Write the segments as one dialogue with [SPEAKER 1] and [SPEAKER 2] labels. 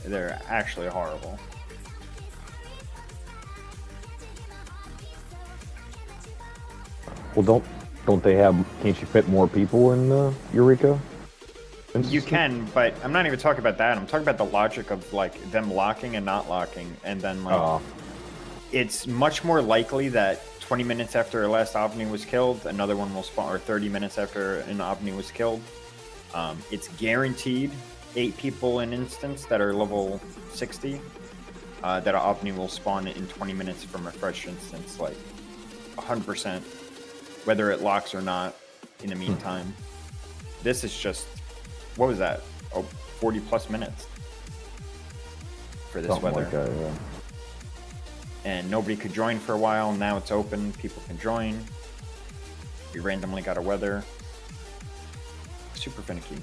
[SPEAKER 1] They're actually horrible.
[SPEAKER 2] Well, don't they have? Can't you fit more people in Eureka?
[SPEAKER 1] You can, but I'm not even talking about that. I'm talking about the logic of like them locking and not locking, and then like it's much more likely that 20 minutes after a last Omni was killed, another one will spawn, or 30 minutes after an Omni was killed. It's guaranteed 8 people in instance that are level 60 that an Omni will spawn in 20 minutes from a fresh instance, like 100%, whether it locks or not in the meantime. This is just, what was that? Oh, 40 plus minutes for this
[SPEAKER 2] Something
[SPEAKER 1] weather.
[SPEAKER 2] like that, yeah.
[SPEAKER 1] And nobody could join for a while. Now it's open. People can join. We randomly got a weather. Super finicky.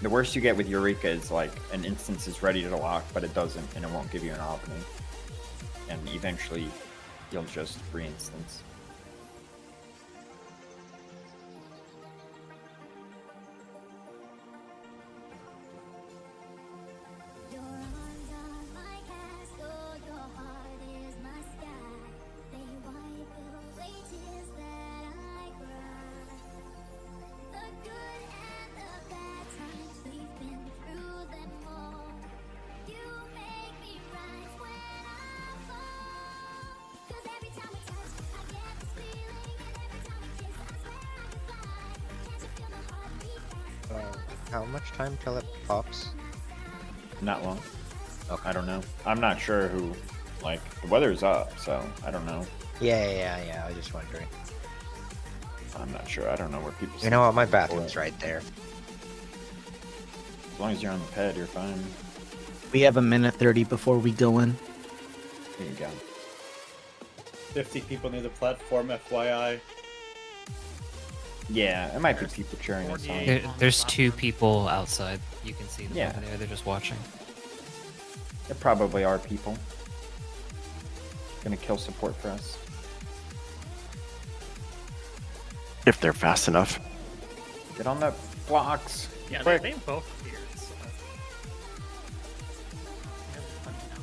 [SPEAKER 1] The worst you get with Eureka is like an instance is ready to lock, but it doesn't, and it won't give you an opening. And eventually, you'll just re-instance.
[SPEAKER 3] How much time till it pops?
[SPEAKER 1] Not long.
[SPEAKER 3] Okay.
[SPEAKER 1] I don't know. I'm not sure who, like, the weather's up, so I don't know.
[SPEAKER 3] Yeah. I was just wondering.
[SPEAKER 1] I'm not sure. I don't know where people.
[SPEAKER 3] You know what? My bathroom's right there.
[SPEAKER 1] As long as you're on the pad, you're fine.
[SPEAKER 4] We have a minute 30 before we go in.
[SPEAKER 1] There you go.
[SPEAKER 5] 50 people near the platform, FYI.
[SPEAKER 1] Yeah, it might be people cheering us on.
[SPEAKER 6] There's 2 people outside. You can see them
[SPEAKER 1] Yeah.
[SPEAKER 6] over there. They're just watching.
[SPEAKER 1] There probably are people. Gonna kill support for us.
[SPEAKER 7] If they're fast enough.
[SPEAKER 1] Get on the blocks.
[SPEAKER 8] Yeah,
[SPEAKER 1] quick.
[SPEAKER 8] they both appeared, so. Yeah, funny now.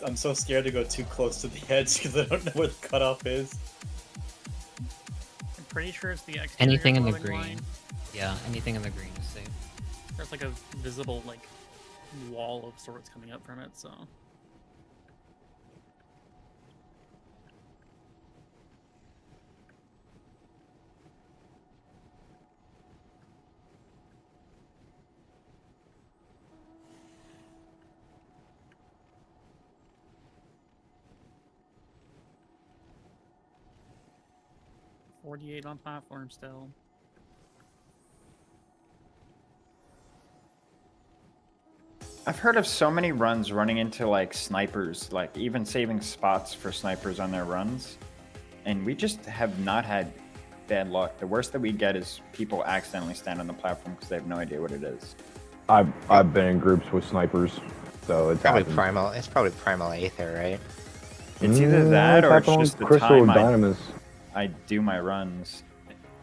[SPEAKER 5] I'm so scared to go too close to the edge because I don't know where the cutoff is.
[SPEAKER 8] I'm pretty sure it's the exterior
[SPEAKER 6] Anything in the
[SPEAKER 8] floating
[SPEAKER 6] green.
[SPEAKER 8] line.
[SPEAKER 6] Yeah, anything in the green is safe.
[SPEAKER 8] There's like a visible like wall of sorts coming up from it, so. .48 on platform still.
[SPEAKER 1] I've heard of so many runs running into like snipers, like even saving spots for snipers on their runs. And we just have not had bad luck. The worst that we get is people accidentally stand on the platform because they have no idea what it is.
[SPEAKER 2] I've been in groups with snipers, so it's
[SPEAKER 3] Probably
[SPEAKER 2] happened.
[SPEAKER 3] primal. It's probably primal Aether, right?
[SPEAKER 1] It's either that or it's
[SPEAKER 2] happened
[SPEAKER 1] just the
[SPEAKER 2] with Crystal
[SPEAKER 1] time
[SPEAKER 2] Dynamis.
[SPEAKER 1] I do my runs.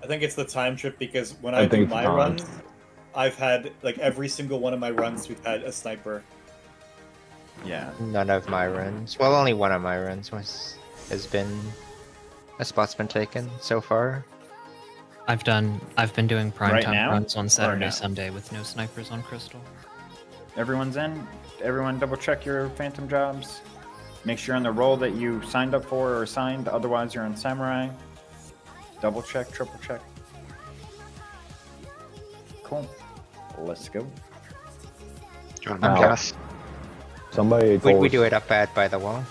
[SPEAKER 5] I think it's the time trip because when
[SPEAKER 2] I
[SPEAKER 5] I do
[SPEAKER 2] think it's
[SPEAKER 5] my
[SPEAKER 2] time.
[SPEAKER 5] runs, I've had, like, every single one of my runs, we've had a sniper.
[SPEAKER 1] Yeah.
[SPEAKER 3] None of my runs. Well, only one of my runs has been a spot's been taken so far.
[SPEAKER 6] I've been doing prime
[SPEAKER 1] Right
[SPEAKER 6] time
[SPEAKER 1] now?
[SPEAKER 6] runs on Saturday,
[SPEAKER 1] no?
[SPEAKER 6] Sunday with no snipers on Crystal.
[SPEAKER 1] Everyone's in. Everyone double check your phantom jobs. Make sure on the roll that you signed up for or signed, otherwise you're on Samurai. Double check, triple check. Cool. Let's go.
[SPEAKER 7] John
[SPEAKER 2] Now,
[SPEAKER 7] Gas.
[SPEAKER 2] Somebody told
[SPEAKER 3] We
[SPEAKER 2] us-
[SPEAKER 3] do it up at the wall.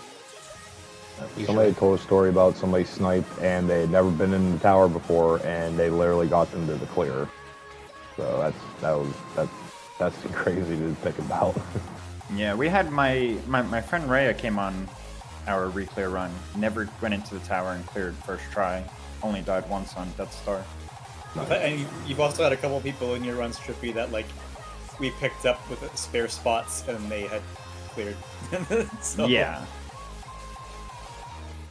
[SPEAKER 2] Somebody told a story about somebody sniped and they'd never been in the tower before, and they literally got them to the clear. So that's crazy to think about.
[SPEAKER 1] Yeah, we had my friend Rhea came on our reclear run. Never went into the tower and cleared first try. Only died once on Death Star.
[SPEAKER 5] And you've also had a couple people in your runs, Trippy, that, like, we picked up with spare spots and they had cleared. So,
[SPEAKER 1] Yeah.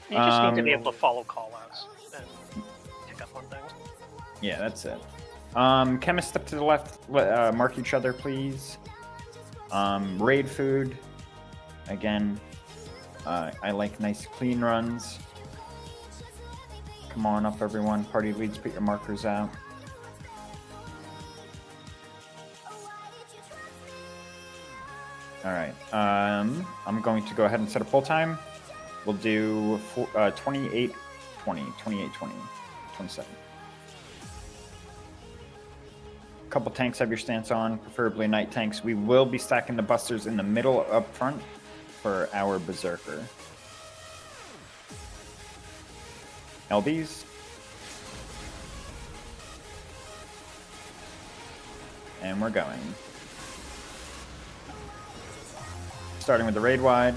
[SPEAKER 9] You just need to be
[SPEAKER 1] Um,
[SPEAKER 9] able to follow callouts and pick up on things.
[SPEAKER 1] Yeah, that's it. Chemist, step to the left. Mark each other, please. Raid food. Again, I like nice clean runs. Come on up, everyone. Party leads, put your markers out. All right. I'm going to go ahead and set a full time. We'll do 28, 20, 28, 20, 27. Couple tanks have your stance on, preferably night tanks. We will be stacking the busters in the middle up front for our berserker. LBs. And we're going. Starting with the raid wide.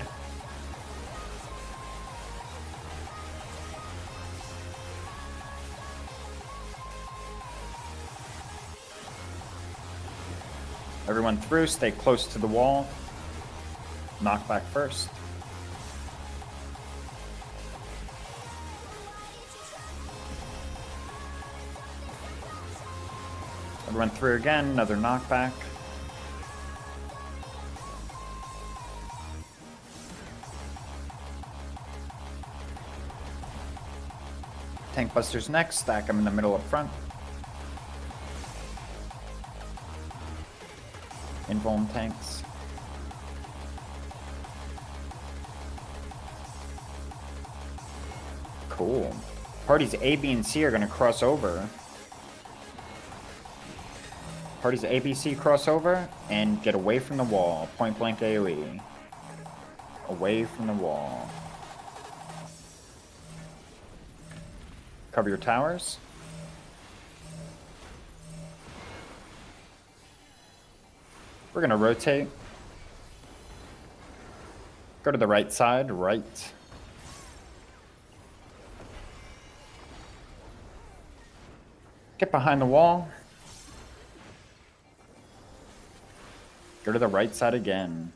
[SPEAKER 1] Everyone through, stay close to the wall. Knock back first. Everyone through again, another knockback. Tank busters next, stack them in the middle up front. Invuln tanks. Cool. Parties A, B, and C are going to cross over. Parties A, B, C cross over and get away from the wall. Point blank AoE. Away from the wall. Cover your towers. We're going to rotate. Go to the right side, right. Get behind the wall. Go to the right side again.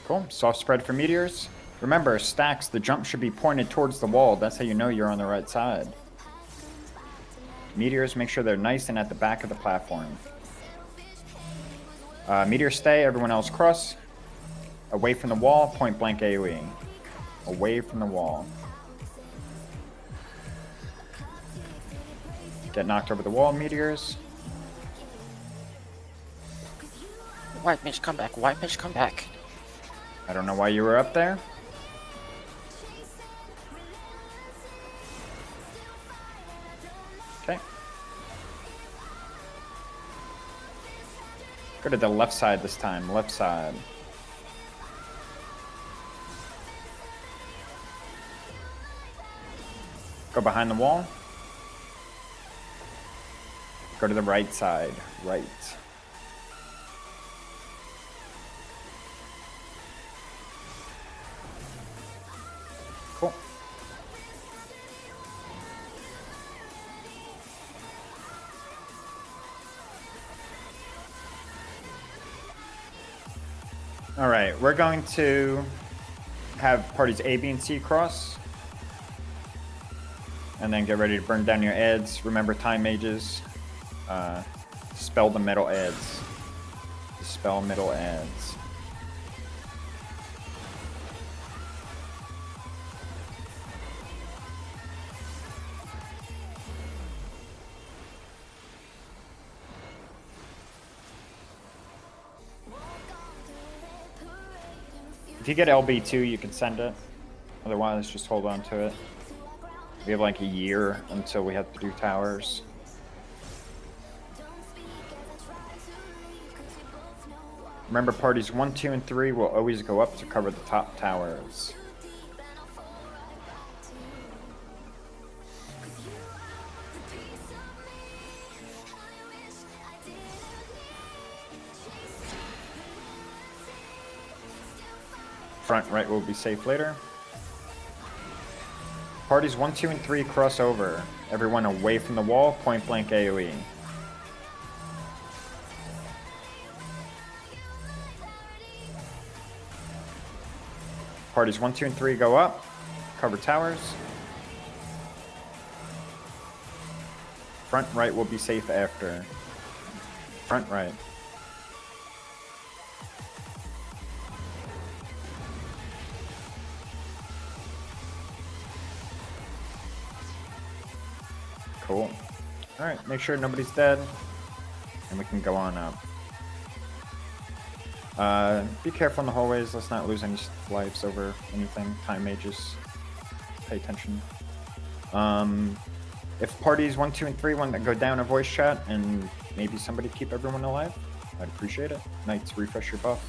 [SPEAKER 1] Cool. Soft spread for meteors. Remember, stacks, the jump should be pointed towards the wall. That's how you know you're on the right side. Meteors, make sure they're nice and at the back of the platform. Meteors stay, everyone else cross. Away from the wall, point blank AoE. Away from the wall. Get knocked over the wall, meteors.
[SPEAKER 10] White mage, come back. White mage, come back.
[SPEAKER 1] I don't know why you were up there. Okay. Go to the left side this time, left side. Go behind the wall. Go to the right side, right. Cool. All right, we're going to have parties A, B, and C cross. And then get ready to burn down your ads. Remember time mages. Dispel the middle ads. Dispel middle ads. If you get LB2, you can send it. Otherwise, just hold on to it. We have like a year until we have to do towers. Remember, parties 1, 2, and 3 will always go up to cover the top towers. Front right will be safe later. Parties 1, 2, and 3 cross over. Everyone away from the wall, point blank AoE. Parties 1, 2, and 3 go up. Cover towers. Front right will be safe after. Front right. Cool. Alright, make sure nobody's dead. And we can go on up. Be careful in the hallways. Let's not lose any lives over anything. Time mages. Pay attention. If parties 1, 2, and 3 want to go down a voice chat and maybe somebody keep everyone alive, I'd appreciate it. Knights, refresh your buff.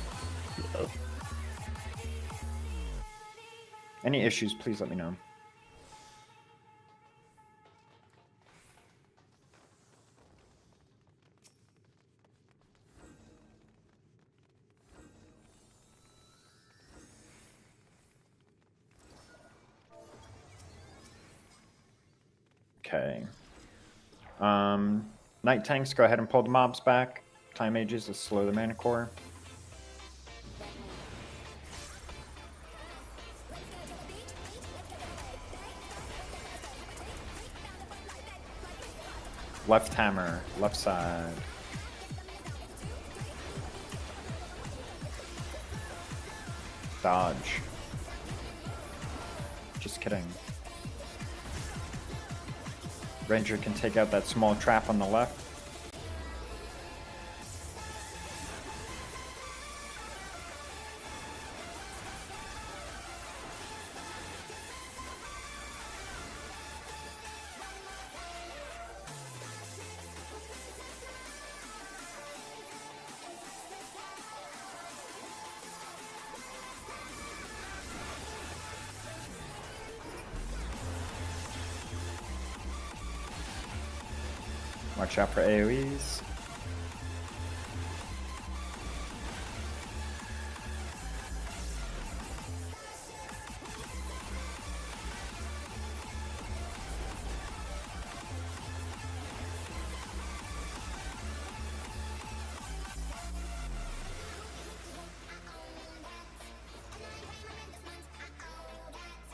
[SPEAKER 1] Any issues, please let me know. Okay. Night tanks, go ahead and pull the mobs back. Time mages, let's slow the mana core. Left hammer, left side. Dodge. Just kidding. Ranger can take out that small trap on the left. Watch out for AoEs.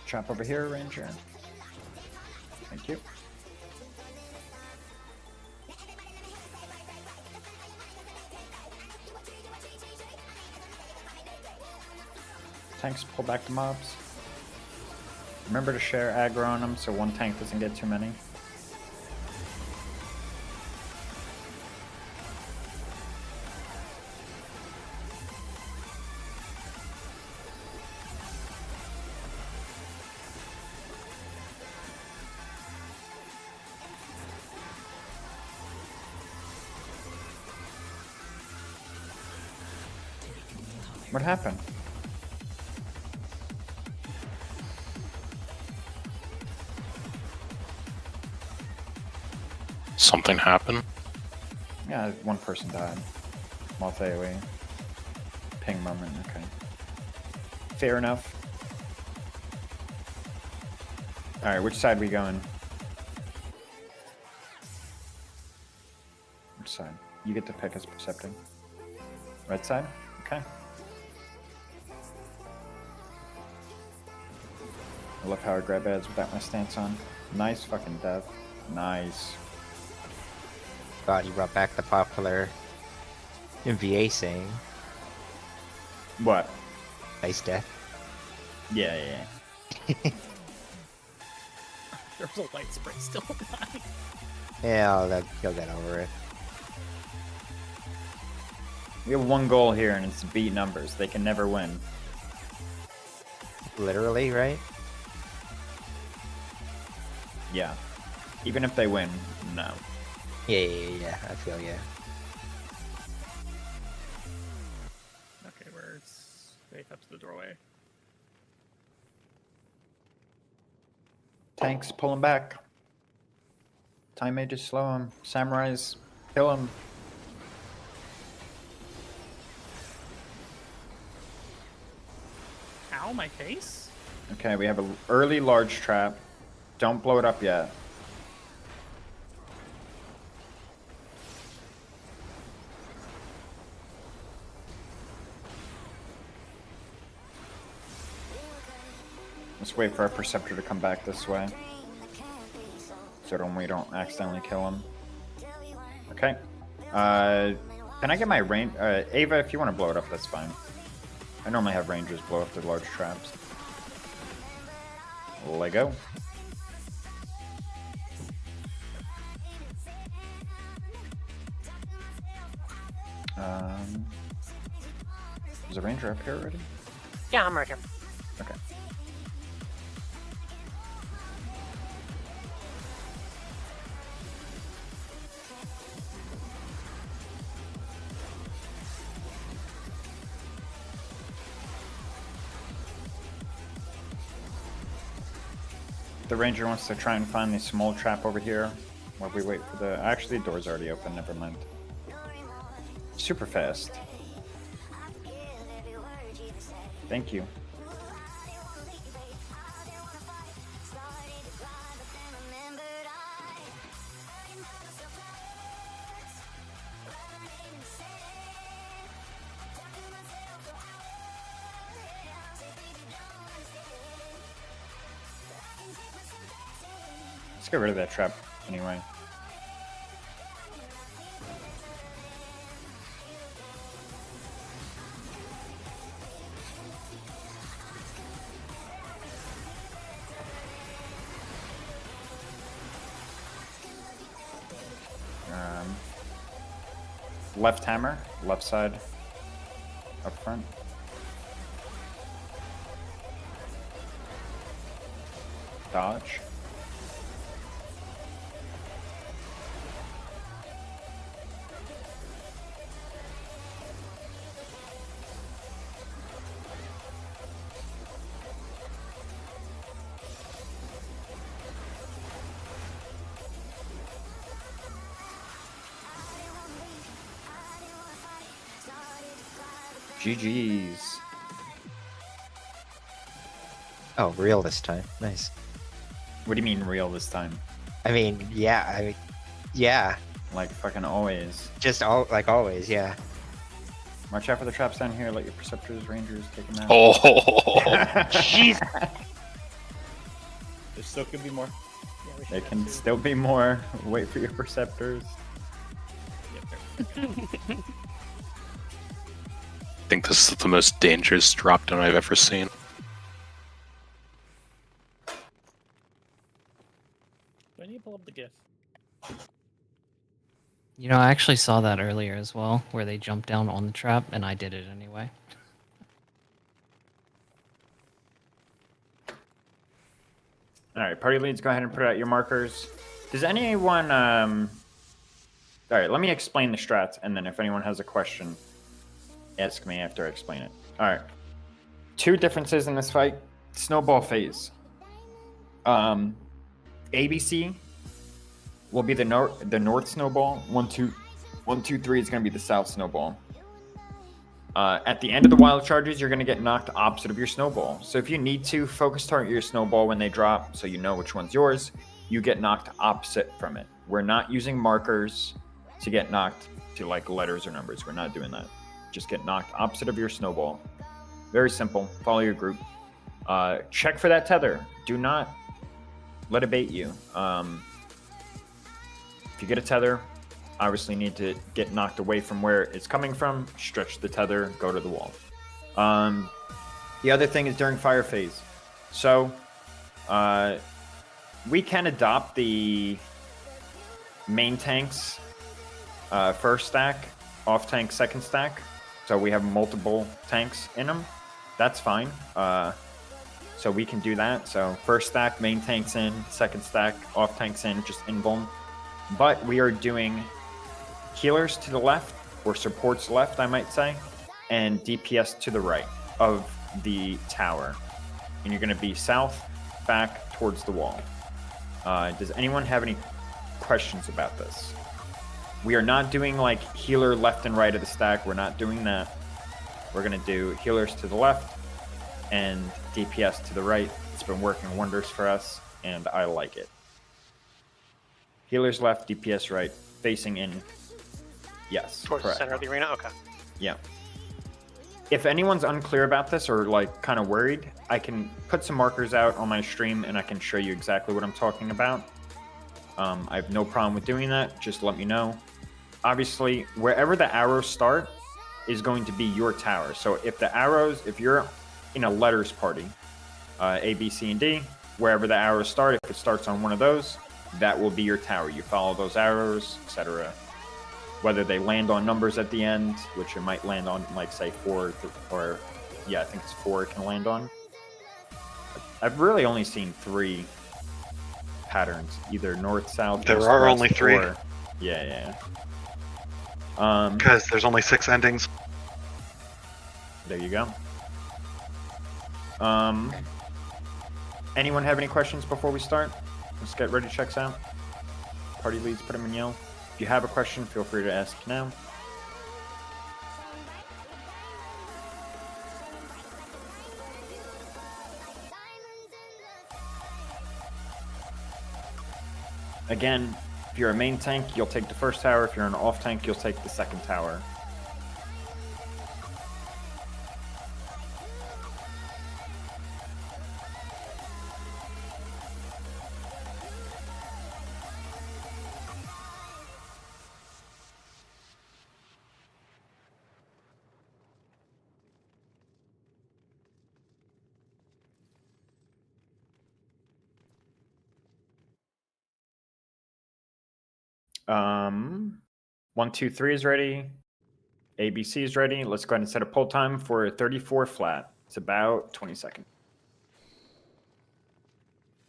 [SPEAKER 1] Trap over here, Ranger. Thank you. Tanks pull back the mobs. Remember to share aggro on them so one tank doesn't get too many. What happened?
[SPEAKER 7] Something happened.
[SPEAKER 1] Yeah, one person died. Multi AoE. Ping moment, okay. Fair enough. Alright, which side we going? Which side? You get to pick as percepting. Right side? Okay. I love how I grab ads without my stance on. Nice fucking death. Nice.
[SPEAKER 3] God, you brought back the popular VA saying.
[SPEAKER 1] What?
[SPEAKER 3] Nice death.
[SPEAKER 1] Yeah.
[SPEAKER 8] There was a light spray still alive.
[SPEAKER 3] Yeah, he'll get over it.
[SPEAKER 1] We have one goal here, and it's to beat numbers. They can never win.
[SPEAKER 3] Literally, right?
[SPEAKER 1] Yeah. Even if they win, no.
[SPEAKER 3] Yeah, I feel yeah.
[SPEAKER 8] Okay, where's safe up to the doorway?
[SPEAKER 1] Tanks, pull them back. Time mages, slow them. Samurais, kill them.
[SPEAKER 8] Ow, my face?
[SPEAKER 1] Okay, we have an early large trap. Don't blow it up yet. Let's wait for our Perceptor to come back this way. So we don't accidentally kill him. Okay. Can I get my range? Ava, if you want to blow it up, that's fine. I normally have rangers blow up the large traps. Lego. Is a ranger up here already?
[SPEAKER 9] Yeah, I'm right here.
[SPEAKER 1] Okay. The ranger wants to try and find the small trap over here while we wait for the... Actually, the door's already open, never mind. Super fast. Thank you. Let's get rid of that trap anyway. Left hammer, left side, up front. Dodge. GG's.
[SPEAKER 3] Oh, real this time. Nice.
[SPEAKER 1] What do you mean real this time?
[SPEAKER 3] I mean, yeah. Yeah.
[SPEAKER 1] Like fucking always.
[SPEAKER 3] Just like always, yeah.
[SPEAKER 1] Watch out for the traps down here. Let your Perceptors, Rangers take them out.
[SPEAKER 7] Oh, jeez.
[SPEAKER 5] There still could be more.
[SPEAKER 9] Yeah, we should
[SPEAKER 1] There
[SPEAKER 9] have
[SPEAKER 1] can
[SPEAKER 9] two.
[SPEAKER 1] still be more. Wait for your Perceptors.
[SPEAKER 5] Yep, there.
[SPEAKER 7] I think this is the most dangerous drop down I've ever seen.
[SPEAKER 5] Do I need to pull up the GIF?
[SPEAKER 6] You know, I actually saw that earlier as well, where they jumped down on the trap, and I did it anyway.
[SPEAKER 1] All right, party leads, go ahead and put out your markers. Does anyone... All right, let me explain the strats, and then if anyone has a question, ask me after I explain it. All right. Two differences in this fight. Snowball phase. ABC will be the north snowball. 1, 2, 1, 2, 3 is going to be the south snowball. At the end of the wild charges, you're going to get knocked opposite of your snowball. So if you need to, focus target your snowball when they drop so you know which one's yours. You get knocked opposite from it. We're not using markers to get knocked to like letters or numbers. We're not doing that. Just get knocked opposite of your snowball. Very simple. Follow your group. Check for that tether. Do not let it bait you. If you get a tether, obviously need to get knocked away from where it's coming from. Stretch the tether. Go to the wall. The other thing is during fire phase. So we can adopt the main tanks first stack, off tank second stack. So we have multiple tanks in them. That's fine. So we can do that. So first stack, main tanks in, second stack, off tanks in, just invuln. But we are doing healers to the left, or supports left, I might say, and DPS to the right of the tower. And you're going to be south, back towards the wall. Does anyone have any questions about this? We are not doing like healer left and right of the stack. We're not doing that. We're going to do healers to the left and DPS to the right. It's been working wonders for us. and I like it. Healers left, DPS right, facing in. Yes,
[SPEAKER 9] Towards
[SPEAKER 1] correct.
[SPEAKER 9] the center of the arena? Okay.
[SPEAKER 1] Yeah. If anyone's unclear about this or like kind of worried, I can put some markers out on my stream and I can show you exactly what I'm talking about. I have no problem with doing that. Just let me know. Obviously, wherever the arrows start is going to be your tower. So if you're in a letters party, A, B, C, and D, wherever the arrows start, if it starts on one of those, that will be your tower. You follow those arrows, etc. Whether they land on numbers at the end, which it might land on, like, say, 4, or, yeah, I think it's 4 it can land on. I've really only seen 3 patterns, either north, south,
[SPEAKER 11] There
[SPEAKER 1] east,
[SPEAKER 11] are
[SPEAKER 1] west,
[SPEAKER 11] only 3.
[SPEAKER 1] or, yeah.
[SPEAKER 11] Because there's only 6 endings.
[SPEAKER 1] There you go. Anyone have any questions before we start? Let's get ready checks out. Party leads, put them in yellow. If you have a question, feel free to ask now. Again, if you're a main tank, you'll take the first tower. If you're an off tank, you'll take the second tower. Um, 1, 2, 3 is ready. ABC is ready. Let's go ahead and set a pull time for 34 flat. It's about 20 seconds.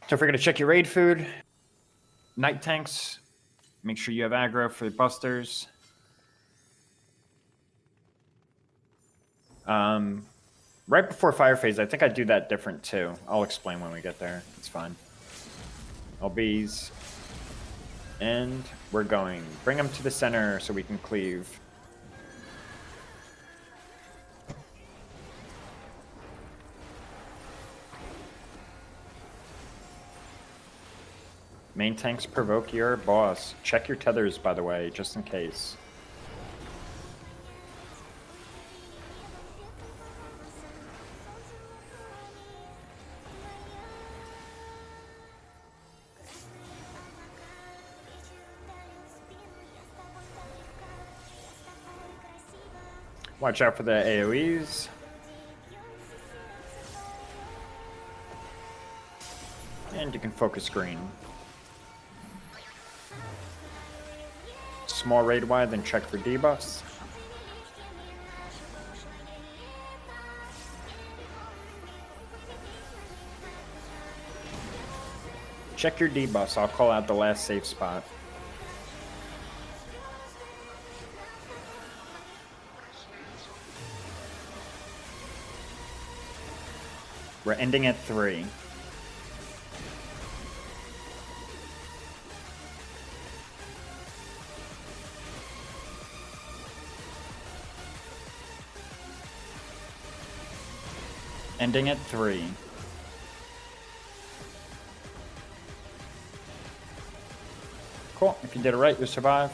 [SPEAKER 1] Don't forget to check your raid food. Night tanks. Make sure you have aggro for the busters. Right before fire phase, I think I do that different too. I'll explain when we get there. It's fine. LBs. And we're going. Bring them to the center so we can cleave. Main tanks provoke your boss. Check your tethers, by the way, just in case. Watch out for the AoEs. And you can focus green. Small raid wide, then check for debuffs. Check your debuffs. I'll call out the last safe spot. We're ending at 3. Ending at 3. Cool. If you did it right, you'll survive.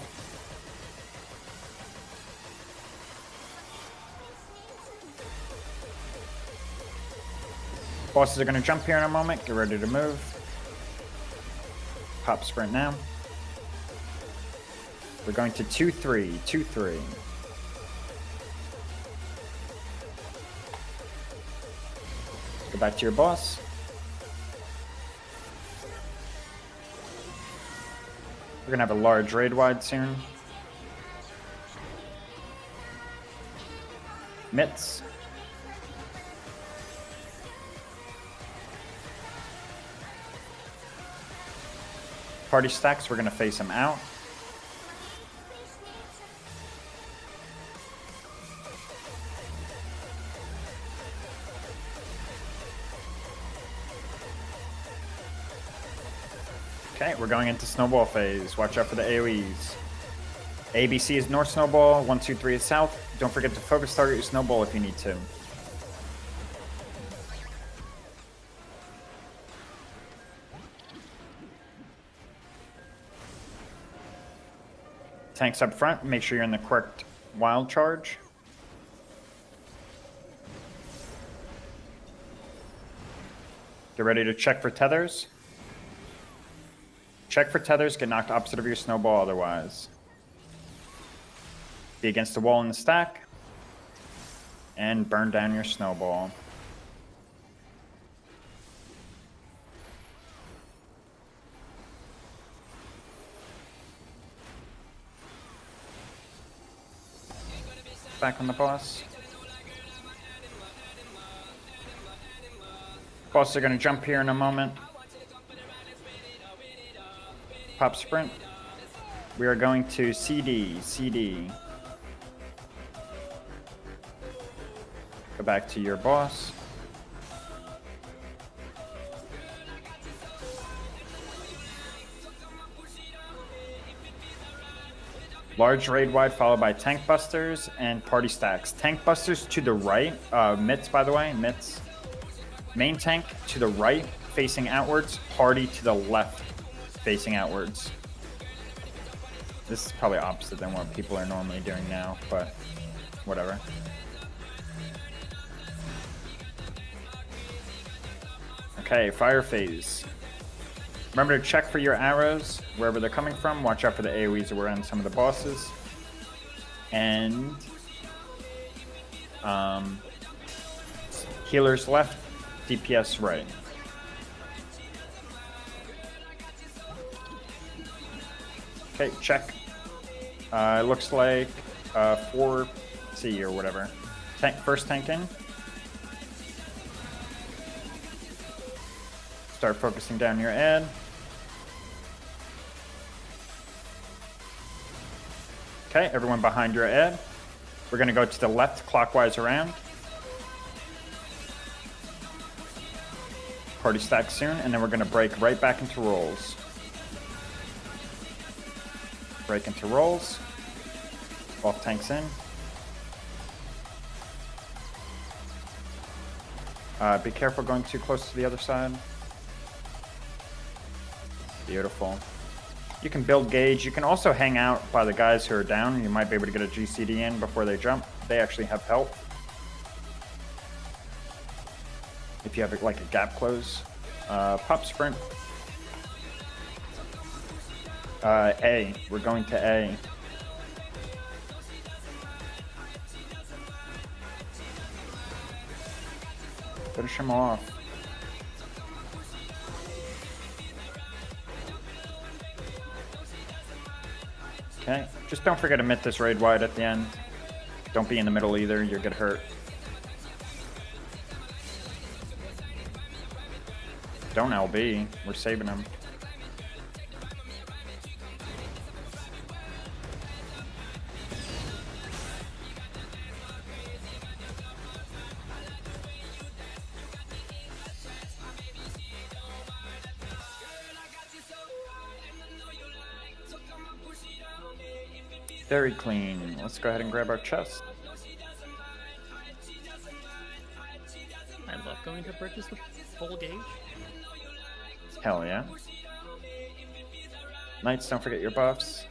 [SPEAKER 1] Bosses are going to jump here in a moment. Get ready to move. Pop sprint now. We're going to 2-3. 2-3. Go back to your boss. We're going to have a large raid wide soon. Mitts. Party stacks, we're going to face them out. Okay, we're going into snowball phase. Watch out for the AoEs. ABC is north snowball, 1, 2, 3 is south. Don't forget to focus target your snowball if you need to. Tanks up front, make sure you're in the correct wild charge. Get ready to check for tethers. Check for tethers, get knocked opposite of your snowball otherwise. Be against the wall in the stack. And burn down your snowball. Back on the boss. Bosses are going to jump here in a moment. Pop sprint. We are going to CD. Go back to your boss. Large raid wide followed by tank busters and party stacks. Tank busters to the right. Mitts, by the way. Mitts. Main tank to the right, facing outwards. Party to the left, facing outwards. This is probably opposite than what people are normally doing now, but whatever. Okay, fire phase. Remember to check for your arrows wherever they're coming from. Watch out for the AoEs around some of the bosses. And healers left, DPS right. Okay, check. It looks like 4C or whatever. First tank in. Start focusing down your ad. Okay, everyone behind your ad. We're going to go to the left clockwise around. Party stack soon, and then we're going to break right back into rolls. Break into rolls. Off tanks in. Be careful going too close to the other side. Beautiful. You can build gauge. You can also hang out by the guys who are down. You might be able to get a GCD in before they jump. They actually have help. If you have like a gap close. Pop sprint. A. We're going to A. Finish him off. Okay, just don't forget to mitt this raid wide at the end. Don't be in the middle either, you'll get hurt. Don't LB, we're saving him. Very clean. Let's go ahead and grab our chest.
[SPEAKER 8] I love going to bridges with full gauge.
[SPEAKER 1] Hell yeah. Knights, don't forget your buffs.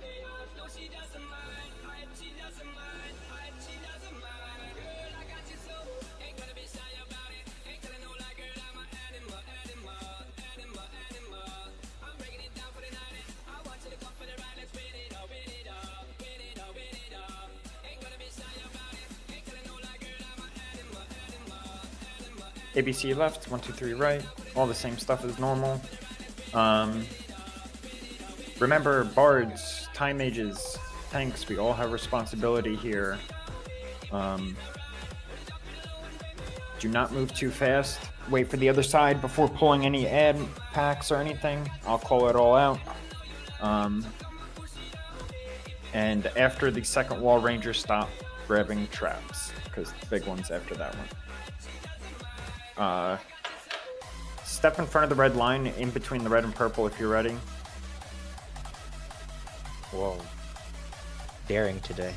[SPEAKER 1] ABC left, 1, 2, 3 right, all the same stuff as normal. Remember, bards, time mages, tanks, we all have responsibility here. Do not move too fast. Wait for the other side before pulling any ad packs or anything. I'll call it all out. And after the second wall, rangers stop grabbing traps, because the big one's after that one. Step in front of the red line, in between the red and purple if you're ready.
[SPEAKER 3] Whoa. Daring today.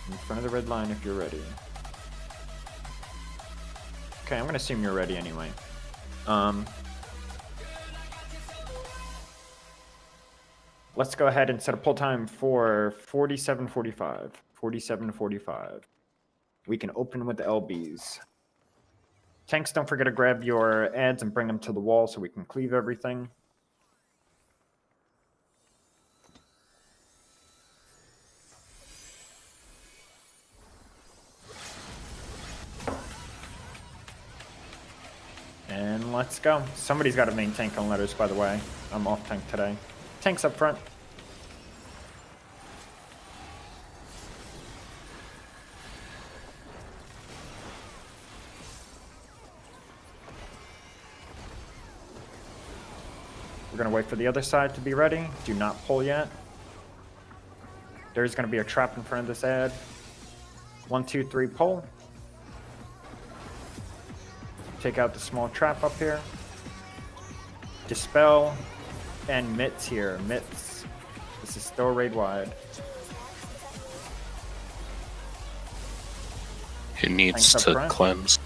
[SPEAKER 1] In front of the red line if you're ready. Okay, I'm gonna assume you're ready anyway. Let's go ahead and set a pull time for 47:45. 47:45. We can open with the LBs. Tanks, don't forget to grab your ads and bring them to the wall so we can cleave everything. And let's go. Somebody's got a main tank on letters, by the way. I'm off tank today. Tanks up front. We're going to wait for the other side to be ready. Do not pull yet. There's going to be a trap in front of this ad. 1, 2, 3, pull. Take out the small trap up here. Dispel. And mitts here. Mitts. This is still raid wide.
[SPEAKER 7] It needs
[SPEAKER 1] Tanks up
[SPEAKER 7] to
[SPEAKER 1] front.
[SPEAKER 7] cleanse.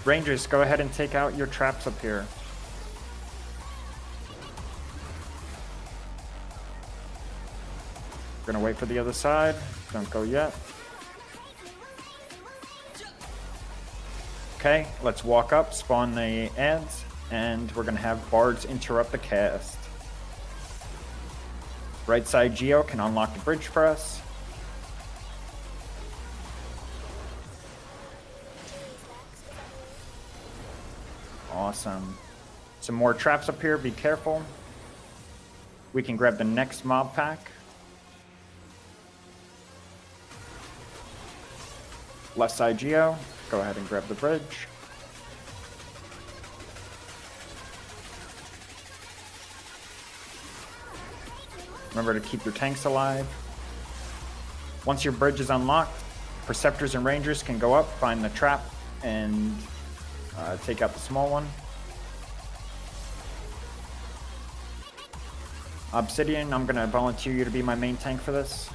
[SPEAKER 1] Rangers, go ahead and take out your traps up here. We're gonna wait for the other side. Don't go yet. Okay, let's walk up, spawn the ads, and we're gonna have bards interrupt the cast. Right side Geo can unlock the bridge for us. Awesome. Some more traps up here, be careful. We can grab the next mob pack. Left side Geo, go ahead and grab the bridge. Remember to keep your tanks alive. Once your bridge is unlocked, Perceptors and Rangers can go up, find the trap, and take out the small one. Obsidian, I'm going to volunteer you to be my main tank for this.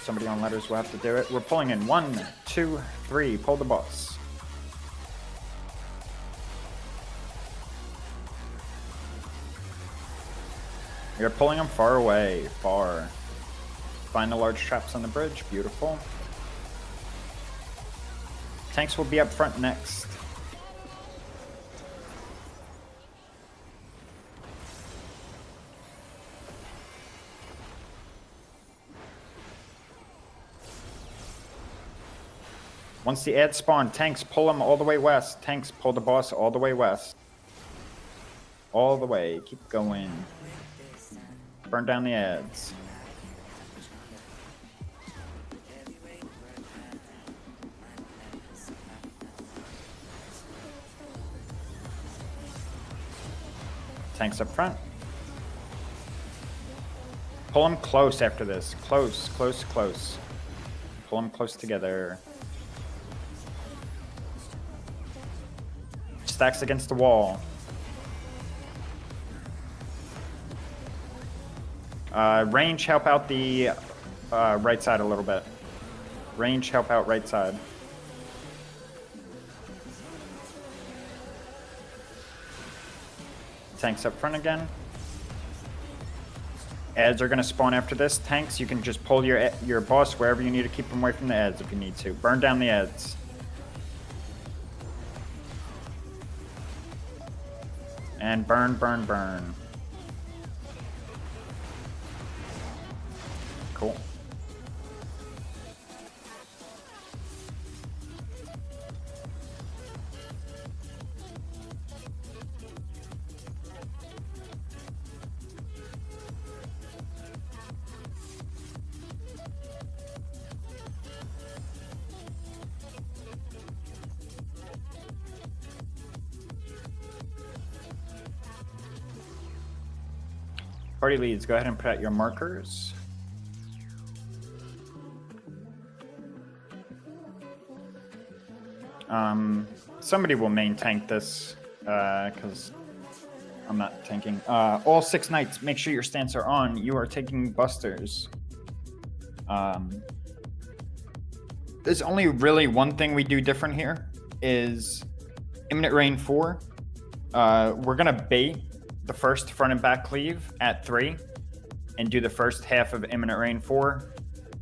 [SPEAKER 1] Somebody on letters will have to do it. We're pulling in 1, 2, 3. Pull the boss. You're pulling them far away. Far. Find the large traps on the bridge. Beautiful. Tanks will be up front next. Once the ads spawn, tanks pull them all the way west. Tanks pull the boss all the way west. All the way. Keep going. Burn down the ads. Tanks up front. Pull them close after this. Close, close, close. Pull them close together. Stacks against the wall. Range, help out the right side a little bit. Range, help out right side. Tanks up front again. Ads are going to spawn after this. Tanks, you can just pull your boss wherever you need to keep them away from the ads if you need to. Burn down the ads. And burn, burn, burn. Cool. Party leads, go ahead and put out your markers. Somebody will main tank this, because I'm not tanking. All 6 knights, make sure your stance are on. You are taking busters. There's only really one thing we do different here, is Imminent Rain 4. We're going to bait the first front and back cleave at 3 and do the first half of Imminent Rain 4.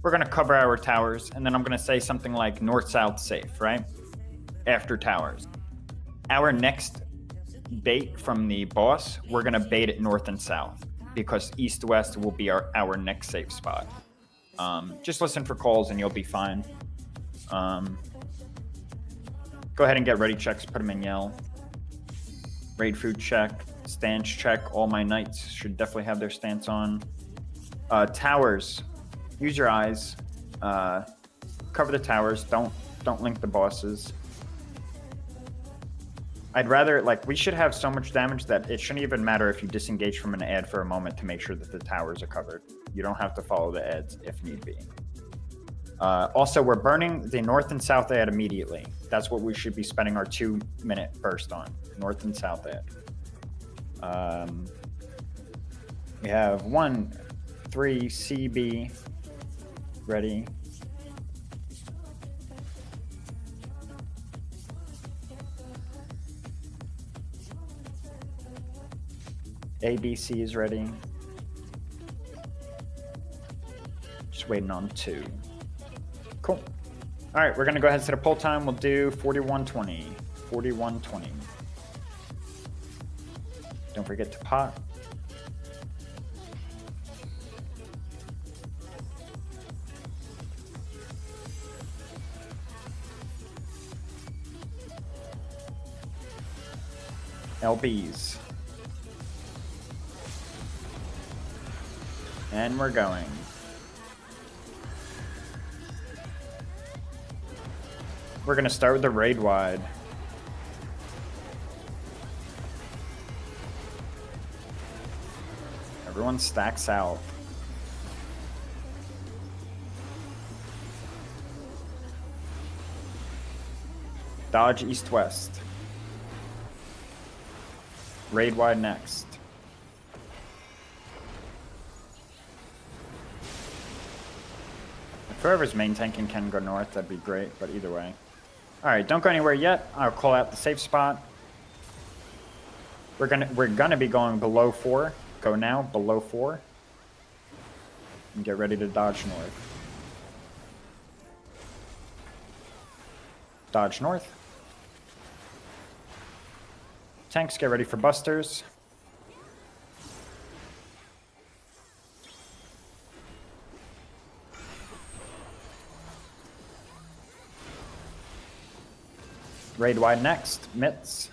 [SPEAKER 1] We're going to cover our towers, and then I'm going to say something like north-south safe, right? After towers. Our next bait from the boss, we're going to bait it north and south because east-west will be our next safe spot. Just listen for calls and you'll be fine. Go ahead and get ready checks, put them in yell. Raid food check, stance check. All my knights should definitely have their stance on. Towers, use your eyes. Cover the towers. Don't link the bosses. I'd rather, like, we should have so much damage that it shouldn't even matter if you disengage from an ad for a moment to make sure that the towers are covered. You don't have to follow the ads if need be. Also, we're burning the north and south ad immediately. That's what we should be spending our 2-minute burst on. North and south ad. We have 1, 3, CB ready. ABC is ready. Just waiting on 2. Cool. All right, we're going to go ahead and set a pull time. We'll do 41:20. 41:20. Don't forget to pot. LBs. And we're going. We're going to start with the raid wide. Everyone stacks out. Dodge east-west. Raid wide next. If whoever's main tanking can go north, that'd be great, but either way. Alright, don't go anywhere yet. I'll call out the safe spot. We're gonna be going below 4. Go now, below 4. And get ready to dodge north. Dodge north. Tanks, get ready for busters. Raid wide next, mitts.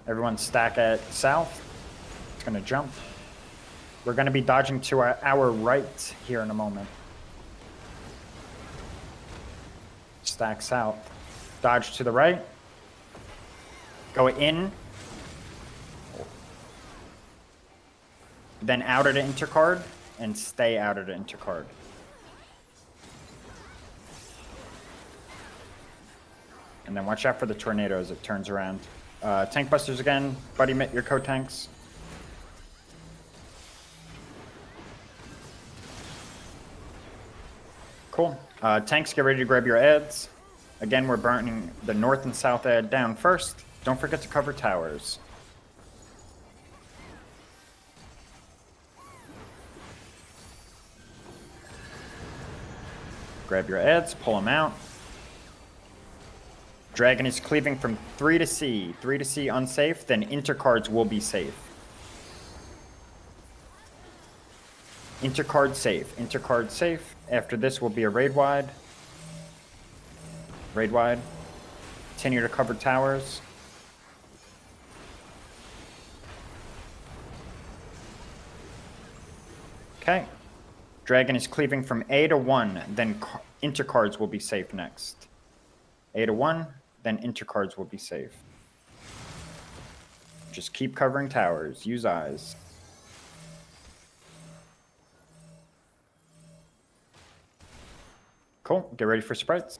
[SPEAKER 1] Everyone stack at south. It's gonna jump. We're gonna be dodging to our right here in a moment. Stack south. Dodge to the right. Go in. Then out of the intercard and stay out of the intercard. And then watch out for the tornado as it turns around. Tank busters again. Buddy mitt your co-tanks. Cool. Tanks, get ready to grab your ads. Again, we're burning the north and south ad down first. Don't forget to cover towers. Grab your ads, pull them out. Dragon is cleaving from 3 to C. 3 to C unsafe, then intercards will be safe. Intercard safe. Intercard safe. After this will be a raid wide. Raid wide. Continue to cover towers. Okay. Dragon is cleaving from A to 1, then intercards will be safe next. A to 1, then intercards will be safe. Just keep covering towers. Use eyes. Cool. Get ready for sprites.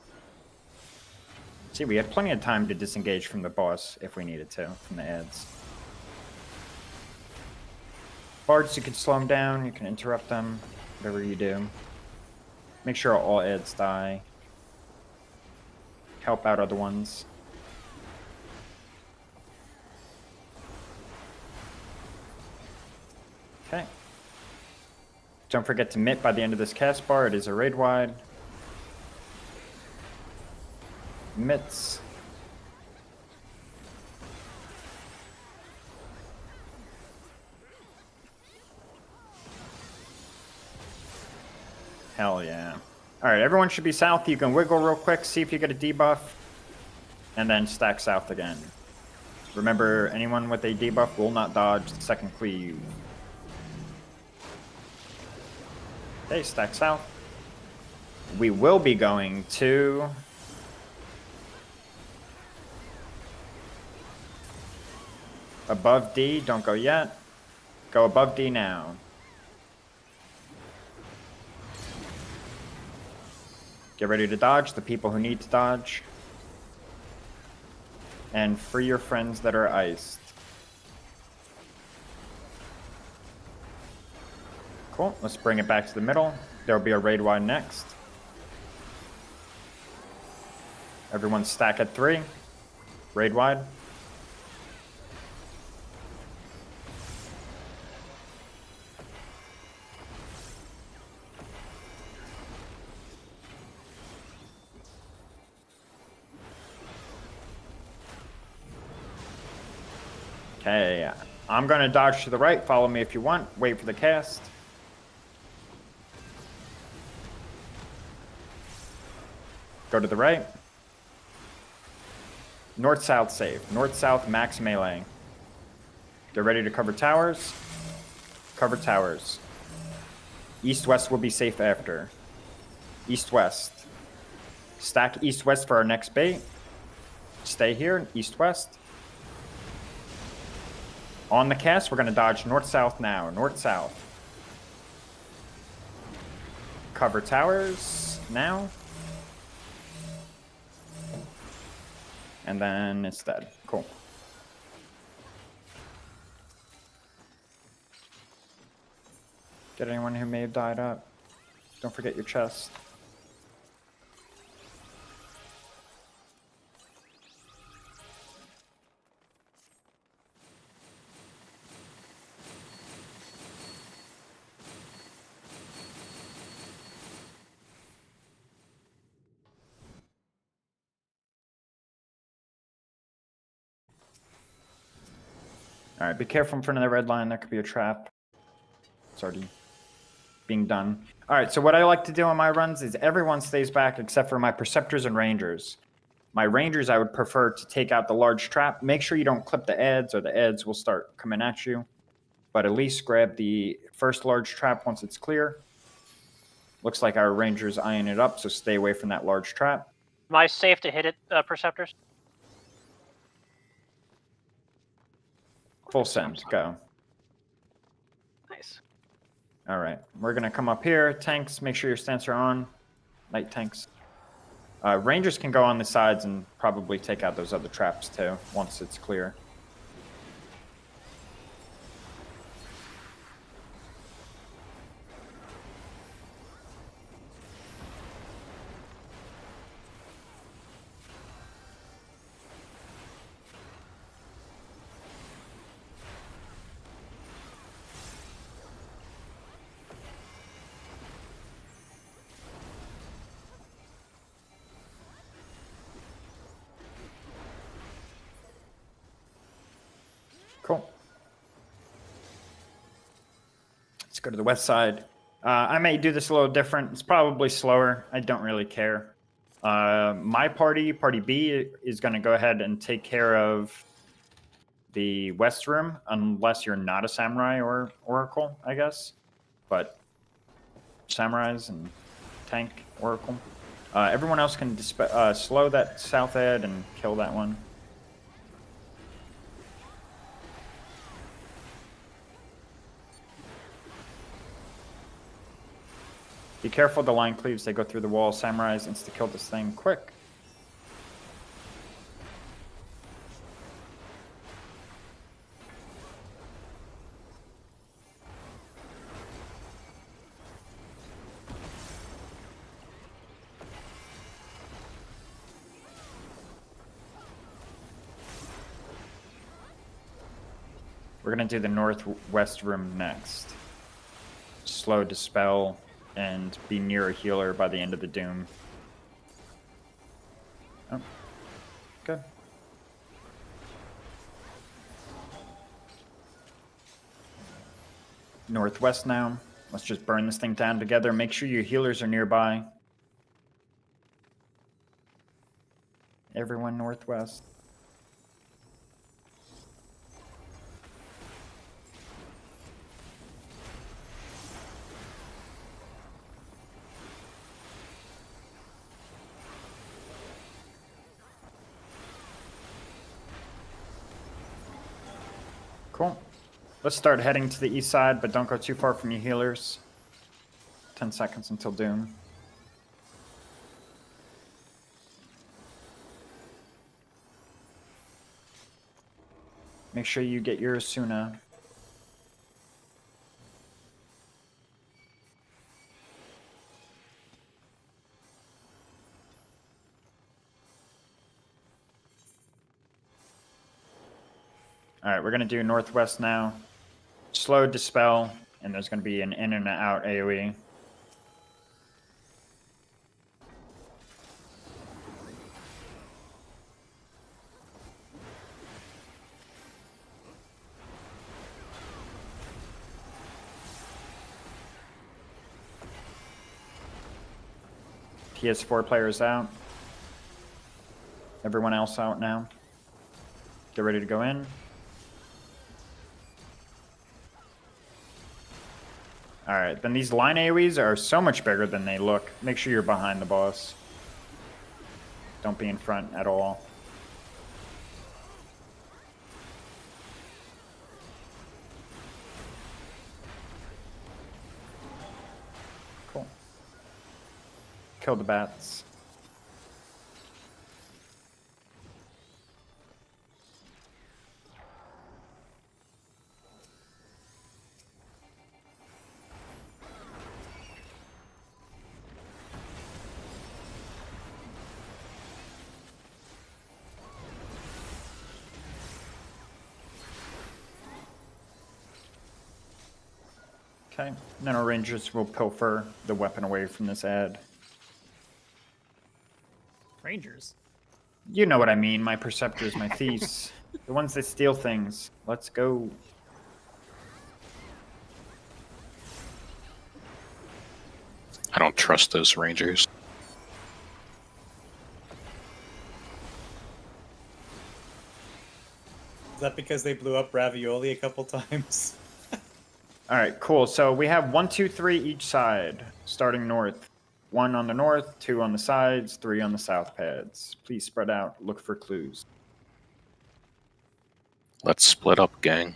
[SPEAKER 1] See, we had plenty of time to disengage from the boss if we needed to, from the ads. Bards, you can slow them down, you can interrupt them, whatever you do. Make sure all ads die. help out other ones. Okay. Don't forget to mitt by the end of this cast bar. It is a raid wide. Mitts. Hell yeah. Alright, everyone should be south. You can wiggle real quick, see if you get a debuff, and then stack south again. Remember, anyone with a debuff will not dodge the second cleave. Okay, stack south. We will be going to... above D, don't go yet. Go above D now. Get ready to dodge the people who need to dodge. And free your friends that are iced. Cool, let's bring it back to the middle. There'll be a raid wide next. Everyone stack at 3. Raid wide. Okay, I'm gonna dodge to the right. Follow me if you want. Wait for the cast. Go to the right. North-south save. North-south max melee. Get ready to cover towers. Cover towers. East-west will be safe after. East-west. Stack east-west for our next bait. Stay here, east-west. On the cast, we're going to dodge north-south now. North-south. Cover towers now. And then it's dead. Cool. Get anyone who may have died up. Don't forget your chest. All right, be careful in front of the red line. There could be a trap. It's already being done. All right, so what I like to do on my runs is everyone stays back except for my Preceptors and Rangers. My Rangers, I would prefer to take out the large trap. Make sure you don't clip the adds or the adds will start coming at you. But at least grab the first large trap once it's clear. Looks like our Rangers eyeing it up, so stay away from that large trap.
[SPEAKER 9] Am I safe to hit it, Perceptors?
[SPEAKER 1] Full send, go.
[SPEAKER 9] Nice.
[SPEAKER 1] All right, we're gonna come up here. Tanks, make sure your stance are on. Light tanks. Rangers can go on the sides and probably take out those other traps too, once it's clear. Cool. Let's go to the west side. I may do this a little different. It's probably slower. I don't really care. My party, Party B, is going to go ahead and take care of the west room, unless you're not a samurai or oracle, I guess. But samurais and tank oracle. Everyone else can slow that south ed and kill that one. Be careful, the line cleaves, they go through the wall. Samurais insta-kill this thing quick. We're gonna do the northwest room next. Slow dispel and be near a healer by the end of the doom. Oh, good. Northwest now. Let's just burn this thing down together. Make sure your healers are nearby. Everyone northwest. Cool. Let's start heading to the east side, but don't go too far from your healers. 10 seconds until doom. Make sure you get your Asuna. All right, we're going to do northwest now. Slow dispel, and there's going to be an in and an out AoE. PS4 players out. Everyone else out now. Get ready to go in. Alright, then these line AoEs are so much bigger than they look. Make sure you're behind the boss. Don't be in front at all. Cool. Kill the bats. Okay, then our rangers will pilfer the weapon away from this ad.
[SPEAKER 8] Rangers.
[SPEAKER 1] You know what I mean, my preceptors, my thieves. The ones that steal things. Let's go.
[SPEAKER 7] I don't trust those rangers.
[SPEAKER 5] Is that because they blew up Ravioli a couple times?
[SPEAKER 1] Alright, cool. So we have 1, 2, 3 each side, starting north. 1 on the north, 2 on the sides, 3 on the south pads. Please spread out, look for clues.
[SPEAKER 7] Let's split up, gang.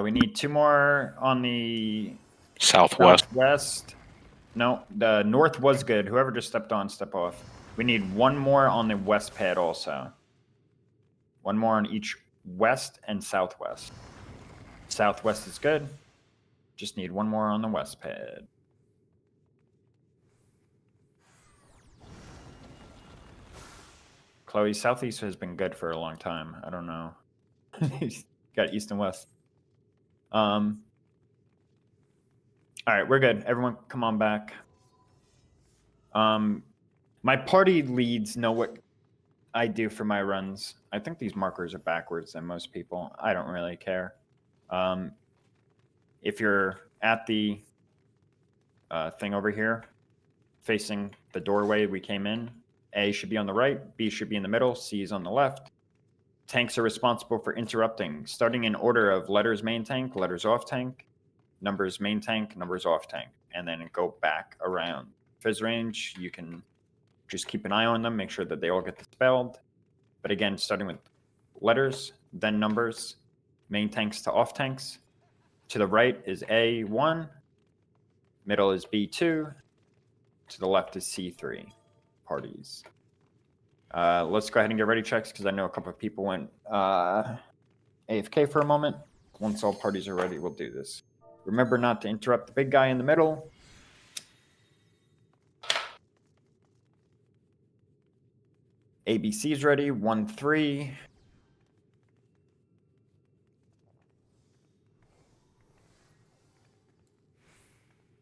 [SPEAKER 1] We need 2 more on the
[SPEAKER 7] Southwest.
[SPEAKER 1] southwest. No, the north was good. Whoever just stepped on, step off. We need 1 more on the west pad also. 1 more on each west and southwest. Southwest is good. Just need 1 more on the west pad. Chloe, southeast has been good for a long time. I don't know. Got east and west. All right, we're good. Everyone, come on back. My party leads know what I do for my runs. I think these markers are backwards than most people. I don't really care. If you're at the thing over here, facing the doorway we came in, A should be on the right, B should be in the middle, C is on the left. Tanks are responsible for interrupting, starting in order of letters main tank, letters off tank, numbers main tank, numbers off tank, and then go back around. Fizz range, you can just keep an eye on them, make sure that they all get dispelled. But again, starting with letters, then numbers, main tanks to off tanks. To the right is A1, middle is B2, to the left is C3. parties. Let's go ahead and get ready checks because I know a couple of people went AFK for a moment. Once all parties are ready, we'll do this. Remember not to interrupt the big guy in the middle. ABC's ready. 1, 3.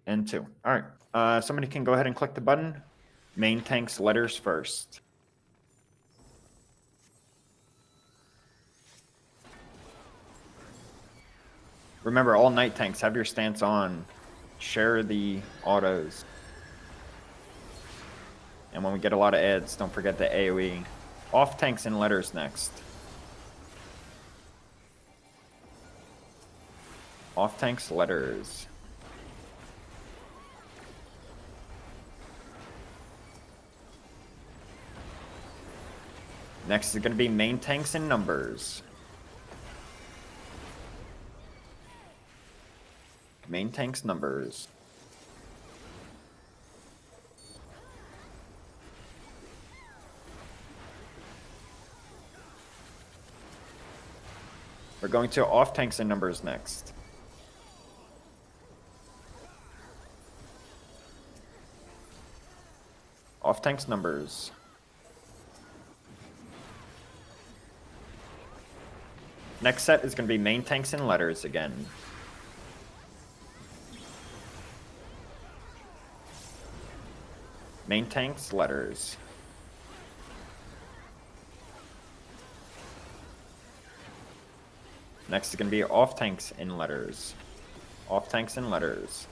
[SPEAKER 1] And 2. All right. Somebody can go ahead and click the button. Main tanks letters first. Remember, all night tanks, have your stance on. Share the autos. And when we get a lot of ads, don't forget the AoE. Off tanks and letters next. Off tanks, letters. Next is going to be main tanks and numbers. Main tanks, numbers. We're going to off tanks and numbers next. Off tanks, numbers. Next set is going to be main tanks and letters again. Main tanks, letters. Next is going to be off tanks and letters. Off tanks and letters.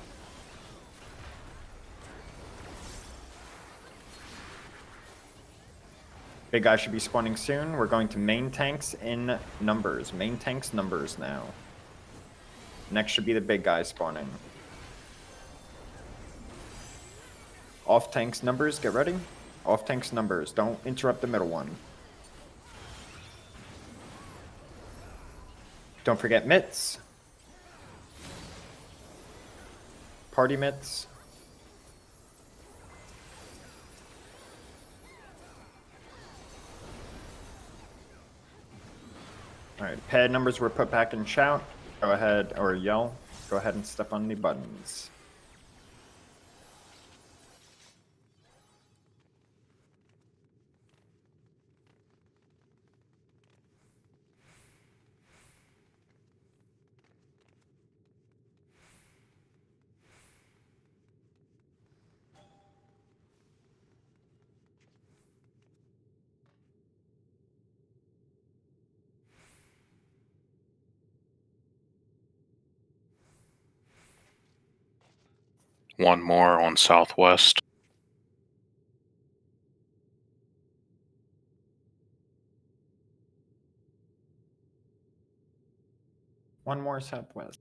[SPEAKER 1] Big guy should be spawning soon. We're going to main tanks in numbers. Main tanks, numbers now. Next should be the big guy spawning. Off tanks, numbers, get ready. Off tanks, numbers. Don't interrupt the middle one. Don't forget mitts. Party mitts. Alright, pad numbers were put back in shout. Go ahead, or yell. Go ahead and step on the buttons.
[SPEAKER 7] One more on southwest.
[SPEAKER 1] One more southwest.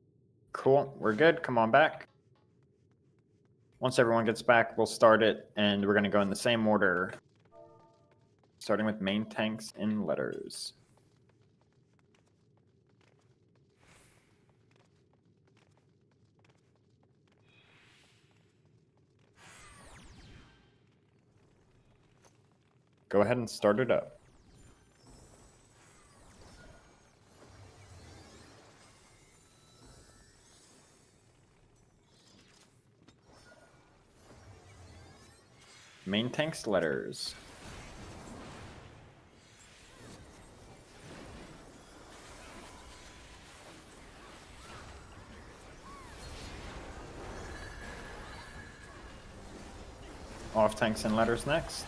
[SPEAKER 1] Cool, we're good. Come on back. Once everyone gets back, we'll start it, and we're going to go in the same order. Starting with main tanks and letters. Go ahead and start it up. Main tanks, letters. Off tanks and letters next.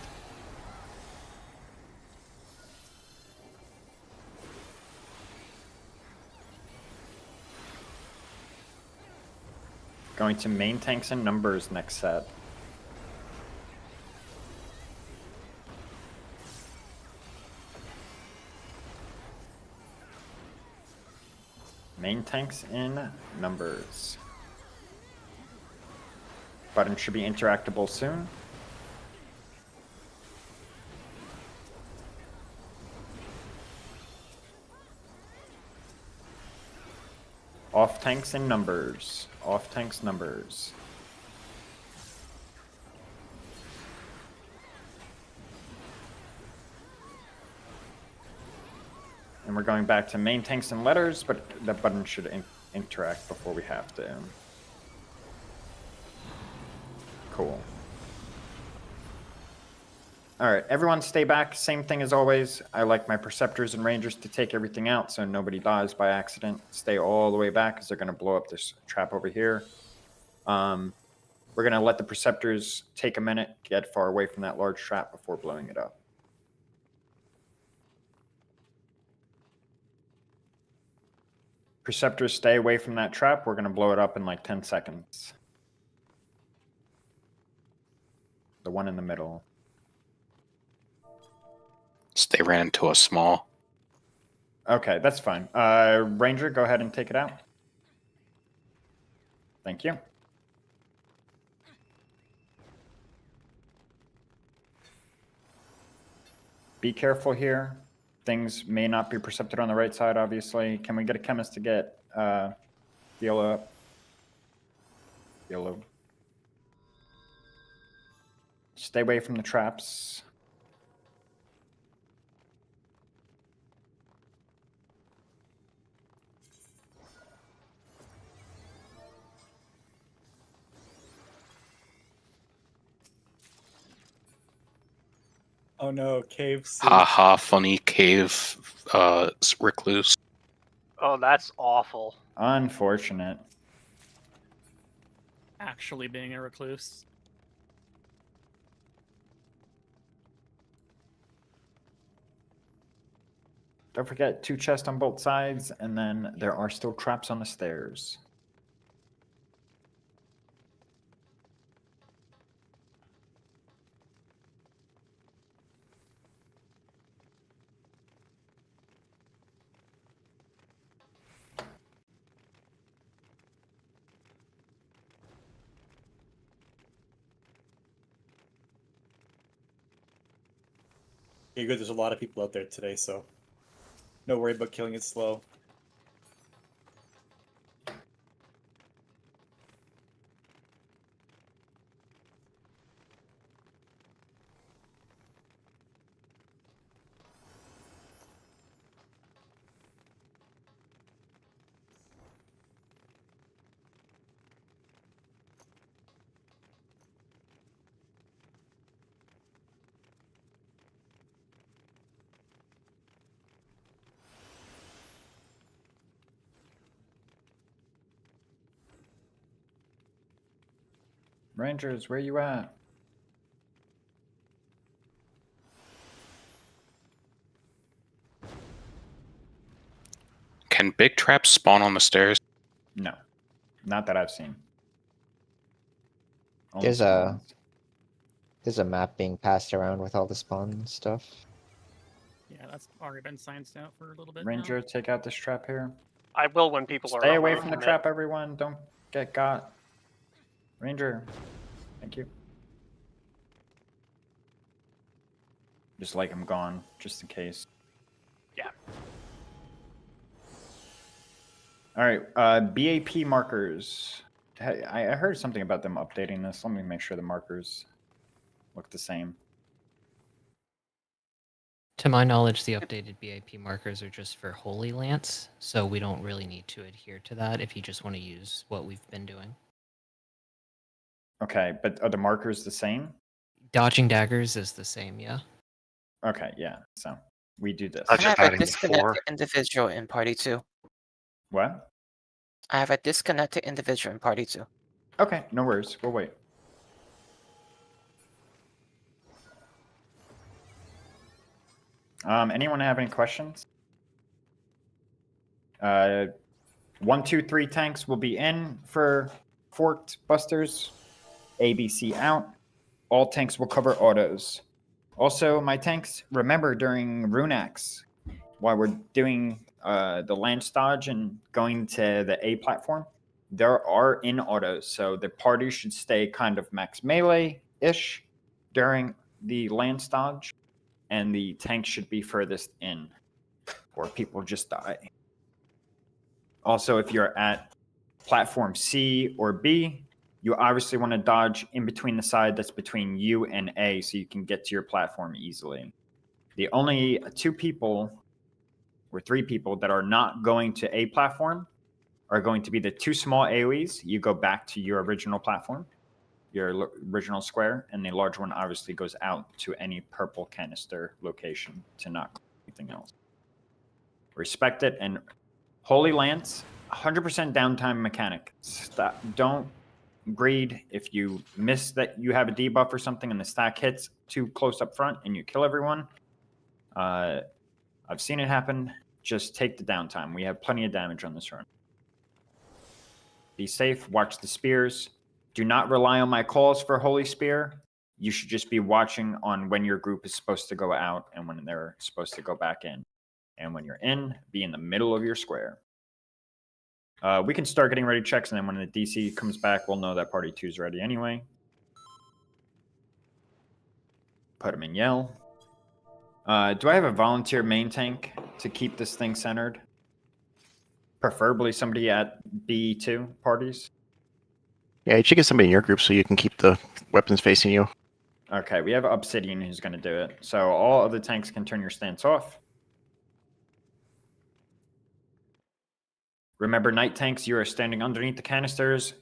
[SPEAKER 1] Going to main tanks and numbers next set. Main tanks in numbers. Button should be interactable soon. Off tanks and numbers. Off tanks, numbers. And we're going back to main tanks and letters, but that button should interact before we have to. Cool. All right, everyone stay back. Same thing as always. I like my Perceptors and Rangers to take everything out so nobody dies by accident. Stay all the way back because they're going to blow up this trap over here. We're going to let the Perceptors take a minute, get far away from that large trap before blowing it up. Perceptors, stay away from that trap. We're going to blow it up in like 10 seconds. The one in the middle.
[SPEAKER 7] They ran into a small.
[SPEAKER 1] Okay, that's fine. Ranger, go ahead and take it out. Thank you. Be careful here. Things may not be percepted on the right side, obviously. Can we get a chemist to get Yellow up? Yellow. Stay away from the traps.
[SPEAKER 5] Oh no, cave soup.
[SPEAKER 7] Haha, funny cave recluse.
[SPEAKER 9] Oh, that's awful.
[SPEAKER 1] Unfortunate.
[SPEAKER 8] Actually being a recluse.
[SPEAKER 1] Don't forget 2 chests on both sides, and then there are still traps on the stairs.
[SPEAKER 5] You're good. There's a lot of people out there today, so no worry about killing it slow.
[SPEAKER 1] Rangers, where you at?
[SPEAKER 7] Can big traps spawn on the stairs?
[SPEAKER 1] No, not that I've seen. Only
[SPEAKER 3] There's a
[SPEAKER 1] spawns.
[SPEAKER 3] there's a map being passed around with all the spawn stuff.
[SPEAKER 8] Yeah, that's already been scienced out for a little bit.
[SPEAKER 1] Ranger, take out this trap here.
[SPEAKER 9] I will when people are
[SPEAKER 1] Stay
[SPEAKER 9] up.
[SPEAKER 1] away
[SPEAKER 9] I'll
[SPEAKER 1] from the
[SPEAKER 9] commit.
[SPEAKER 1] trap, everyone. Don't get got. Ranger, thank you. Just like I'm gone, just in case.
[SPEAKER 9] Yeah.
[SPEAKER 1] All right, BAP markers. I heard something about them updating this. Let me make sure the markers look the same.
[SPEAKER 6] To my knowledge, the updated BAP markers are just for Holy Lance, so we don't really need to adhere to that if you just want to use what we've been doing.
[SPEAKER 1] Okay, but are the markers the same?
[SPEAKER 6] Dodging daggers is the same, yeah.
[SPEAKER 1] Okay, yeah. So we do this.
[SPEAKER 10] I have a disconnected individual in party 2.
[SPEAKER 1] What?
[SPEAKER 10] I have a disconnected individual in party 2.
[SPEAKER 1] Okay, no worries. We'll wait. Anyone have any questions? 1, 2, 3 tanks will be in for forked busters. A, B, C out. All tanks will cover autos. Also, my tanks, remember during Runax, while we're doing the lance dodge and going to the A platform, there are in autos, so the party should stay kind of max melee-ish during the lance dodge, and the tank should be furthest in, or people just die. Also, if you're at platform C or B, you obviously want to dodge in between the side that's between you and A so you can get to your platform easily. The only 2 people or 3 people that are not going to a platform are going to be the 2 small AoEs. You go back to your original platform, your original square, and the large one obviously goes out to any purple canister location to not anything else. Respect it. And Holy Lance, 100% downtime mechanic. Stop, don't greed. If you miss that you have a debuff or something and the stack hits too close up front and you kill everyone, I've seen it happen. Just take the downtime. We have plenty of damage on this run. Be safe. Watch the spears. Do not rely on my calls for Holy Spear. You should just be watching on when your group is supposed to go out and when they're supposed to go back in. And when you're in, be in the middle of your square. We can start getting ready checks, and then when the DC comes back, we'll know that party 2 is ready anyway. Put him in yell. Do I have a volunteer main tank to keep this thing centered? Preferably somebody at B2 parties.
[SPEAKER 11] Yeah, you should get somebody in your group so you can keep the weapons facing you.
[SPEAKER 1] Okay, we have Obsidian who's going to do it. So all other tanks can turn your stance off. Remember, night tanks, you are standing underneath the canisters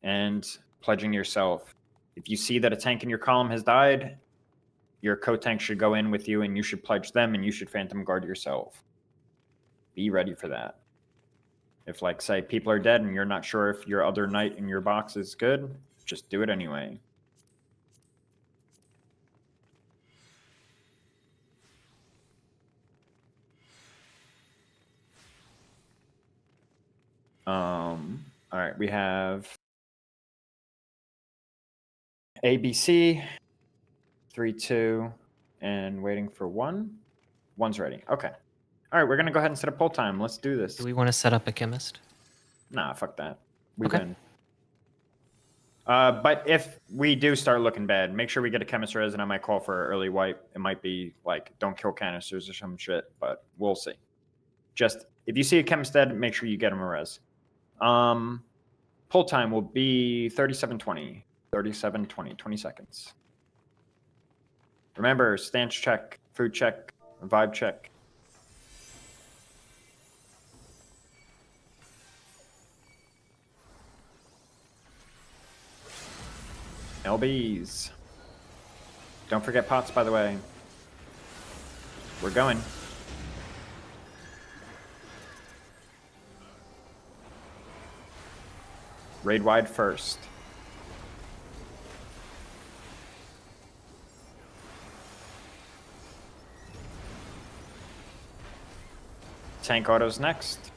[SPEAKER 1] and pledging yourself. If you see that a tank in your column has died, your co-tank should go in with you and you should pledge them and you should phantom guard yourself. Be ready for that. If, like, say, people are dead and you're not sure if your other knight in your box is good, just do it anyway. All right, we have ABC, 3, 2, and waiting for 1. 1's ready. Okay. All right, we're going to go ahead and set a poll time. Let's do this.
[SPEAKER 6] Do we want to set up a chemist?
[SPEAKER 1] Nah, fuck that. We
[SPEAKER 6] Okay.
[SPEAKER 1] win. But if we do start looking bad, make sure we get a chemist res, and I might call for an early wipe. It might be like, don't kill canisters or some shit, but we'll see. Just, if you see a chemist dead, make sure you get him a res. Pull time will be 37:20. 37:20, 20 seconds. Remember, stance check, food check, vibe check. LBs. Don't forget pots, by the way. We're going. Raid wide first. Tank autos next.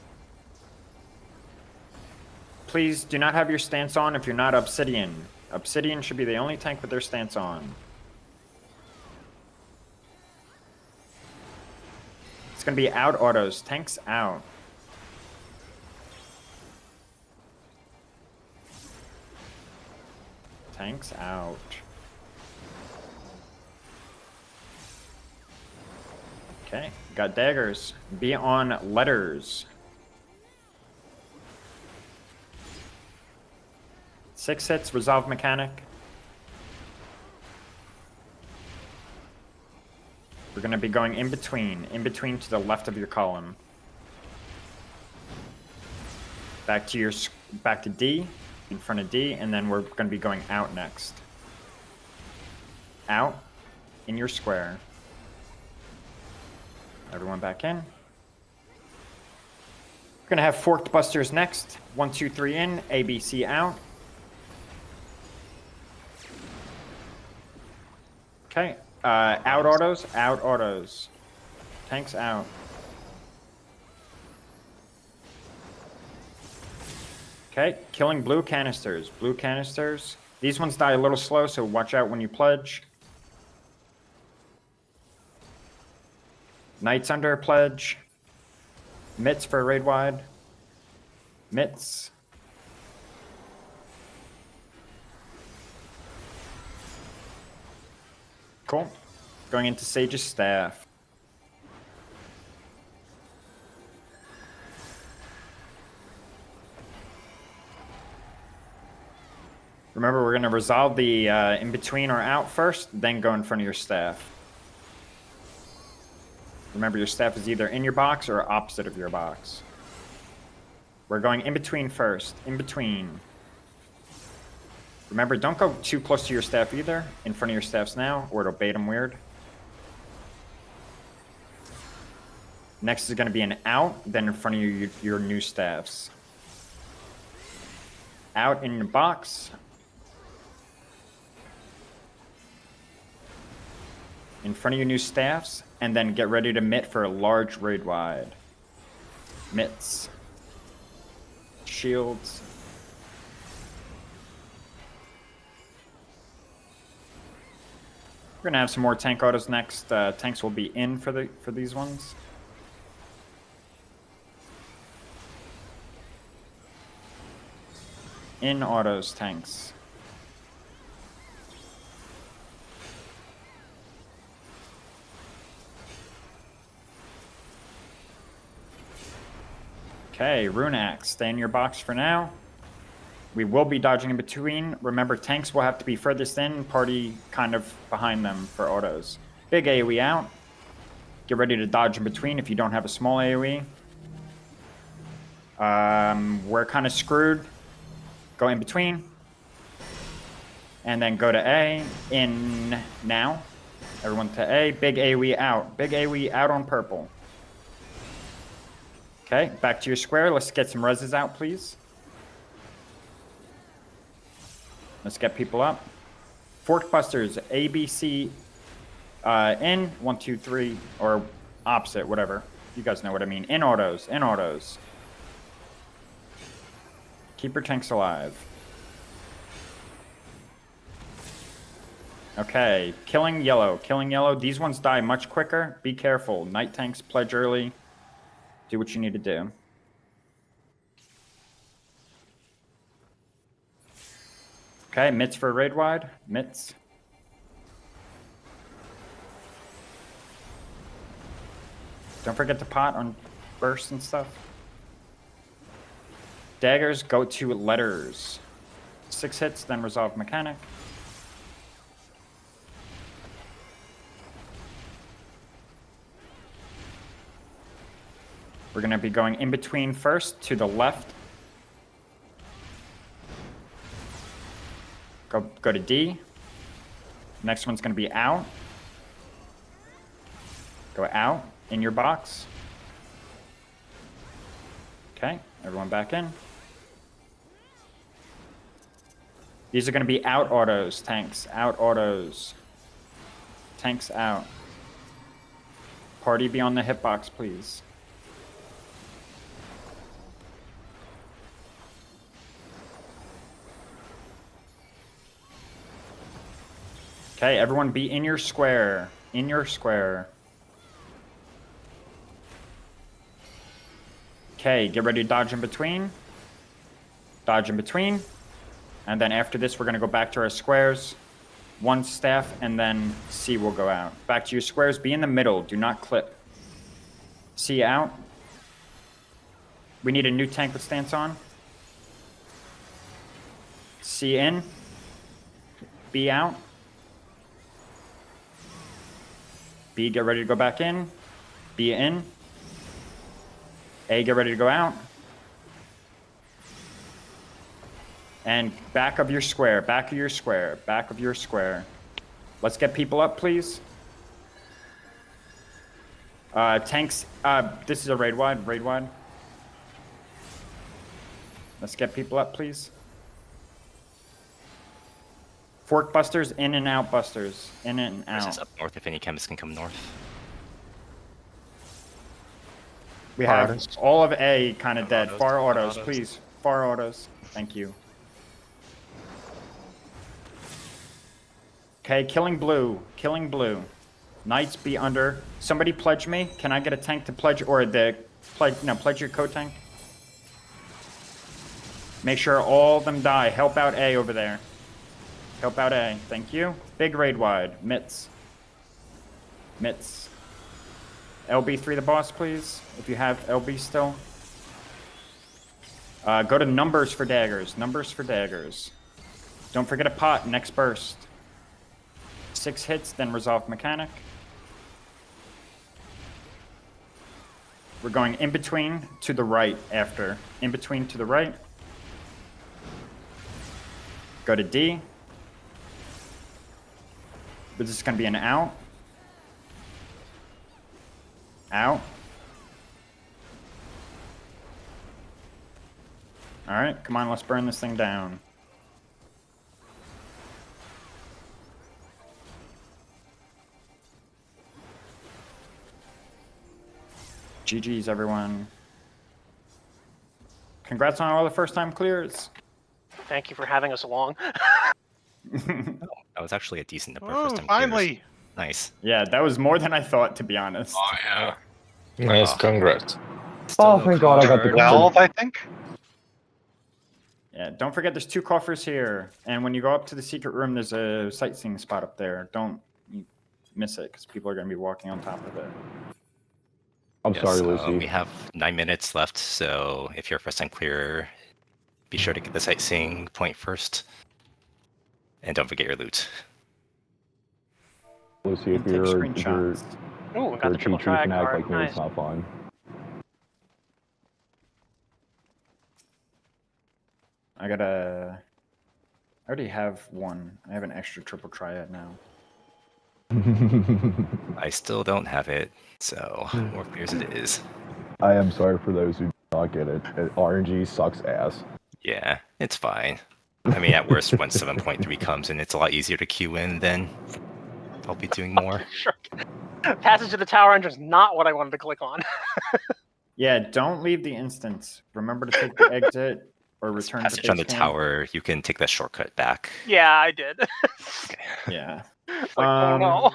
[SPEAKER 1] Please do not have your stance on if you're not Obsidian. Obsidian should be the only tank with their stance on. It's going to be out autos. Tanks out. Tanks out. Okay, got daggers. Be on letters. 6 hits, resolve mechanic. We're going to be going in between to the left of your column. Back to D, in front of D, and then we're going to be going out next. Out in your square. Everyone back in. We're going to have forked busters next. 1, 2, 3 in, A, B, C out. Okay, out autos, out autos. Tanks out. Okay, killing blue canisters. Blue canisters. These ones die a little slow, so watch out when you pledge. Knights under a pledge. Mitts for a raid wide. Mitts. Cool. Going into Sage's staff. Remember, we're going to resolve the in between or out first, then go in front of your staff. Remember, your staff is either in your box or opposite of your box. We're going in between first. In between. Remember, don't go too close to your staff either. In front of your staffs now, or it'll bait them weird. Next is going to be an out, then in front of your new staffs. Out in the box. In front of your new staffs, and then get ready to mitt for a large raid wide. Mitts. Shields. We're gonna have some more tank autos next. Tanks will be in for these ones. In autos, tanks. Okay, Rune Axe, stay in your box for now. We will be dodging in between. Remember, tanks will have to be furthest in, party kind of behind them for autos. Big AoE out. Get ready to dodge in between if you don't have a small AoE. We're kind of screwed. Go in between. And then go to A. In now. Everyone to A. Big AoE out. Big AoE out on purple. Okay, back to your square. Let's get some reses out, please. Let's get people up. Fork Busters, A, B, C, in, 1, 2, 3, or opposite, whatever. You guys know what I mean. In autos, in autos. Keep your tanks alive. Okay, killing yellow, killing yellow. These ones die much quicker. Be careful. Night tanks pledge early. Do what you need to do. Okay, mitts for raid wide. Mitts. Don't forget to pot on burst and stuff. Daggers go to letters. 6 hits, then resolve mechanic. We're going to be going in between first to the left. Go to D. Next one's going to be out. Go out in your box. Okay, everyone back in. These are going to be out autos, tanks. Out autos. Tanks out. Party be on the hitbox, please. Okay, everyone be in your square. In your square. Okay, get ready to dodge in between. Dodge in between. And then after this, we're going to go back to our squares. 1 staff, and then C will go out. Back to your squares. Be in the middle. Do not clip. C out. We need a new tank with stance on. C in. B out. B, get ready to go back in. B in. A, get ready to go out. And back of your square, back of your square, back of your square. Let's get people up, please. Tanks, this is a raid wide, raid wide. Let's get people up, please. Fork Busters, in and out Busters. In and out.
[SPEAKER 12] Versus up north if any chemists can come north.
[SPEAKER 1] We have all of A kind of dead. Far autos, please. Far autos. Thank you. Okay, killing blue. Killing blue. Knights be under. Somebody pledge me. Can I get a tank to pledge, or the pledge? No, pledge your co-tank. Make sure all of them die. Help out A over there. Help out A. Thank you. Big raid wide. Mitts. Mitts. LB3 the boss, please. If you have LB still. Go to numbers for daggers. Numbers for daggers. Don't forget a pot. Next burst. 6 hits, then resolve mechanic. We're going in between to the right after. In between to the right. Go to D. But this is going to be an out. Out. All right, come on, let's burn this thing down. GG's, everyone. Congrats on all the first-time clears.
[SPEAKER 9] Thank you for having us along.
[SPEAKER 12] That was actually a decent number.
[SPEAKER 7] Oh,
[SPEAKER 12] First time
[SPEAKER 7] finally!
[SPEAKER 12] Nice.
[SPEAKER 1] Yeah, that was more than I thought, to be honest.
[SPEAKER 7] Oh, yeah.
[SPEAKER 13] Nice, congrats.
[SPEAKER 2] Oh, thank God I got the
[SPEAKER 7] 12, I think?
[SPEAKER 1] Yeah, don't forget there's 2 coffers here. And when you go up to the secret room, there's a sightseeing spot up there. Don't miss it, because people are going to be walking on top of it.
[SPEAKER 2] I'm sorry, Lucy.
[SPEAKER 12] We have 9 minutes left, so if you're a first time clearer, be sure to get the sightseeing point first. And don't forget your loot.
[SPEAKER 2] Lucy, if
[SPEAKER 1] Take
[SPEAKER 2] you're
[SPEAKER 1] screenshots.
[SPEAKER 9] Ooh, we got the triple
[SPEAKER 2] cheat, you can
[SPEAKER 9] triad
[SPEAKER 2] act
[SPEAKER 9] card.
[SPEAKER 2] like me,
[SPEAKER 9] Nice.
[SPEAKER 2] it's not fun.
[SPEAKER 1] I already have one. I have an extra triple triad now.
[SPEAKER 12] I still don't have it, so more clears it is.
[SPEAKER 2] I am sorry for those who do not get it. RNG sucks ass.
[SPEAKER 12] Yeah, it's fine. I mean, at worst, when 7.3 comes in, it's a lot easier to queue in, then I'll be doing more.
[SPEAKER 9] Sure. Passage to the tower engine is not what I wanted to click on.
[SPEAKER 1] Yeah, don't leave the instance. Remember to take the exit or return to
[SPEAKER 12] Passage on the
[SPEAKER 1] base camp.
[SPEAKER 12] tower, you can take that shortcut back.
[SPEAKER 9] Yeah, I did.
[SPEAKER 1] Yeah.
[SPEAKER 9] It's like, oh no.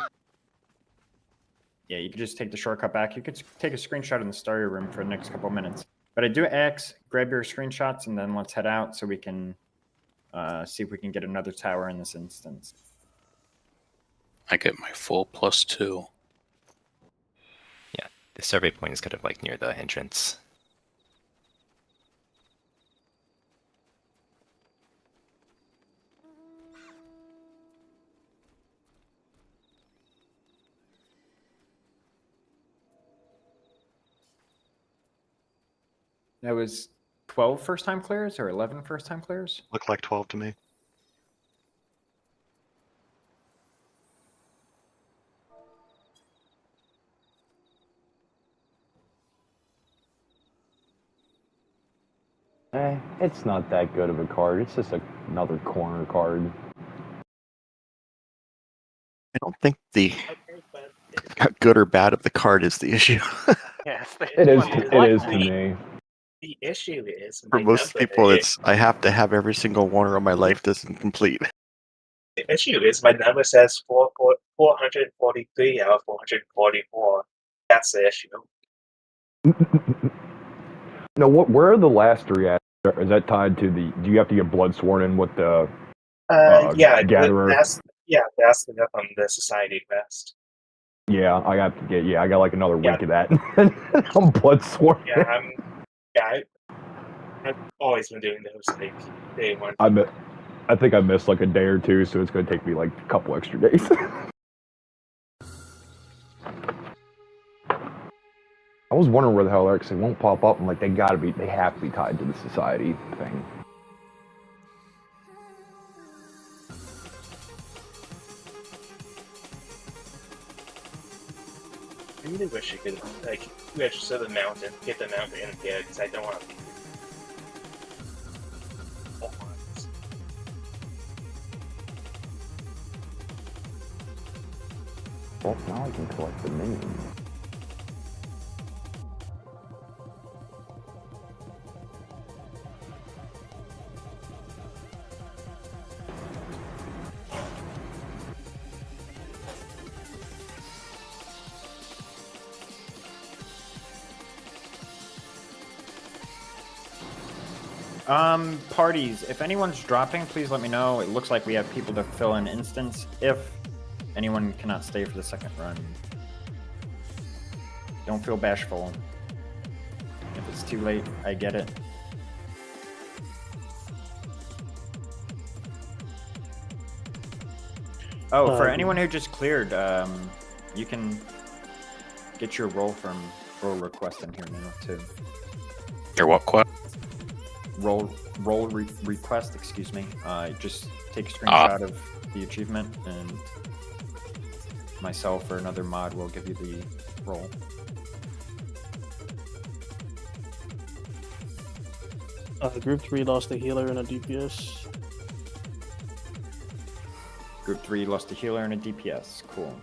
[SPEAKER 1] Yeah, you can just take the shortcut back. You could take a screenshot in the story room for the next couple minutes. But I do X, grab your screenshots, and then let's head out so we can see if we can get another tower in this instance.
[SPEAKER 7] I get my full +2.
[SPEAKER 12] Yeah, the survey point is kind of like near the entrance.
[SPEAKER 1] That was 12 first-time clears or 11 first-time clears?
[SPEAKER 11] Looked like 12 to me.
[SPEAKER 2] It's not that good of a card. It's just another corner card.
[SPEAKER 11] I don't think the good or bad of the card is the issue.
[SPEAKER 9] Yes,
[SPEAKER 2] It is to me.
[SPEAKER 13] The issue is
[SPEAKER 11] For most people, it's I have to have every single one or my life doesn't complete.
[SPEAKER 13] the issue is my number says 443 out of 444. That's the issue.
[SPEAKER 2] No, where are the last 3 at? Is that tied to the? Do you have to get blood sworn in with the?
[SPEAKER 13] Yeah,
[SPEAKER 2] gatherer?
[SPEAKER 13] that's enough on the society quest.
[SPEAKER 2] Yeah, I got to get. Yeah, I got like another week of that. I'm blood sworn.
[SPEAKER 13] Yeah, I've always been doing those like day one.
[SPEAKER 2] I think I missed like a day or 2, so it's going to take me like a couple extra days. I was wondering where the hell they're because they won't pop up. I'm like, they have to be tied to the society thing.
[SPEAKER 13] I really wish you could like register the mountain, get the mountain in here because I don't want to be.
[SPEAKER 2] Well, now I can collect the minions.
[SPEAKER 1] Parties. If anyone's dropping, please let me know. It looks like we have people to fill an instance. If anyone cannot stay for the second run, don't feel bashful. If it's too late, I get it. Oh, for anyone who just cleared, you can get your roll from roll request in here now too.
[SPEAKER 7] Your what quest?
[SPEAKER 1] Roll request. Excuse me. Just take a screenshot of the achievement, and myself or another mod will give you the roll.
[SPEAKER 14] Group 3 lost a healer and a DPS.
[SPEAKER 1] Group 3 lost a healer and a DPS. Cool.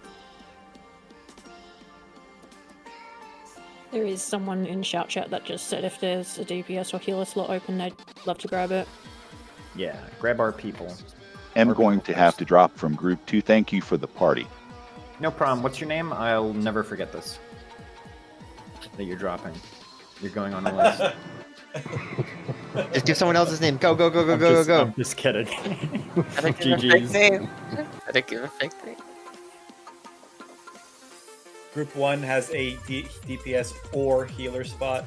[SPEAKER 15] There is someone in shout chat that just said if there's a DPS or healer slot open, they'd love to grab it.
[SPEAKER 1] Yeah, grab our people.
[SPEAKER 16] I'm going to have to drop from Group 2. Thank you for the party.
[SPEAKER 1] No problem. What's your name? I'll never forget this. That you're dropping. You're going on a list.
[SPEAKER 3] Just give someone else's name. Go, go, go, go, go, go, go.
[SPEAKER 1] I'm just kidding.
[SPEAKER 10] Gotta give a fake name. Gotta give a fake name.
[SPEAKER 5] Group 1 has a DPS or healer spot.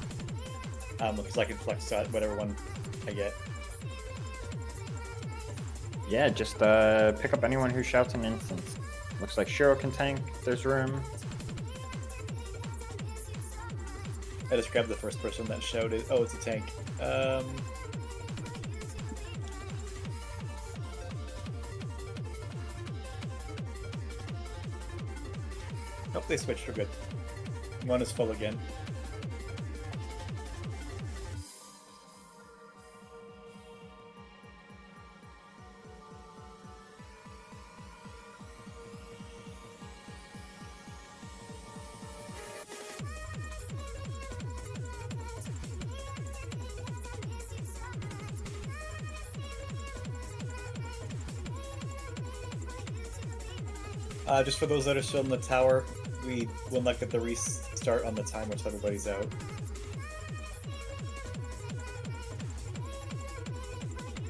[SPEAKER 5] Because I can flex whatever one I get.
[SPEAKER 1] Yeah, just pick up anyone who shouts an instance. Looks like Shiro can tank. There's room.
[SPEAKER 5] I just grabbed the first person that shouted. Oh, it's a tank. Nope, they switched for good. One is full again. Just for those that are still in the tower, we will not get the restart on the time once everybody's out.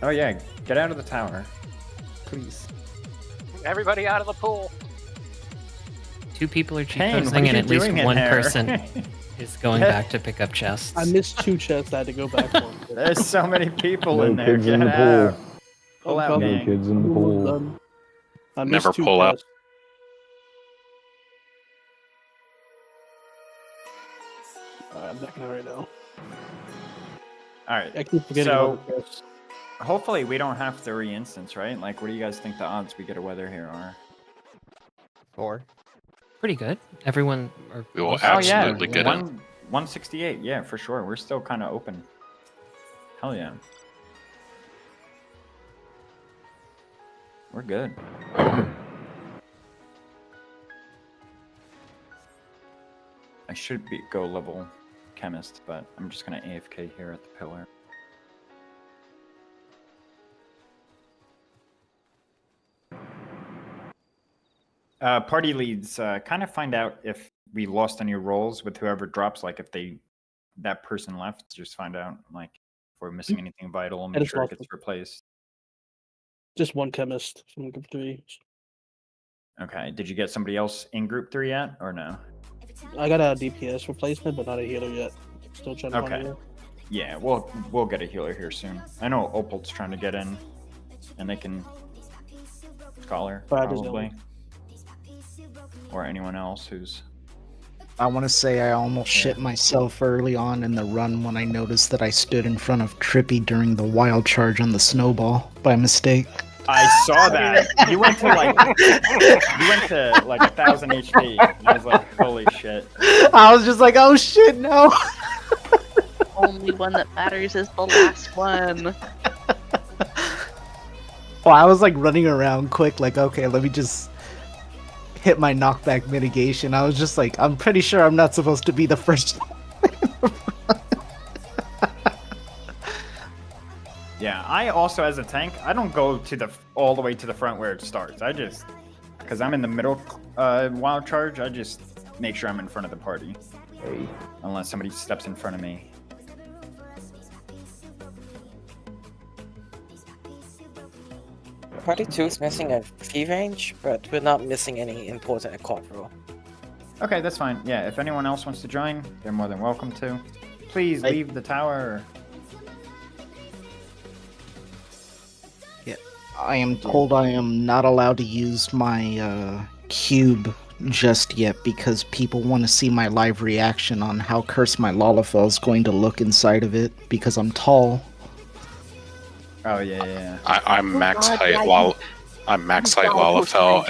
[SPEAKER 1] Oh yeah, get out of the tower. Please.
[SPEAKER 9] Everybody out of the pool.
[SPEAKER 6] 2 people are cheat
[SPEAKER 1] Kane,
[SPEAKER 6] posting, and
[SPEAKER 1] what are
[SPEAKER 6] at
[SPEAKER 1] you
[SPEAKER 6] least
[SPEAKER 1] doing in
[SPEAKER 6] one
[SPEAKER 1] there?
[SPEAKER 6] person is going back to pick up chests.
[SPEAKER 14] I missed 2 chests. I had to go back one.
[SPEAKER 1] There's so many people
[SPEAKER 2] No
[SPEAKER 1] in there.
[SPEAKER 2] kids
[SPEAKER 1] Get
[SPEAKER 2] in the
[SPEAKER 1] out.
[SPEAKER 2] pool.
[SPEAKER 1] Pull out,
[SPEAKER 2] No
[SPEAKER 1] gang.
[SPEAKER 2] kids in the pool.
[SPEAKER 14] I missed
[SPEAKER 7] Never
[SPEAKER 14] 2
[SPEAKER 7] pull out.
[SPEAKER 14] chests. I'm not gonna right now.
[SPEAKER 1] All right.
[SPEAKER 14] I keep forgetting
[SPEAKER 1] So,
[SPEAKER 14] about the chests.
[SPEAKER 1] hopefully we don't have to re-instance, right? Like, what do you guys think the odds we get a weather here are?
[SPEAKER 3] 4.
[SPEAKER 6] Pretty good. Everyone.
[SPEAKER 7] We will
[SPEAKER 6] most-
[SPEAKER 7] absolutely get it.
[SPEAKER 1] 168, yeah, for sure. We're still kind of open. Hell yeah. We're good. I should go level chemist, but I'm just gonna AFK here at the pillar. Party leads, kind of find out if we lost any roles with whoever drops, like if that person left, just find out like if we're missing anything vital and
[SPEAKER 14] I
[SPEAKER 1] make
[SPEAKER 14] just
[SPEAKER 1] sure it
[SPEAKER 14] lost
[SPEAKER 1] gets replaced.
[SPEAKER 14] Just one chemist from Group 3.
[SPEAKER 1] Okay, did you get somebody else in group 3 yet, or no?
[SPEAKER 14] I got a DPS replacement, but not a healer yet. Still trying to find
[SPEAKER 1] Okay.
[SPEAKER 14] a healer.
[SPEAKER 1] Yeah, we'll get a healer here soon. I know Opal's trying to get in, and they can Scholar
[SPEAKER 14] Brad is
[SPEAKER 1] probably, or anyone else who's.
[SPEAKER 4] I want to say I almost shit myself early on in the run when I noticed that I stood in front of Trippy during the wild charge on the snowball by mistake.
[SPEAKER 1] I saw that. You went to like 1,000 HP. And I was like, holy shit.
[SPEAKER 4] I was just like, oh shit, no.
[SPEAKER 17] Only one that matters is the last one.
[SPEAKER 4] Well, I was like running around quick, like, okay, let me just hit my knockback mitigation. I was just like, I'm pretty sure I'm not supposed to be the first.
[SPEAKER 1] Yeah, I also, as a tank, I don't go to all the way to the front where it starts. I just, because I'm in the middle wild charge, I just make sure I'm in front of the party.
[SPEAKER 2] Hey.
[SPEAKER 1] Unless somebody steps in front of me.
[SPEAKER 10] Party 2 is missing a fee range, but we're not missing any important accord rule.
[SPEAKER 1] Okay, that's fine. Yeah, if anyone else wants to join, they're more than welcome to. Please leave the tower.
[SPEAKER 4] Yeah, I am told I am not allowed to use my cube just yet because people want to see my live reaction on how cursed my Lalafell is going to look inside of it because I'm tall.
[SPEAKER 1] Oh yeah.
[SPEAKER 7] I'm max
[SPEAKER 17] God,
[SPEAKER 7] height
[SPEAKER 17] yeah,
[SPEAKER 7] I'm max height Lalafell,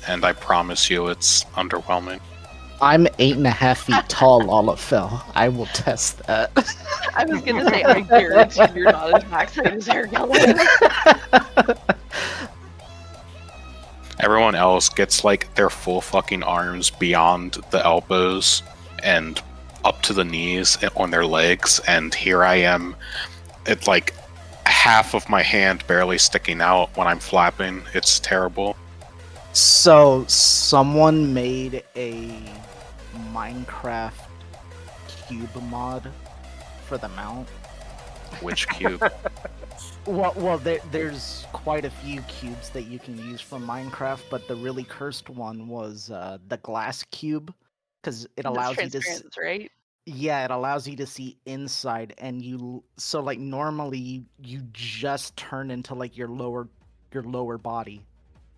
[SPEAKER 7] and I promise you it's underwhelming.
[SPEAKER 4] I'm 8.5 feet tall, Lalafell. I will test that.
[SPEAKER 17] I was gonna say, I guarantee you're not as max height as Argella.
[SPEAKER 7] Everyone else gets like their full fucking arms beyond the elbows and up to the knees on their legs, and here I am, it's like half of my hand barely sticking out when I'm flapping. It's terrible.
[SPEAKER 4] So, someone made a Minecraft cube mod for the mount.
[SPEAKER 7] Which cube?
[SPEAKER 4] Well, there's quite a few cubes that you can use from Minecraft, but the really cursed one was the glass cube, because it allows you to.
[SPEAKER 17] Right?
[SPEAKER 4] Yeah, it allows you to see inside, and so like normally you just turn into like your lower body,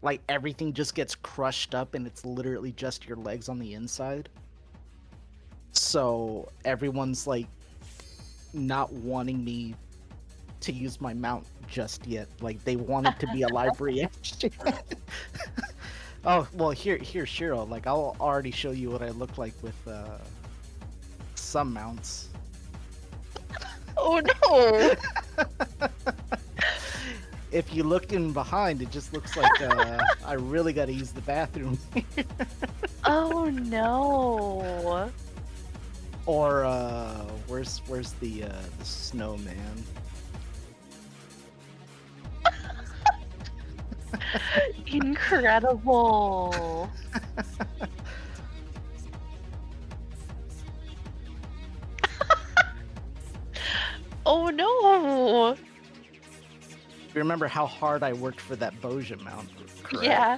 [SPEAKER 4] like everything just gets crushed up, and it's literally just your legs on the inside. So everyone's like not wanting me to use my mount just yet. Like they want it to be a live reaction. Oh well, here, Shiro. Like I'll already show you what I look like with some mounts.
[SPEAKER 17] Oh no!
[SPEAKER 4] If you look in behind, it just looks like I really got to use the bathroom.
[SPEAKER 17] Oh no!
[SPEAKER 4] Or where's the snowman?
[SPEAKER 17] Incredible! Oh no!
[SPEAKER 4] You remember how hard I worked for that Boja mount, correct?
[SPEAKER 17] Yeah.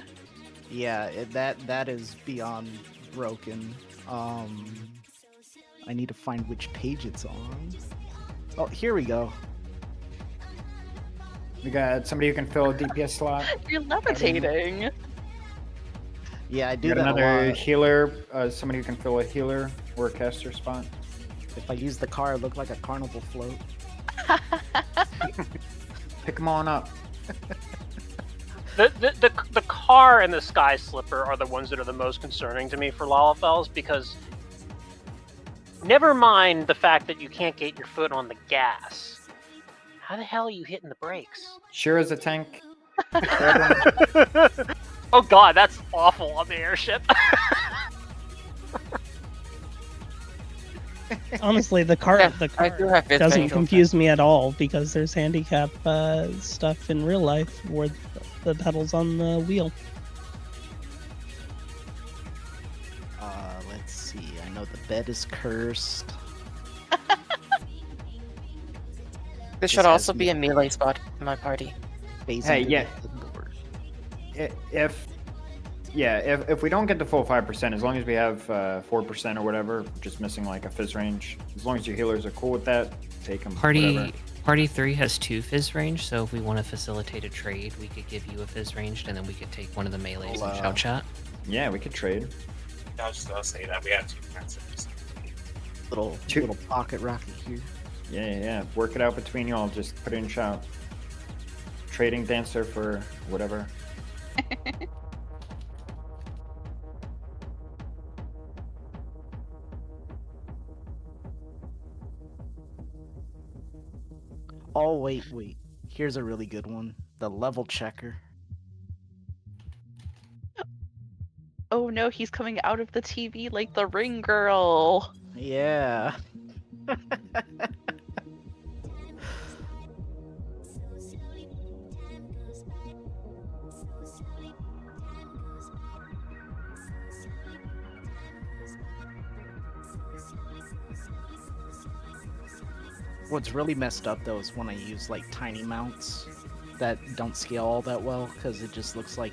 [SPEAKER 4] Yeah, that is beyond broken. I need to find which page it's on. Oh, here we go.
[SPEAKER 1] We got somebody who can fill a DPS slot.
[SPEAKER 17] You're levitating.
[SPEAKER 4] Yeah, I do
[SPEAKER 1] We got
[SPEAKER 4] that a
[SPEAKER 1] another
[SPEAKER 4] lot.
[SPEAKER 1] healer, somebody who can fill a healer or a caster spot.
[SPEAKER 4] If I use the car, I look like a carnival float.
[SPEAKER 1] Pick them on up.
[SPEAKER 9] The car and the sky slipper are the ones that are the most concerning to me for Lalafells, because never mind the fact that you can't get your foot on the gas. How the hell are you hitting the brakes?
[SPEAKER 1] Sure as a tank.
[SPEAKER 9] Oh god, that's awful on the airship.
[SPEAKER 14] Honestly, the car
[SPEAKER 10] I do have fifth
[SPEAKER 14] doesn't
[SPEAKER 10] range
[SPEAKER 14] confuse me at all because there's handicap stuff in real life where the pedal's on the wheel.
[SPEAKER 4] Let's see. I know the bed is cursed.
[SPEAKER 10] This should also be a melee spot in my party.
[SPEAKER 1] Hey, yeah. If we don't get the full 5%, as long as we have 4% or whatever, just missing like a fizz range, as long as your healers are cool with that, take them.
[SPEAKER 6] Party 3 has 2 fizz range, so if we want to facilitate a trade, we could give you a fizz ranged, and then we could take one of the melees and shout chat.
[SPEAKER 1] Yeah, we could trade.
[SPEAKER 13] I was just gonna say that we have 2 answers.
[SPEAKER 4] Little pocket rocket here.
[SPEAKER 1] Yeah. Work it out between y'all. Just put it in shout. Trading dancer for whatever.
[SPEAKER 4] Oh, wait. Here's a really good one. The level checker.
[SPEAKER 17] Oh no, he's coming out of the TV like the ring girl.
[SPEAKER 4] Yeah. What's really messed up though is when I use like tiny mounts that don't scale all that well, because it just looks like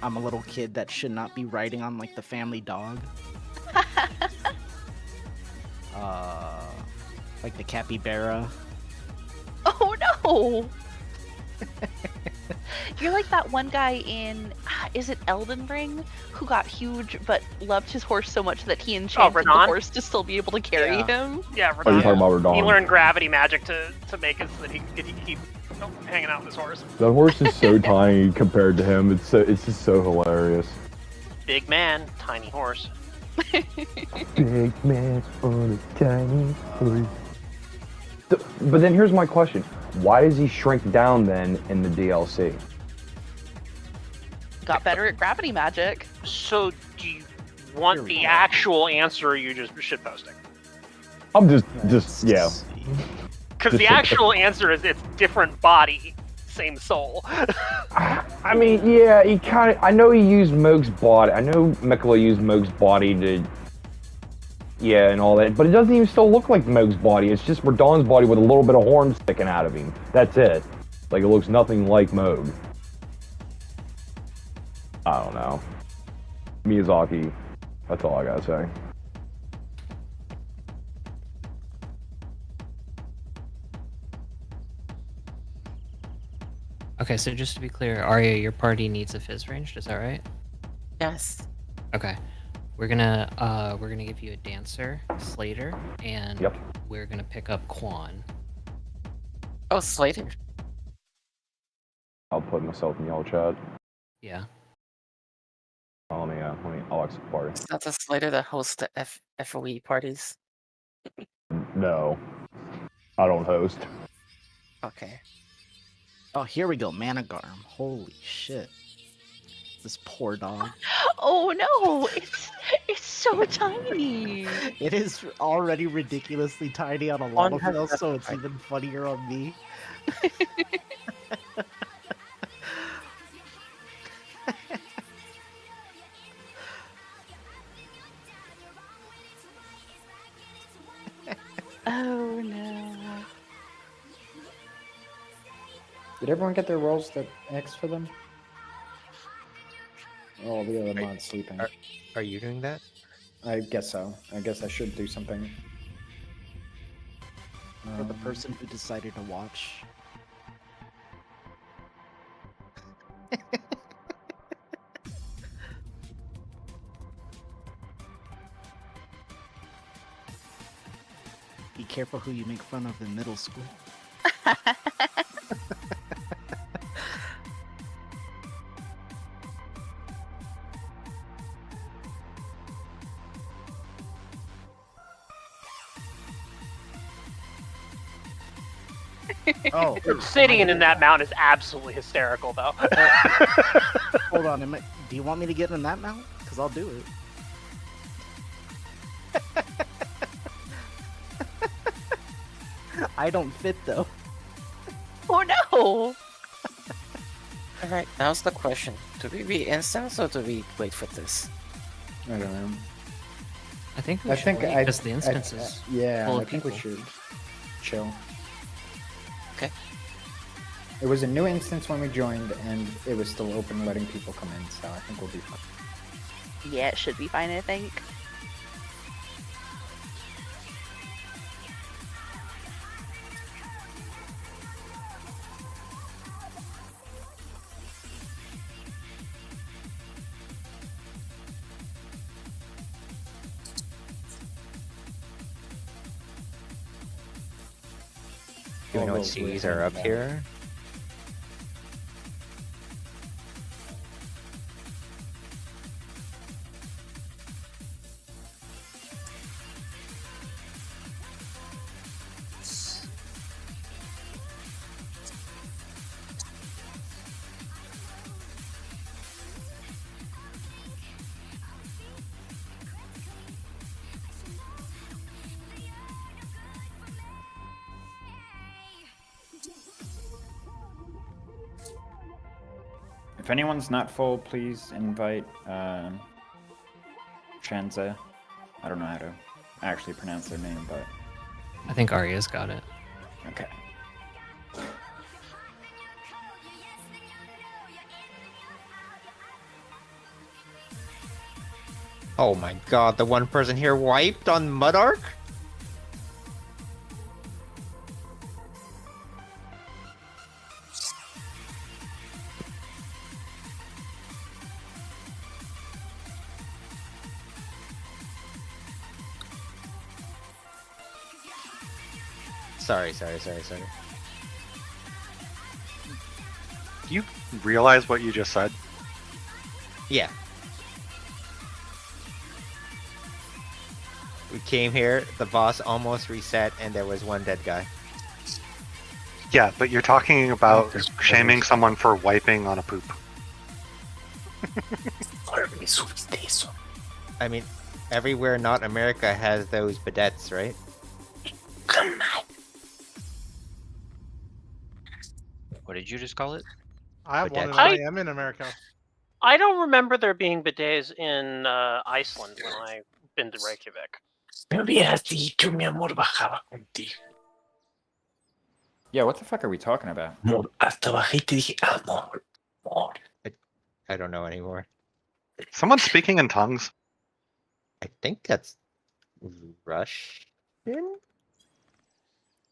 [SPEAKER 4] I'm a little kid that should not be riding on like the family dog. Like the capybara.
[SPEAKER 17] Oh no! You're like that one guy in, is it Elden Ring, who got huge but loved his horse so much that he enchanted the
[SPEAKER 9] Radon?
[SPEAKER 17] horse to still be able to carry him.
[SPEAKER 9] Yeah,
[SPEAKER 2] Oh, you're talking about
[SPEAKER 9] He
[SPEAKER 2] Radon.
[SPEAKER 9] learned gravity magic to make it so that he could keep hanging out with his horse.
[SPEAKER 2] The horse is so tiny compared to him. It's just so hilarious.
[SPEAKER 9] Big man, tiny horse.
[SPEAKER 2] Big man on a tiny horse. But then here's my question: why does he shrink down then in the DLC?
[SPEAKER 17] Got better at gravity magic.
[SPEAKER 9] So, do you want the actual answer, or are you just shitposting?
[SPEAKER 2] I'm just yeah.
[SPEAKER 9] Because the actual answer is it's different body, same soul.
[SPEAKER 2] I mean, yeah, he kind of. I know he used Moog's body. I know Mikula used Moog's body to. Yeah, and all that, but it doesn't even still look like Moog's body. It's just Radon's body with a little bit of horn sticking out of him. That's it. Like, it looks nothing like Moog. I don't know. Miyazaki. That's all I gotta say.
[SPEAKER 6] Okay, so just to be clear, Arya, your party needs a fizz ranged, is that right?
[SPEAKER 10] Yes.
[SPEAKER 6] Okay. We're gonna give you a dancer, Slater, and we're gonna pick up Quan.
[SPEAKER 10] Oh, Slater.
[SPEAKER 2] I'll put myself in y'all chat.
[SPEAKER 6] Yeah.
[SPEAKER 2] Let me I'll exit the party.
[SPEAKER 10] It's not the Slater that hosts the FOE parties.
[SPEAKER 2] No. I don't host.
[SPEAKER 10] Okay.
[SPEAKER 4] Oh, here we go, Managarm. Holy shit. This poor dog.
[SPEAKER 17] Oh no, it's so tiny.
[SPEAKER 4] It is already ridiculously tiny on a lot of fields, so it's even funnier on me.
[SPEAKER 17] Oh no.
[SPEAKER 1] Did everyone get their rolls that X for them? All the other mods sleeping.
[SPEAKER 3] Are you doing that?
[SPEAKER 1] I guess so. I guess I should do something.
[SPEAKER 4] For the person who decided to watch. Be careful who you make fun of in middle school. Oh,
[SPEAKER 9] Obsidian in that mount is absolutely hysterical, though.
[SPEAKER 4] Hold on, do you want me to get in that mount? Because I'll do it. I don't fit though.
[SPEAKER 17] Oh no!
[SPEAKER 10] Alright, now's the question. Do we re-instance or do we wait for this?
[SPEAKER 1] I don't know.
[SPEAKER 6] I think we should wait, because the instance is
[SPEAKER 1] yeah,
[SPEAKER 6] full
[SPEAKER 1] I
[SPEAKER 6] of
[SPEAKER 1] think we
[SPEAKER 6] people.
[SPEAKER 1] should chill.
[SPEAKER 10] Okay.
[SPEAKER 1] It was a new instance when we joined, and it was still open, letting people come in. So I think we'll be fine.
[SPEAKER 17] Yeah, it should be fine, I think.
[SPEAKER 3] Do we know what C's are up here?
[SPEAKER 1] If anyone's not full, please invite Shanza. I don't know how to actually pronounce their name, but
[SPEAKER 6] I think Arya's got it.
[SPEAKER 1] okay.
[SPEAKER 3] Oh my god, the one person here wiped on Mud Arc? Sorry.
[SPEAKER 18] Do you realize what you just said?
[SPEAKER 3] Yeah. We came here, the boss almost reset, and there was one dead guy.
[SPEAKER 18] Yeah, but you're talking about shaming someone for wiping on a poop.
[SPEAKER 3] I mean, everywhere not America has those bidets, right?
[SPEAKER 12] What did you just call it?
[SPEAKER 19] I have one, and
[SPEAKER 3] Bidet.
[SPEAKER 19] I am in America.
[SPEAKER 9] I don't remember there being bidets in Iceland when I've been to Reykjavik.
[SPEAKER 13] Me hubieras dicho, mi amor, bajaba contigo.
[SPEAKER 1] Yeah, what the fuck are we talking about?
[SPEAKER 13] Amor, hasta bajé y te dije, amor, amor.
[SPEAKER 3] I don't know anymore.
[SPEAKER 18] Someone speaking in tongues.
[SPEAKER 3] I think that's Russian?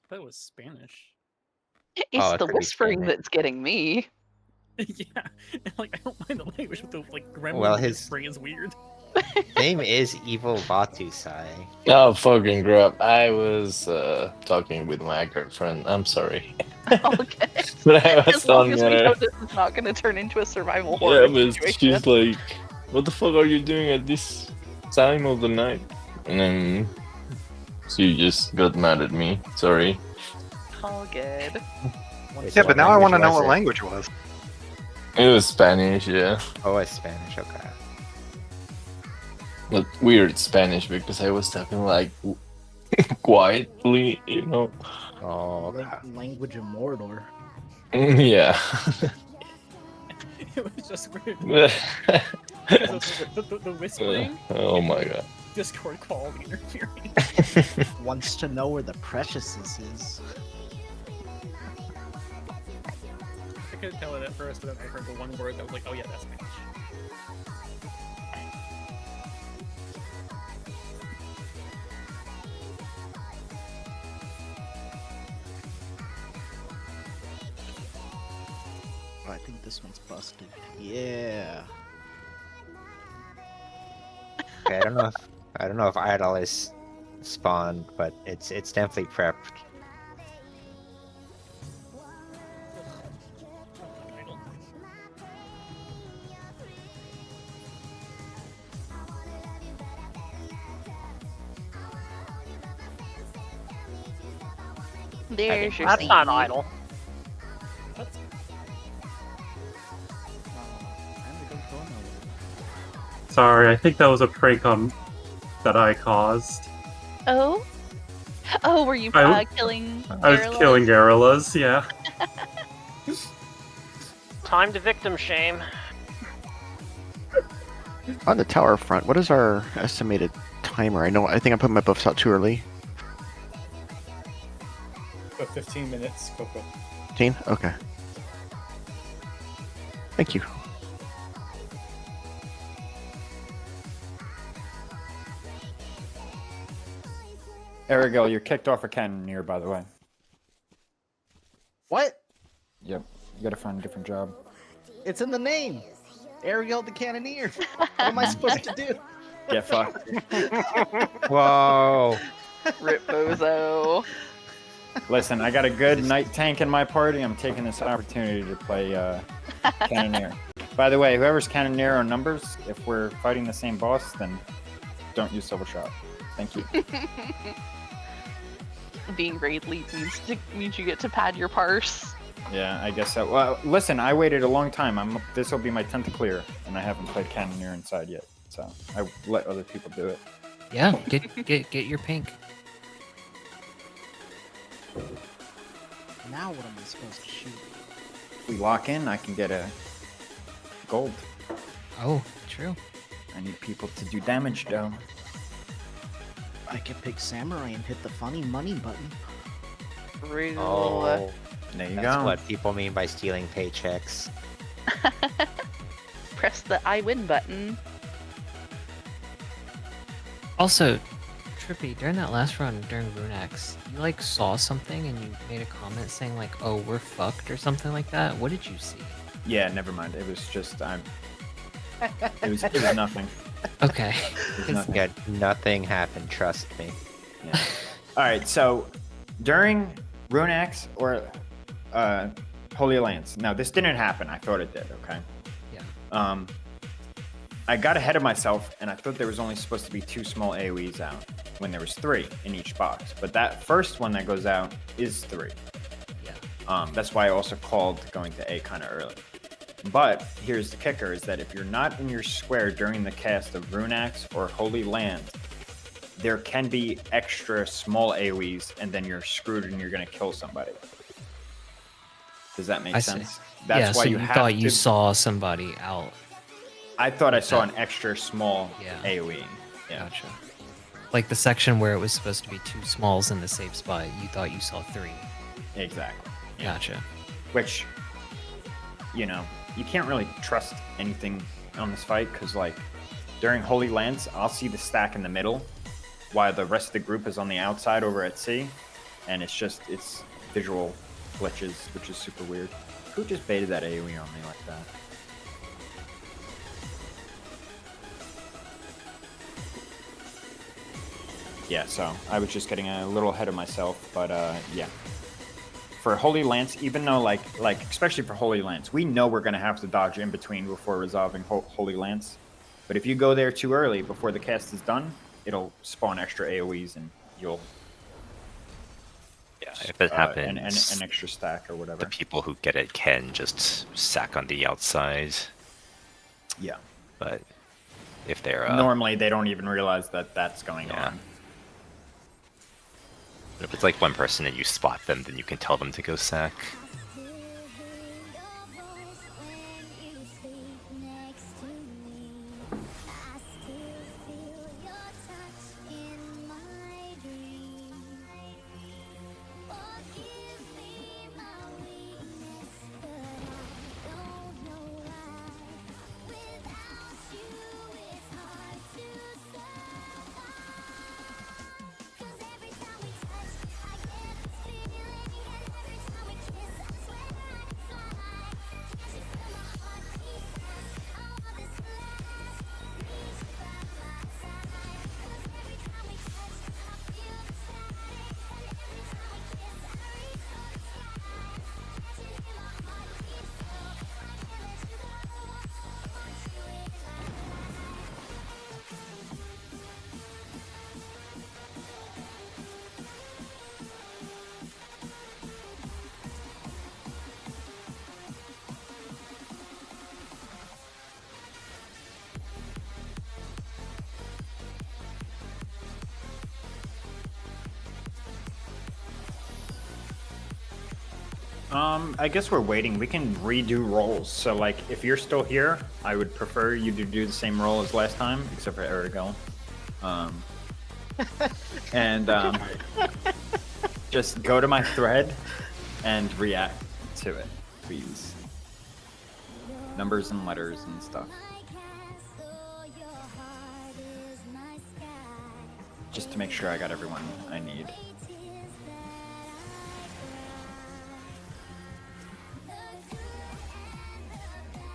[SPEAKER 8] That was Spanish.
[SPEAKER 17] It's
[SPEAKER 3] Oh, it
[SPEAKER 17] the
[SPEAKER 3] could be
[SPEAKER 17] whispering
[SPEAKER 3] Spanish.
[SPEAKER 17] that's getting me.
[SPEAKER 8] Yeah, and, like I don't mind the language, but the grammar
[SPEAKER 3] Well,
[SPEAKER 8] of
[SPEAKER 3] his-
[SPEAKER 8] whispering is weird.
[SPEAKER 3] Name is Evil Vatusai.
[SPEAKER 20] Oh, fucking crap. I was talking with my girlfriend. I'm sorry.
[SPEAKER 17] Okay.
[SPEAKER 20] But I was
[SPEAKER 17] As long
[SPEAKER 20] telling
[SPEAKER 17] as we
[SPEAKER 20] her.
[SPEAKER 17] know this is not going to turn into a survival
[SPEAKER 20] Yeah,
[SPEAKER 17] horror
[SPEAKER 20] but
[SPEAKER 17] situation.
[SPEAKER 20] she's like, what the fuck are you doing at this time of the night? And then she just got mad at me. Sorry.
[SPEAKER 17] All good.
[SPEAKER 18] Yeah, but now I want to know what language it was.
[SPEAKER 20] It was Spanish, yeah.
[SPEAKER 3] Oh, it's Spanish, okay.
[SPEAKER 20] But weird Spanish because I was talking like quietly, you know.
[SPEAKER 3] Oh,
[SPEAKER 4] Language of Mordor.
[SPEAKER 20] Yeah.
[SPEAKER 8] It was just weird.
[SPEAKER 20] The-
[SPEAKER 8] the whispering.
[SPEAKER 20] Oh my god.
[SPEAKER 8] Discord quality interfering.
[SPEAKER 4] Wants to know where the Preciousness is.
[SPEAKER 8] I couldn't tell it at first, but then I heard the one word that was like, oh yeah, that's Spanish.
[SPEAKER 4] Oh, I think this one's busted. Yeah.
[SPEAKER 3] Okay, I don't know if Idol is spawned, but it's definitely prepped.
[SPEAKER 17] There's your
[SPEAKER 9] That's
[SPEAKER 17] seed.
[SPEAKER 9] not idle.
[SPEAKER 21] Sorry, I think that was a prank on that I caused.
[SPEAKER 17] Oh? Oh, were you killing
[SPEAKER 21] I was
[SPEAKER 17] Garrulus?
[SPEAKER 21] killing Garrulus, yeah.
[SPEAKER 9] Time to victim shame.
[SPEAKER 11] On the tower front, what is our estimated timer? I think I put my buffs out too early.
[SPEAKER 5] About 15 minutes, Coco.
[SPEAKER 11] 15? Okay. Thank you.
[SPEAKER 1] Arigel, you're kicked off a cannoneer, by the way.
[SPEAKER 4] What?
[SPEAKER 1] Yep. You gotta find a different job.
[SPEAKER 4] It's in the name. Ariel the Cannoneer. What am I supposed to do?
[SPEAKER 1] Get fucked.
[SPEAKER 3] Whoa.
[SPEAKER 17] Rip Bozo.
[SPEAKER 1] Listen, I got a good night tank in my party. I'm taking this opportunity to play cannoneer. By the way, whoever's cannoneer on numbers, if we're fighting the same boss, then don't use silver shot. Thank you.
[SPEAKER 17] Being raid lead means you get to pad your parse.
[SPEAKER 1] Yeah, I guess so. Well, listen, I waited a long time. This will be my 10th clear, and I haven't played cannoneer inside yet. So I let other people do it.
[SPEAKER 6] Yeah, get your pink.
[SPEAKER 4] Now what am I supposed to shoot?
[SPEAKER 1] If we lock in, I can get a gold.
[SPEAKER 6] Oh, true.
[SPEAKER 1] I need people to do damage, though.
[SPEAKER 4] I can pick Samurai and hit the funny money button.
[SPEAKER 17] Rude.
[SPEAKER 3] Oh,
[SPEAKER 1] there you
[SPEAKER 3] that's
[SPEAKER 1] go.
[SPEAKER 3] what people mean by stealing paychecks.
[SPEAKER 17] Press the I win button.
[SPEAKER 6] Also, Trippy, during that last run during Runex, you like saw something and you made a comment saying like, "Oh, we're fucked" or something like that. What did you see?
[SPEAKER 1] Yeah, never mind. It was just it was nothing.
[SPEAKER 6] Okay.
[SPEAKER 1] It was nothing.
[SPEAKER 3] Yeah, nothing happened. Trust me.
[SPEAKER 1] Yeah. All right, so during Rune Axe or Holy Lance. Now, this didn't happen. I thought it did, okay?
[SPEAKER 6] Yeah.
[SPEAKER 1] I got ahead of myself, and I thought there was only supposed to be 2 small AoEs out when there was 3 in each box. But that first one that goes out is 3.
[SPEAKER 6] Yeah.
[SPEAKER 1] That's why I also called going to A kind of early. But here's the kicker, is that if you're not in your square during the cast of Rune Axe or Holy Land, there can be extra small AoEs, and then you're screwed and you're going to kill somebody. Does that make sense?
[SPEAKER 6] That's why so you thought you saw somebody out.
[SPEAKER 1] I thought I saw an extra small AoE. Yeah.
[SPEAKER 6] Gotcha. Like the section where it was supposed to be 2 smalls in the safe spot, you thought you saw 3.
[SPEAKER 1] Exactly. Yeah.
[SPEAKER 6] Gotcha.
[SPEAKER 1] Which, you know, you can't really trust anything on this fight, because, like, during Holy Lance, I'll see the stack in the middle, while the rest of the group is on the outside over at C, and it's visual glitches, which is super weird. Who just baited that AoE on me like that? Yeah, so I was just getting a little ahead of myself, but yeah. For Holy Lance, even though like especially for Holy Lance, we know we're gonna have to dodge in between before resolving Holy Lance. But if you go there too early before the cast is done, it'll spawn extra AoEs and you'll
[SPEAKER 12] if it happens,
[SPEAKER 1] an extra stack or whatever.
[SPEAKER 12] The people who get it can just sack on the outside.
[SPEAKER 1] Yeah.
[SPEAKER 12] But if they're
[SPEAKER 1] normally they don't even realize that that's going on.
[SPEAKER 12] But if it's like one person and you spot them, then you can tell them to go sack.
[SPEAKER 1] I guess we're waiting. We can redo rolls. So, like, if you're still here, I would prefer you to do the same roll as last time, except for Erigo. Just go to my thread and react to it, please. Numbers and letters and stuff. Just to make sure I got everyone I need.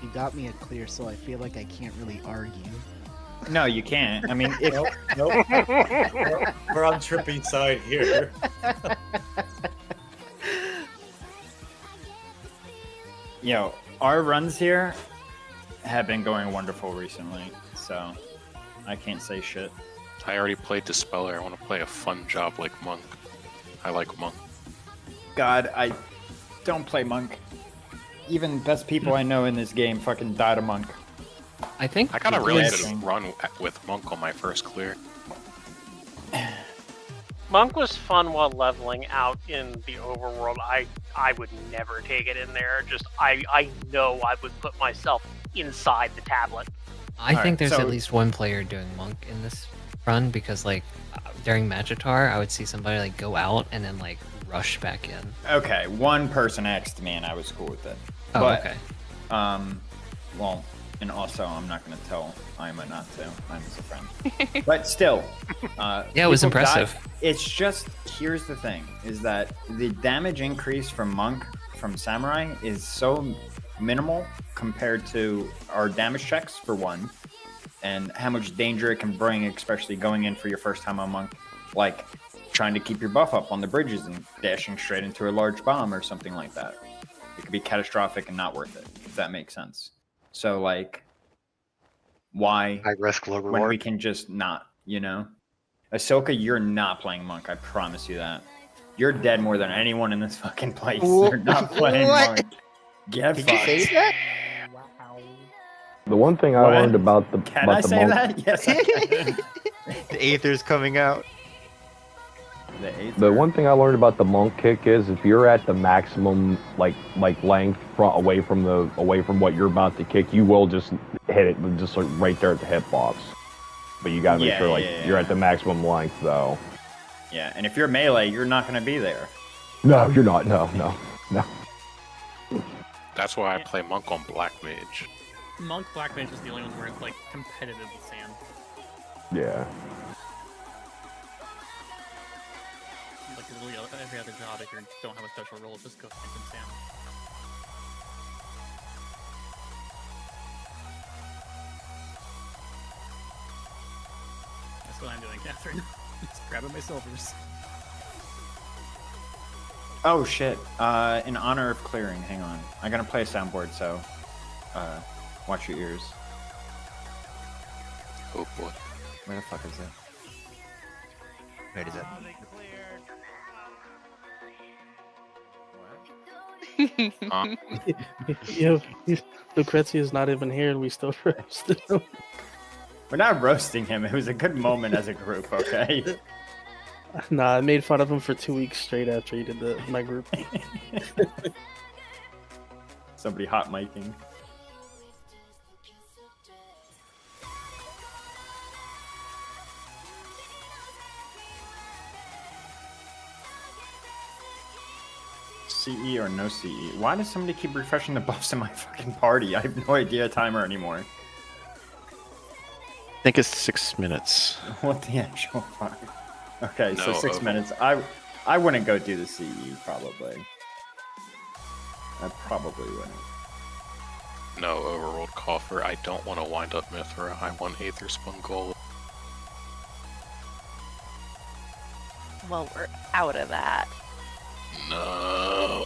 [SPEAKER 4] You got me a clear, so I feel like I can't really argue.
[SPEAKER 1] No, you can't. I mean, if...
[SPEAKER 5] Nope. We're on Trippy's side here.
[SPEAKER 1] You know, our runs here have been going wonderful recently, so I can't say shit.
[SPEAKER 7] I already played Dispeller. I want to play a fun job like Monk. I like Monk.
[SPEAKER 1] God, I don't play Monk. Even best people I know in this game fucking died of Monk.
[SPEAKER 6] I think
[SPEAKER 7] I got a really good run with Monk on my first clear.
[SPEAKER 9] Monk was fun while leveling out in the overworld. I would never take it in there. Just I know I would put myself inside the tablet.
[SPEAKER 6] I think there's at least one player doing Monk in this run, because like during Magitar, I would see somebody like go out and then like rush back in.
[SPEAKER 1] Okay, one person asked me and I was cool with it.
[SPEAKER 6] Oh,
[SPEAKER 1] but,
[SPEAKER 6] okay.
[SPEAKER 1] Well, and also I'm not going to tell Ima not to. Ima's a friend. But still.
[SPEAKER 6] Yeah, it was impressive.
[SPEAKER 1] It's just, here's the thing, is that the damage increase from Monk, from Samurai, is so minimal compared to our damage checks, for one, and how much danger it can bring, especially going in for your first time on Monk. Like, trying to keep your buff up on the bridges and dashing straight into a large bomb or something like that. It could be catastrophic and not worth it, if that makes sense. So, like, why
[SPEAKER 18] High risk, low
[SPEAKER 1] when
[SPEAKER 18] reward.
[SPEAKER 1] we can just not, you know? Ahsoka, you're not playing Monk, I promise you that. You're dead more than anyone in this fucking place. You're not playing
[SPEAKER 3] What?
[SPEAKER 1] Monk. Get
[SPEAKER 3] Did you say
[SPEAKER 1] fucked.
[SPEAKER 3] that?
[SPEAKER 2] The one thing I
[SPEAKER 1] What?
[SPEAKER 2] learned about the
[SPEAKER 1] Can
[SPEAKER 2] about
[SPEAKER 1] I
[SPEAKER 2] the
[SPEAKER 1] say
[SPEAKER 2] monk,
[SPEAKER 1] that? Yes, I can.
[SPEAKER 3] The Aether's coming out.
[SPEAKER 2] the one thing I learned about the monk kick is if you're at the maximum like length away from what you're about to kick, you will just hit it just like right there at the hitbox. But you gotta make
[SPEAKER 1] Yeah,
[SPEAKER 2] sure like
[SPEAKER 1] yeah,
[SPEAKER 2] you're
[SPEAKER 1] yeah.
[SPEAKER 2] at the maximum length though.
[SPEAKER 1] Yeah, and if you're melee, you're not going to be there.
[SPEAKER 2] No, you're not. No.
[SPEAKER 7] That's why I play Monk on Black Mage.
[SPEAKER 8] Monk Black Mage is the only one where it's like competitive with Sam.
[SPEAKER 2] Yeah.
[SPEAKER 8] Like literally every other job, if you don't have a special role, just go Sam and Sam. That's what I'm doing, Catherine. Just grabbing my silvers.
[SPEAKER 1] Oh shit. In honor of clearing, hang on. I'm gonna play a soundboard, so watch your ears.
[SPEAKER 7] Oh boy.
[SPEAKER 1] Where the fuck is it?
[SPEAKER 3] Wait, is it?
[SPEAKER 19] Lucrezia is not even here and we still roasted him.
[SPEAKER 1] We're not roasting him. It was a good moment as a group, okay?
[SPEAKER 19] Nah, I made fun of him for 2 weeks straight after he did my group.
[SPEAKER 1] Somebody hot micing. CE or no CE? Why does somebody keep refreshing the buffs in my fucking party? I have no idea timer anymore.
[SPEAKER 11] I think it's 6 minutes.
[SPEAKER 1] What the actual fuck? Okay, so
[SPEAKER 7] No,
[SPEAKER 1] 6 minutes. I wouldn't go do the CE, probably. I probably wouldn't.
[SPEAKER 7] No, Overworld Coffer. I don't want to wind up Mithra. I want Aether Spun Gold.
[SPEAKER 17] Well, we're out of that.
[SPEAKER 7] No.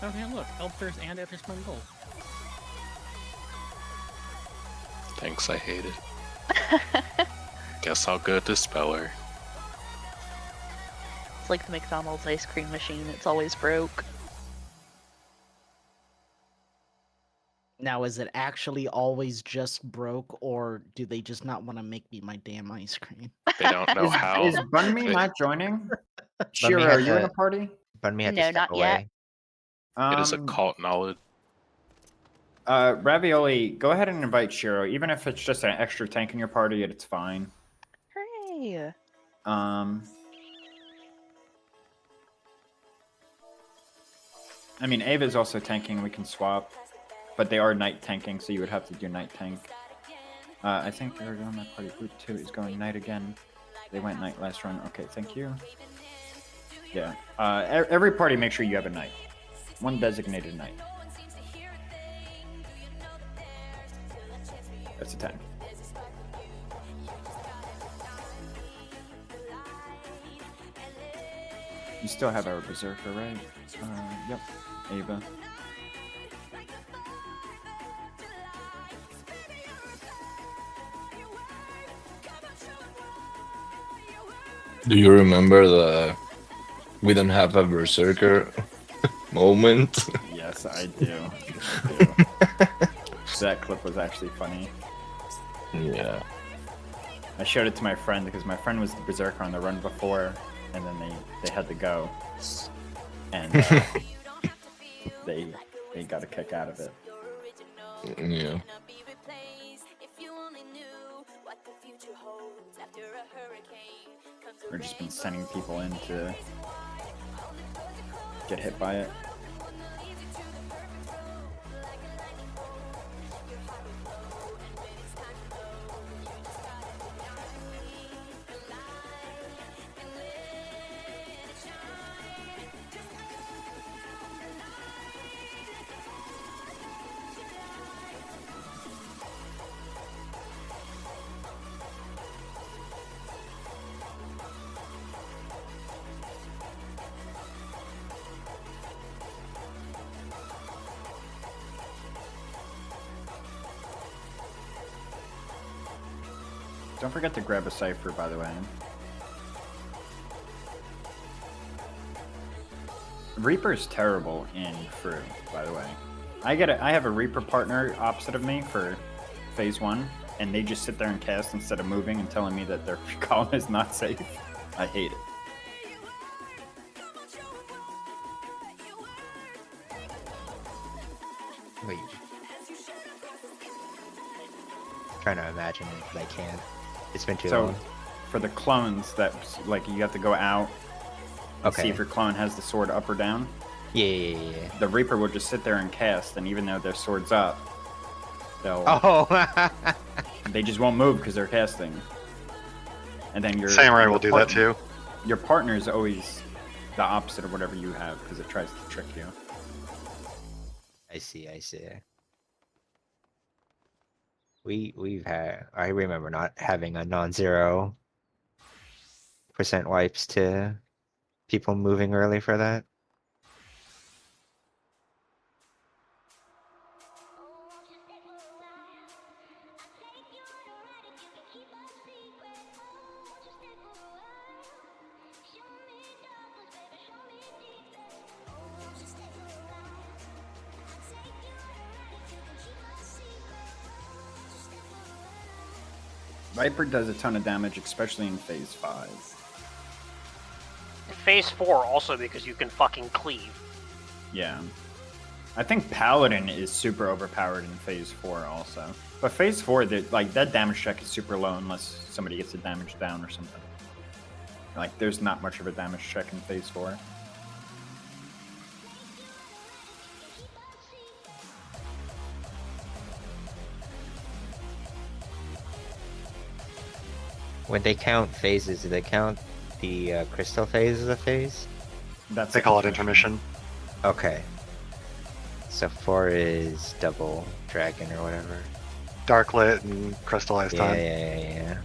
[SPEAKER 8] Oh man, look, Elfthirst and Everspun Gold.
[SPEAKER 7] Thanks, I hate it. Guess I'll go Dispeller.
[SPEAKER 17] It's like the McDonald's ice cream machine. It's always broke.
[SPEAKER 4] Now, is it actually always just broke, or do they just not want to make me my damn ice cream?
[SPEAKER 7] They don't know how.
[SPEAKER 1] Is Bunmi
[SPEAKER 7] they-
[SPEAKER 1] not joining?
[SPEAKER 3] Bunmi
[SPEAKER 1] Shiro,
[SPEAKER 3] had
[SPEAKER 1] are you in
[SPEAKER 3] to-
[SPEAKER 1] a party?
[SPEAKER 3] Bunmi had to
[SPEAKER 17] No,
[SPEAKER 3] step
[SPEAKER 17] not
[SPEAKER 3] away.
[SPEAKER 17] yet.
[SPEAKER 7] It is a cult knowledge.
[SPEAKER 1] Ravioli, go ahead and invite Shiro. Even if it's just an extra tank in your party, it's fine.
[SPEAKER 17] Hooray!
[SPEAKER 1] I mean, Ava's also tanking. We can swap, but they are night tanking, so you would have to do night tank. I think they're going that party. Group 2 is going night again. They went night last run. Okay, thank you. Yeah. Every party, make sure you have a night. One designated night. That's a 10. You still have our berserker, right? Yep. Ava.
[SPEAKER 20] Do you remember the we don't have a berserker moment?
[SPEAKER 1] Yes, I do. That clip was actually funny.
[SPEAKER 20] Yeah.
[SPEAKER 1] I showed it to my friend because my friend was the berserker on the run before, and then they had to go, and they got a kick out of it.
[SPEAKER 20] Yeah.
[SPEAKER 1] We've just been sending people in to get hit by it. Don't forget to grab a cipher, by the way. Reaper's terrible in Fru, by the way. I have a Reaper partner opposite of me for phase 1, and they just sit there and cast instead of moving and telling me that their column is not safe. I hate it.
[SPEAKER 3] Wait. Trying to imagine it, but I can't. It's been too long.
[SPEAKER 1] For the clones, that like you have to go out and see
[SPEAKER 3] Okay.
[SPEAKER 1] if your clone has the sword up or down.
[SPEAKER 3] Yeah.
[SPEAKER 1] The Reaper will just sit there and cast, and even though their sword's up, they'll they just won't move because they're casting. And then your
[SPEAKER 18] Samurai will do that too.
[SPEAKER 1] Your partner is always the opposite of whatever you have because it tries to trick you.
[SPEAKER 3] I see. I remember not having a non-zero % wipes to people moving early for that.
[SPEAKER 1] Viper does a ton of damage, especially in phase 5.
[SPEAKER 9] Phase 4 also because you can fucking cleave.
[SPEAKER 1] Yeah. I think Paladin is super overpowered in phase 4 also. But phase 4, that damage check is super low unless somebody gets a damage down or something. Like, there's not much of a damage check in phase 4.
[SPEAKER 3] When they count phases, do they count the crystal phase as a phase?
[SPEAKER 18] They call it intermission.
[SPEAKER 3] Okay. So 4 is double dragon or whatever.
[SPEAKER 18] Darklit and crystallized time.
[SPEAKER 3] Yeah.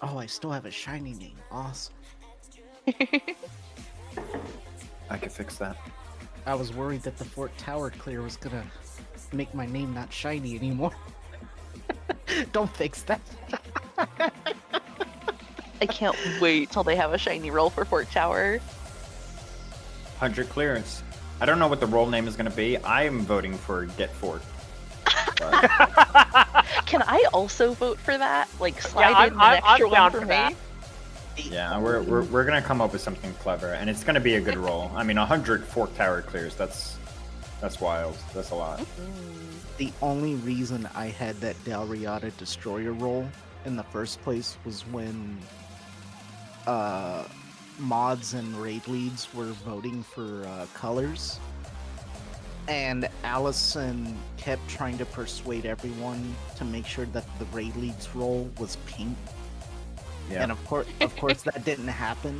[SPEAKER 4] Oh, I still have a shiny name. Awesome.
[SPEAKER 1] I could fix that.
[SPEAKER 4] I was worried that the Fort Tower clear was gonna make my name not shiny anymore. Don't fix that.
[SPEAKER 17] I can't wait till they have a shiny roll for Fort Tower.
[SPEAKER 1] 100 clearance. I don't know what the role name is going to be. I am voting for Get Fort.
[SPEAKER 17] Can I also vote for that? Like slide
[SPEAKER 9] Yeah,
[SPEAKER 17] in an extra
[SPEAKER 9] I'm down
[SPEAKER 17] one for
[SPEAKER 9] for
[SPEAKER 17] me?
[SPEAKER 9] that.
[SPEAKER 1] Yeah, we're gonna come up with something clever, and it's gonna be a good roll. I mean, 100 Fort Tower clears. That's wild. That's a lot.
[SPEAKER 4] The only reason I had that Dalriada Destroyer roll in the first place was when mods and raid leads were voting for colors, and Allison kept trying to persuade everyone to make sure that the raid leads roll was pink.
[SPEAKER 1] Yeah.
[SPEAKER 4] And of course that didn't happen.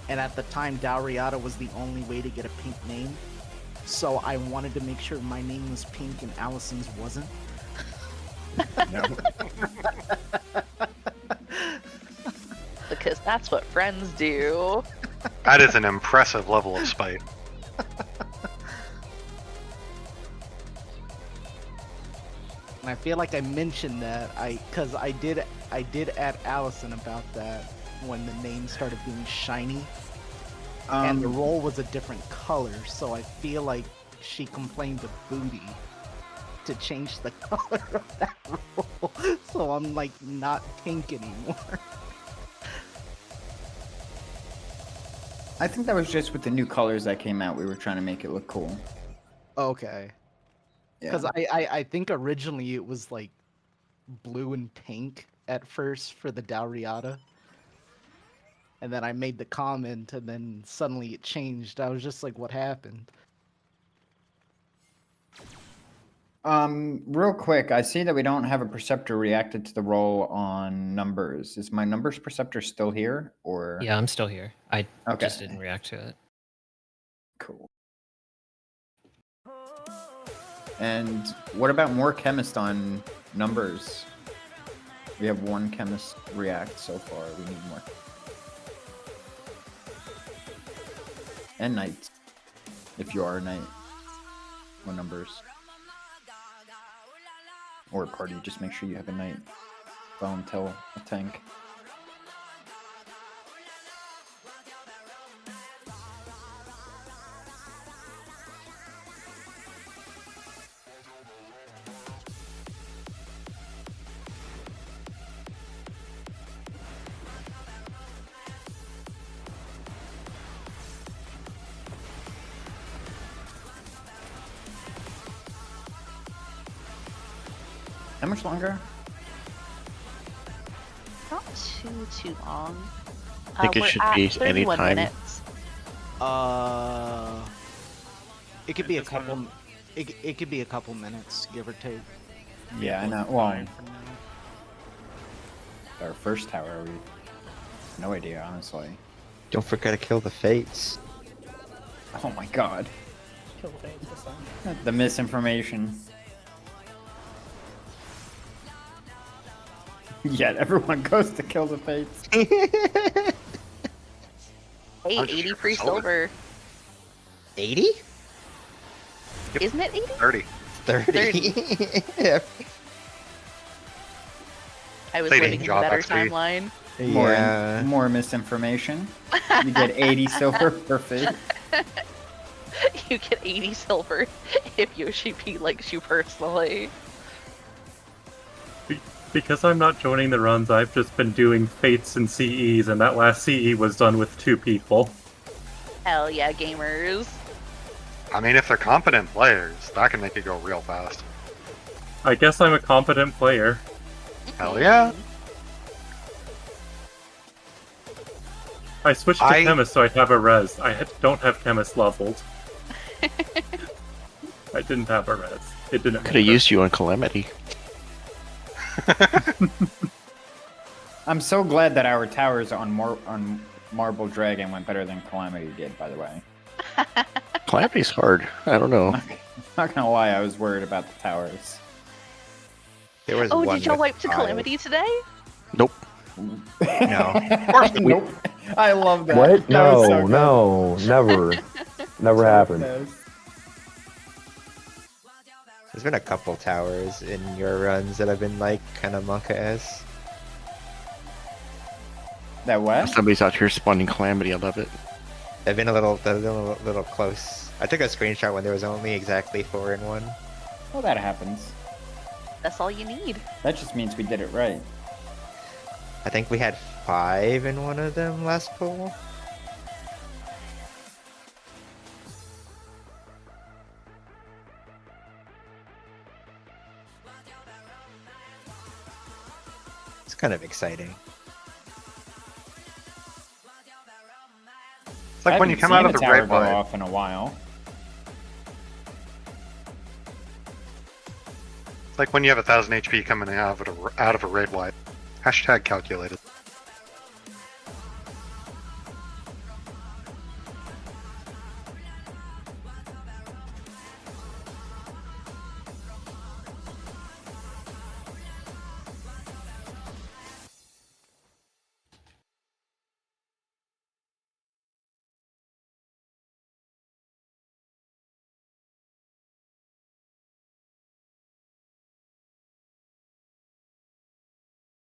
[SPEAKER 4] And at the time, Dalriada was the only way to get a pink name. So I wanted to make sure my name was pink and Allison's wasn't.
[SPEAKER 1] No.
[SPEAKER 17] Because that's what friends do.
[SPEAKER 18] That is an impressive level of spite.
[SPEAKER 4] And I feel like I mentioned that because I did add Allison about that when the name started being shiny, and the roll was a different color. So I feel like she complained to Booty to change the color of that roll. So I'm like not pink anymore.
[SPEAKER 1] I think that was just with the new colors that came out. We were trying to make it look cool.
[SPEAKER 4] Okay. Because I think originally it was like blue and pink at first for the Dalriada. And then I made the comment and then suddenly it changed. I was just like, what happened?
[SPEAKER 1] Real quick, I see that we don't have a Perceptor reacted to the roll on numbers. Is my numbers Perceptor still here, or?
[SPEAKER 6] Yeah, I'm still here. I
[SPEAKER 1] Okay.
[SPEAKER 6] just didn't react to it.
[SPEAKER 1] Cool. And what about more chemist on numbers? We have one chemist react so far. We need more. And knights. If you are a knight. What numbers? Or a party, just make sure you have a knight. Volunteer a tank. How much longer?
[SPEAKER 17] Not too long.
[SPEAKER 11] I think it
[SPEAKER 17] we're
[SPEAKER 11] should
[SPEAKER 17] at
[SPEAKER 11] be
[SPEAKER 17] 31
[SPEAKER 11] anytime.
[SPEAKER 17] minutes.
[SPEAKER 4] It could be a couple. It could be a couple minutes, give or take.
[SPEAKER 1] Yeah, I know. Well, our first tower, we no idea, honestly.
[SPEAKER 3] Don't forget to kill the fates.
[SPEAKER 1] Oh my god.
[SPEAKER 19] Kill the Fates this time.
[SPEAKER 1] The misinformation. Yet everyone goes to kill the fates.
[SPEAKER 17] Hey, 80 free silver.
[SPEAKER 3] 80?
[SPEAKER 17] Isn't it 80?
[SPEAKER 18] 30.
[SPEAKER 3] 30. Yeah.
[SPEAKER 17] I was
[SPEAKER 18] They
[SPEAKER 17] living
[SPEAKER 18] didn't
[SPEAKER 17] in a
[SPEAKER 18] drop
[SPEAKER 17] better
[SPEAKER 18] XP.
[SPEAKER 17] timeline.
[SPEAKER 1] More misinformation. You get 80 silver per fate.
[SPEAKER 17] You get 80 silver if Yoshi P likes you personally.
[SPEAKER 21] Because I'm not joining the runs, I've just been doing fates and CEs, and that last CE was done with 2 people.
[SPEAKER 17] Hell yeah, gamers.
[SPEAKER 18] I mean, if they're competent players, that can make it go real fast.
[SPEAKER 21] I guess I'm a competent player.
[SPEAKER 18] Hell yeah.
[SPEAKER 21] I switched to chemist so I'd have a res. I don't have chemist leveled. I didn't have a res. It didn't
[SPEAKER 11] Could have
[SPEAKER 21] matter.
[SPEAKER 11] used you on Calamity.
[SPEAKER 1] I'm so glad that our towers on Marble Dragon went better than Calamity did, by the way.
[SPEAKER 11] Calamity's hard. I don't know.
[SPEAKER 1] Not gonna lie, I was worried about the towers.
[SPEAKER 3] There was
[SPEAKER 17] Oh,
[SPEAKER 3] one
[SPEAKER 17] did y'all
[SPEAKER 3] with
[SPEAKER 17] wipe to
[SPEAKER 3] 5.
[SPEAKER 17] Calamity today?
[SPEAKER 11] Nope.
[SPEAKER 3] No.
[SPEAKER 1] Nope. I love that.
[SPEAKER 2] What?
[SPEAKER 1] That was
[SPEAKER 2] No,
[SPEAKER 1] so good.
[SPEAKER 2] no, never. Never happened.
[SPEAKER 3] There's been a couple towers in your runs that have been like kind of Monka-esque.
[SPEAKER 1] That what?
[SPEAKER 11] Somebody's out here spawning Calamity. I love it.
[SPEAKER 3] They've been a little close. I took a screenshot when there was only exactly 4 in one.
[SPEAKER 1] Well, that happens.
[SPEAKER 17] That's all you need.
[SPEAKER 1] That just means we did it right.
[SPEAKER 3] I think we had 5 in one of them last pull. It's kind of exciting.
[SPEAKER 18] It's like when you come out of the
[SPEAKER 1] tower
[SPEAKER 18] Great
[SPEAKER 1] go
[SPEAKER 18] White.
[SPEAKER 1] off in a while.
[SPEAKER 18] It's like when you have 1,000 HP coming out of a raid wipe. Hashtag calculated.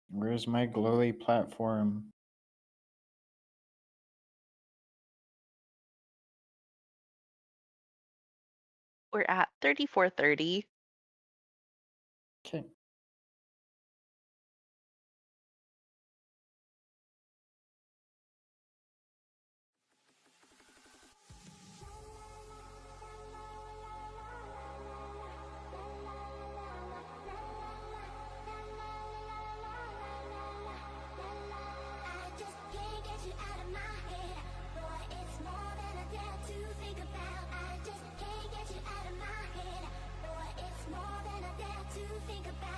[SPEAKER 1] Where's my glowy platform?
[SPEAKER 17] We're at 3430.
[SPEAKER 1] Okay.
[SPEAKER 15] Think about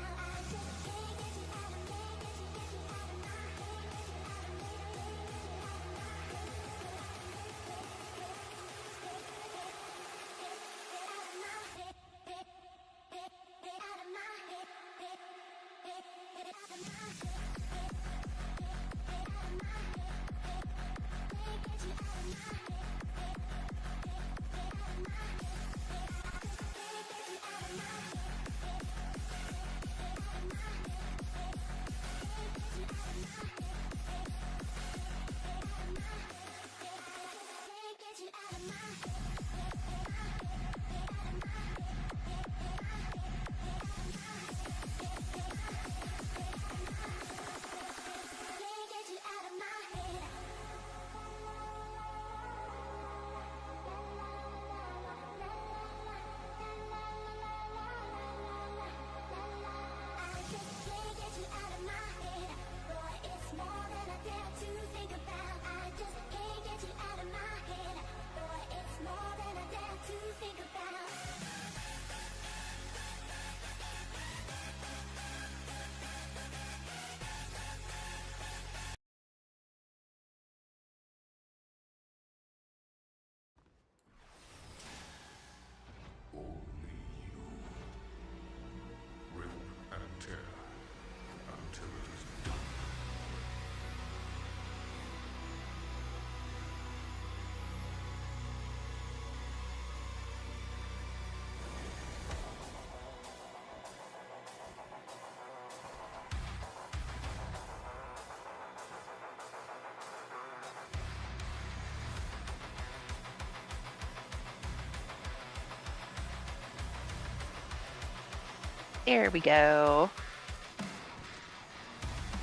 [SPEAKER 17] There we go.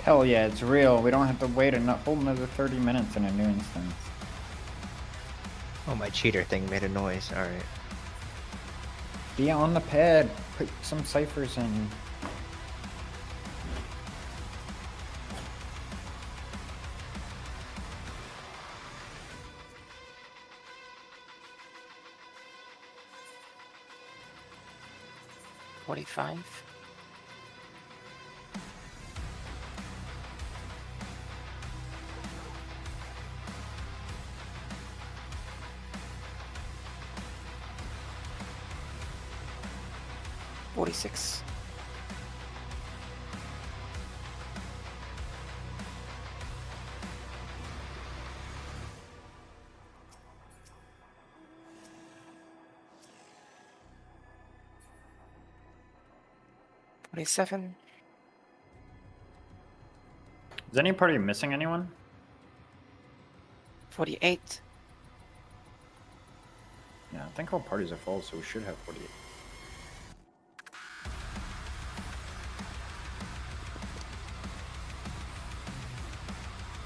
[SPEAKER 1] Hell yeah, it's real. We don't have to wait a whole another 30 minutes in a new instance.
[SPEAKER 3] Oh, my cheater thing made a noise. All right.
[SPEAKER 1] Be on the pad. Put some ciphers in.
[SPEAKER 10] $45. $46. $47.
[SPEAKER 1] Is any party missing anyone?
[SPEAKER 10] 48.
[SPEAKER 1] Yeah, I think all parties are full, so we should have 48.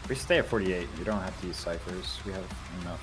[SPEAKER 1] We stay at 48. You don't have to use ciphers. We have enough.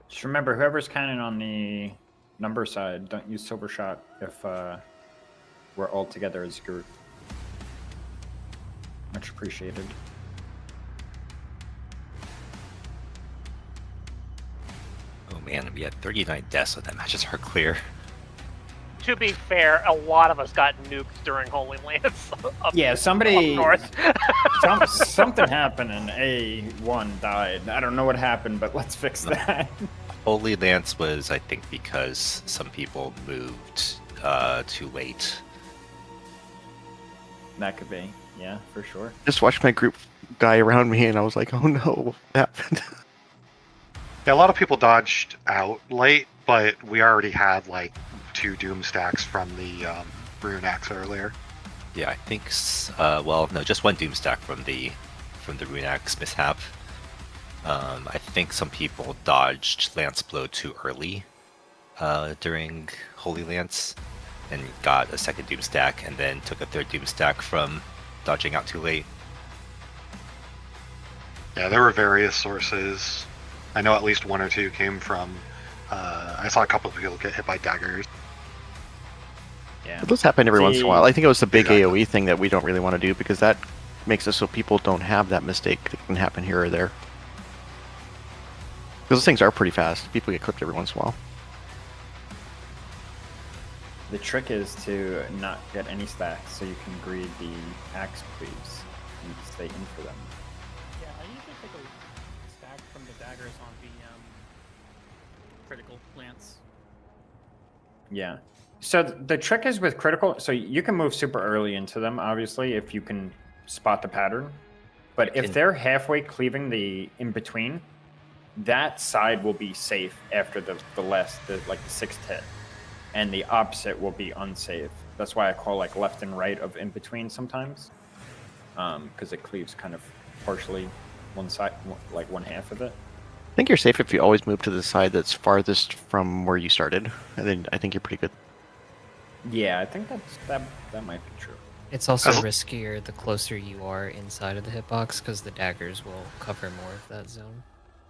[SPEAKER 1] Just remember, whoever's cannon on the number side, don't use silver shot if we're all together as a group. Much appreciated.
[SPEAKER 12] Oh man, we had 39 deaths, so that matches are clear.
[SPEAKER 9] To be fair, a lot of us got nuked during Holy Lance.
[SPEAKER 1] Yeah, somebody.
[SPEAKER 9] Up north.
[SPEAKER 1] Something happened and A1 died. I don't know what happened, but let's fix that.
[SPEAKER 12] Holy Lance was, I think, because some people moved too late.
[SPEAKER 1] That could be. Yeah, for sure.
[SPEAKER 11] Just watched my group die around me, and I was like, "Oh no, what happened?"
[SPEAKER 18] Yeah, a lot of people dodged out late, but we already had like 2 doom stacks from the rune axe earlier.
[SPEAKER 12] Yeah, I think. Well, no, just 1 doom stack from the rune axe mishap. I think some people dodged Lance Blow too early during Holy Lance and got a second doom stack, and then took a third doom stack from dodging out too late.
[SPEAKER 18] Yeah, there were various sources. I know at least 1 or 2 came from. I saw a couple of people get hit by daggers.
[SPEAKER 1] Yeah,
[SPEAKER 11] But those happen every once in a while. I think it was the big
[SPEAKER 18] Exactly.
[SPEAKER 11] AoE thing that we don't really want to do because that makes it so people don't have that mistake that can happen here or there. Because those things are pretty fast. People get cooked every once in a while.
[SPEAKER 1] The trick is to not get any stacks so you can greed the axe cleaves and stay in for them.
[SPEAKER 8] Yeah, I usually take a stack from the daggers on the critical lance.
[SPEAKER 1] Yeah. So the trick is with critical, so you can move super early into them, obviously, if you can spot the pattern. But if they're halfway cleaving the in-between, that side will be safe after the sixth hit. And the opposite will be unsafe. That's why I call like left and right of in-between sometimes. Because it cleaves kind of partially one side, like one half of it.
[SPEAKER 11] I think you're safe if you always move to the side that's farthest from where you started. And then I think you're pretty good.
[SPEAKER 1] Yeah, I think that might be true.
[SPEAKER 6] It's also riskier the closer you are inside of the hitbox because the daggers will cover more of that zone.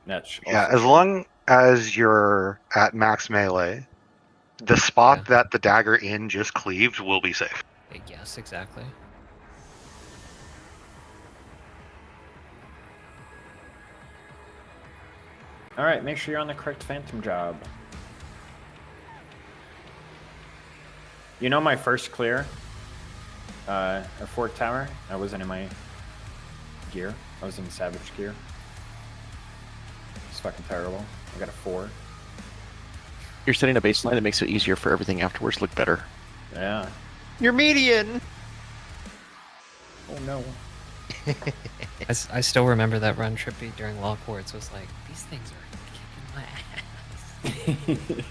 [SPEAKER 1] That's
[SPEAKER 18] Yeah, as long as you're at max melee, the spot that the dagger in just cleaved will be safe.
[SPEAKER 6] Yes, exactly.
[SPEAKER 1] All right, make sure you're on the correct phantom job. You know my first clear, a fork tower. I wasn't in my gear. I was in savage gear. It's fucking terrible. I got a 4.
[SPEAKER 11] You're setting a baseline that makes it easier for everything afterwards look better.
[SPEAKER 1] Yeah.
[SPEAKER 3] Your median.
[SPEAKER 1] Oh no.
[SPEAKER 6] I still remember that run Trippy during Lockhorns was like, these things are kicking my ass.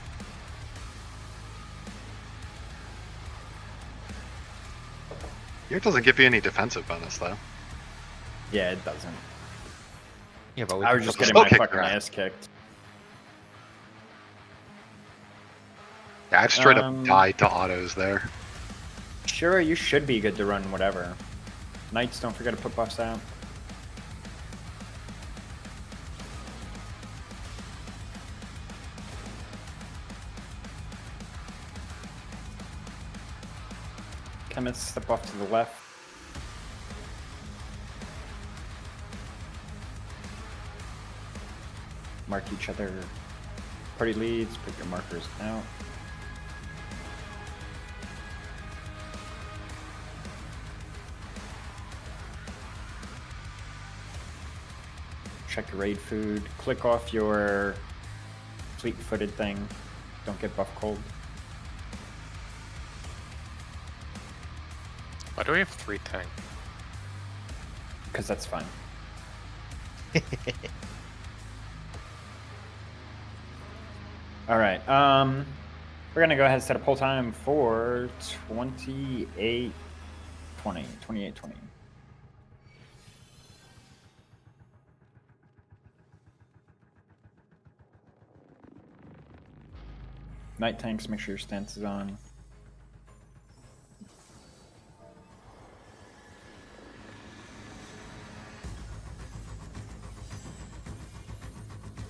[SPEAKER 18] It doesn't give you any defensive bonus though.
[SPEAKER 1] Yeah, it doesn't.
[SPEAKER 3] Yeah, but
[SPEAKER 1] I was just getting
[SPEAKER 18] still
[SPEAKER 1] my
[SPEAKER 18] kick
[SPEAKER 1] fucking
[SPEAKER 18] your
[SPEAKER 1] ass kicked.
[SPEAKER 18] Yeah, I've straight up died to autos there.
[SPEAKER 1] Sure, you should be good to run whatever. Knights, don't forget to put buffs out. Chemists, step off to the left. Mark each other. Party leads, put your markers out. Check your raid food. Click off your fleet-footed thing. Don't get buff cold.
[SPEAKER 9] Why do we have 3 tank?
[SPEAKER 1] Because that's fine. All right. We're gonna go ahead and set a pull time for 28:20. 28:20. Night tanks, make sure your stance is on.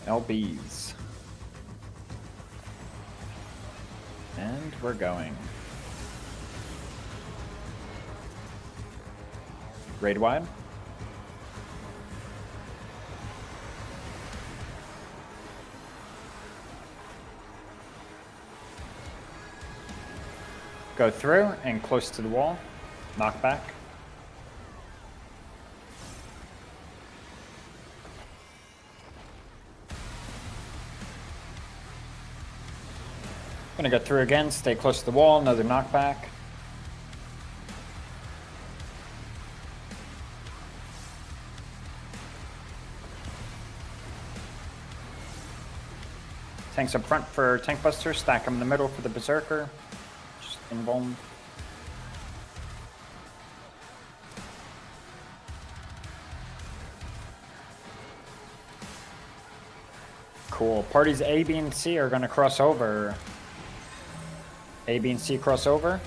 [SPEAKER 1] LBs. And we're going. Raid wide. Go through and close to the wall. Knock back. Gonna go through again, stay close to the wall, another knockback. Tanks up front for tank buster, stack them in the middle for the berserker. Just invuln. Cool. Parties A, B, and C are gonna cross over. A, B, and C cross over.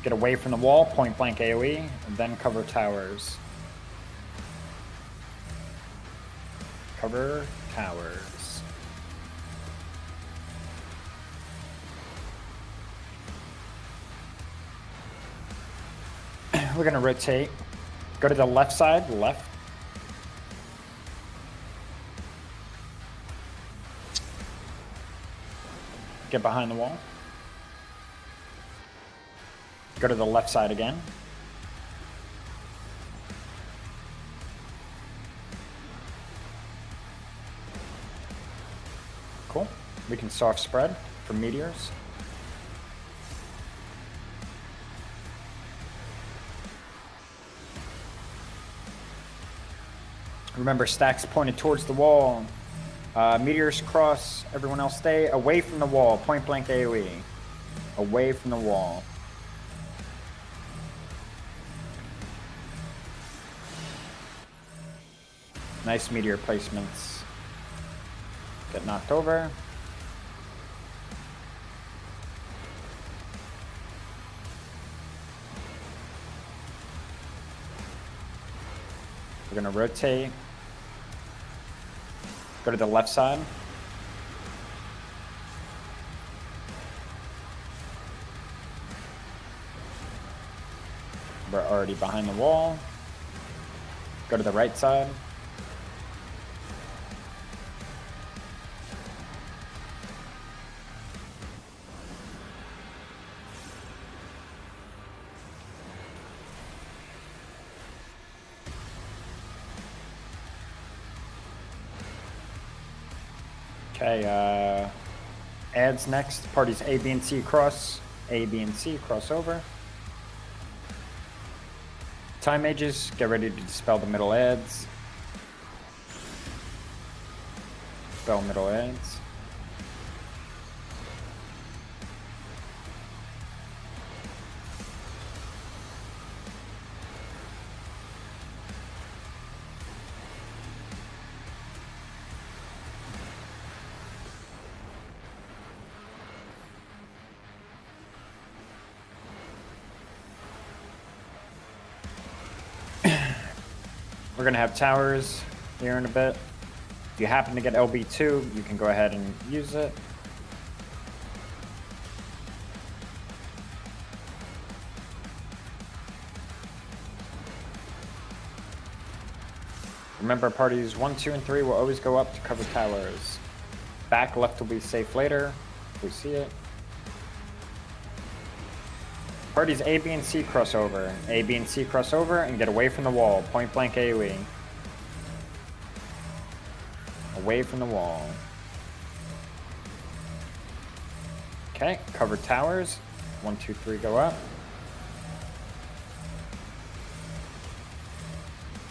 [SPEAKER 1] Get away from the wall, point blank AoE, and then cover towers. Cover towers. We're gonna rotate. Go to the left side, left. Get behind the wall. Go to the left side again. Cool. We can soft spread for meteors. Remember, stacks pointed towards the wall. Meteors cross. Everyone else stay away from the wall. Point blank AoE. Away from the wall. Nice meteor placements. Get knocked over. We're gonna rotate. Go to the left side. We're already behind the wall. Go to the right side. Okay, adds next. Parties A, B, and C cross. A, B, and C cross over. Time mages, get ready to dispel the middle ads. Dispel middle ads. We're gonna have towers here in a bit. If you happen to get LB2, you can go ahead and use it. Remember, parties 1, 2, and 3 will always go up to cover towers. Back left will be safe later, if we see it. Parties A, B, and C cross over. A, B, and C cross over and get away from the wall. Point blank AoE. Away from the wall. Okay, cover towers. 1, 2, 3 go up.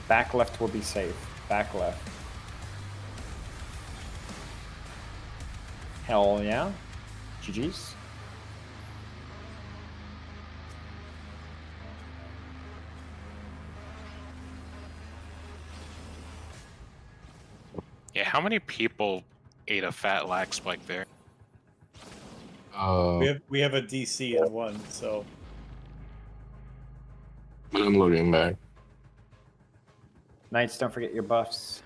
[SPEAKER 1] Back left will be safe. Back left. Hell yeah. GG's.
[SPEAKER 7] Yeah, how many people ate a fat lag spike there?
[SPEAKER 5] We have a DC in one, so
[SPEAKER 20] I'm looking back.
[SPEAKER 1] Knights, don't forget your buffs.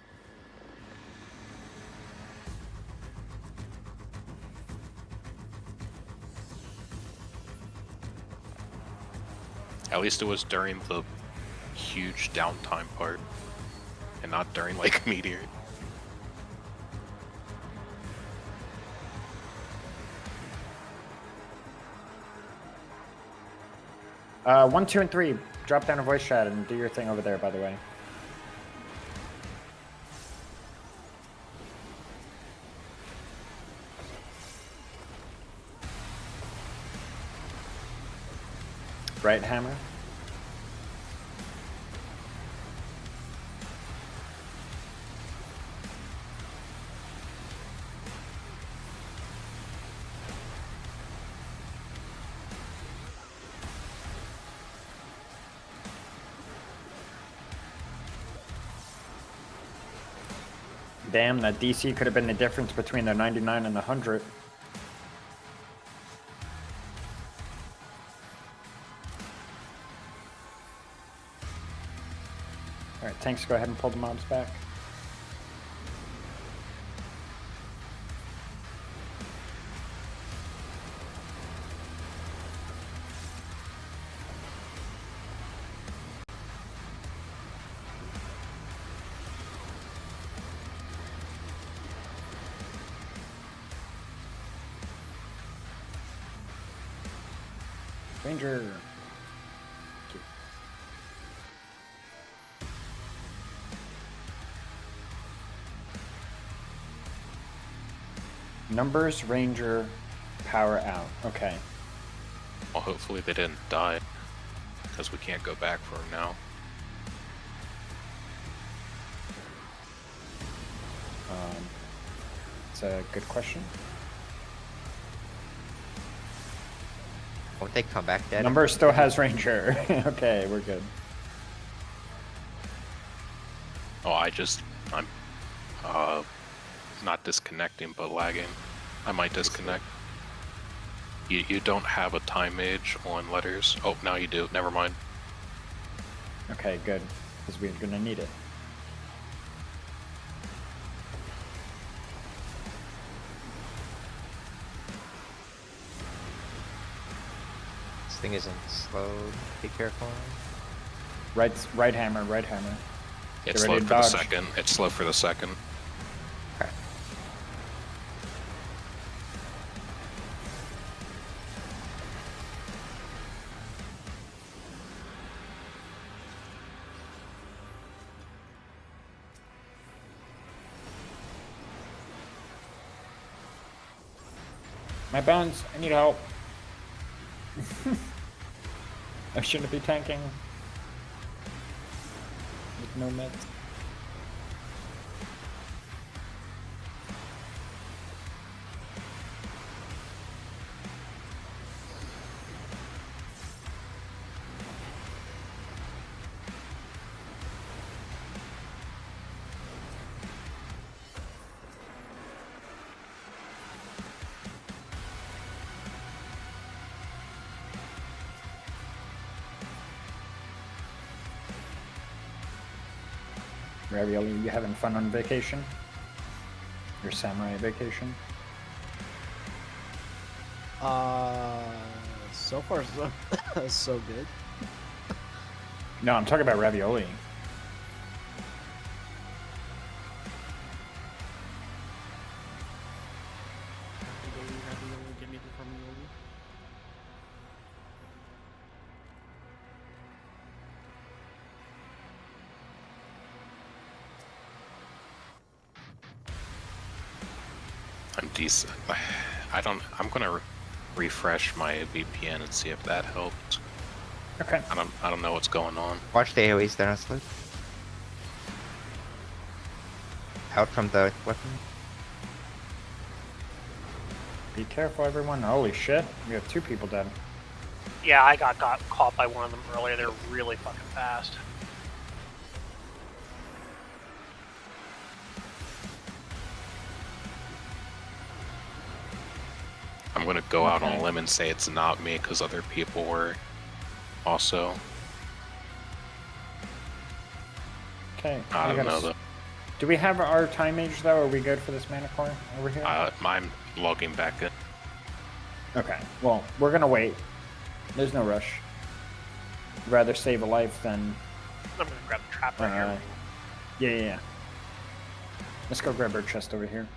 [SPEAKER 7] At least it was during the huge downtime part, and not during like meteor.
[SPEAKER 1] 1, 2, and 3. Drop down a voice chat and do your thing over there, by the way. Right hammer. Damn, that DC could have been the difference between the 99 and the 100. Alright, tanks, go ahead and pull the mobs back. Ranger. Numbers, Ranger, power out. Okay.
[SPEAKER 7] Well, hopefully they didn't die, because we can't go back for them now.
[SPEAKER 1] It's a good question.
[SPEAKER 3] Won't they come back dead?
[SPEAKER 1] Number still has Ranger. Okay, we're good.
[SPEAKER 7] Oh, I'm not disconnecting, but lagging. I might disconnect. You don't have a time mage on letters. Oh, now you do. Never mind.
[SPEAKER 1] Okay, good. Because we're gonna need it.
[SPEAKER 3] This thing isn't slowed. Be careful.
[SPEAKER 1] Right hammer, right hammer. Get
[SPEAKER 7] It's
[SPEAKER 1] ready
[SPEAKER 7] slow
[SPEAKER 1] to
[SPEAKER 7] for the
[SPEAKER 1] dodge.
[SPEAKER 7] second. It's slow for the second.
[SPEAKER 1] My bones, I need help. I shouldn't be tanking. With no meds. Ravioli, you having fun on vacation? Your samurai vacation?
[SPEAKER 4] So far so good.
[SPEAKER 1] No, I'm talking about ravioli.
[SPEAKER 8] Get me from you.
[SPEAKER 7] I'm decent. I'm gonna refresh my VPN and see if that helped.
[SPEAKER 1] Okay.
[SPEAKER 7] I don't know what's going on.
[SPEAKER 3] Watch the AoEs, they're not slow. Out from the weapon.
[SPEAKER 1] Be careful, everyone. Holy shit. We have 2 people dead.
[SPEAKER 9] Yeah, I got caught by one of them earlier. They're really fucking fast.
[SPEAKER 7] I'm gonna go out on a limb and say it's not me because other people were also.
[SPEAKER 1] Okay.
[SPEAKER 7] I don't
[SPEAKER 1] gotta
[SPEAKER 7] know though.
[SPEAKER 1] Do we have our time age though? Are we good for this mana core over here?
[SPEAKER 7] I'm logging back in.
[SPEAKER 1] Okay. Well, we're gonna wait. There's no rush. Rather save a life than.
[SPEAKER 9] I'm gonna grab the trap right here.
[SPEAKER 1] Yeah. Let's go grab our chest over here.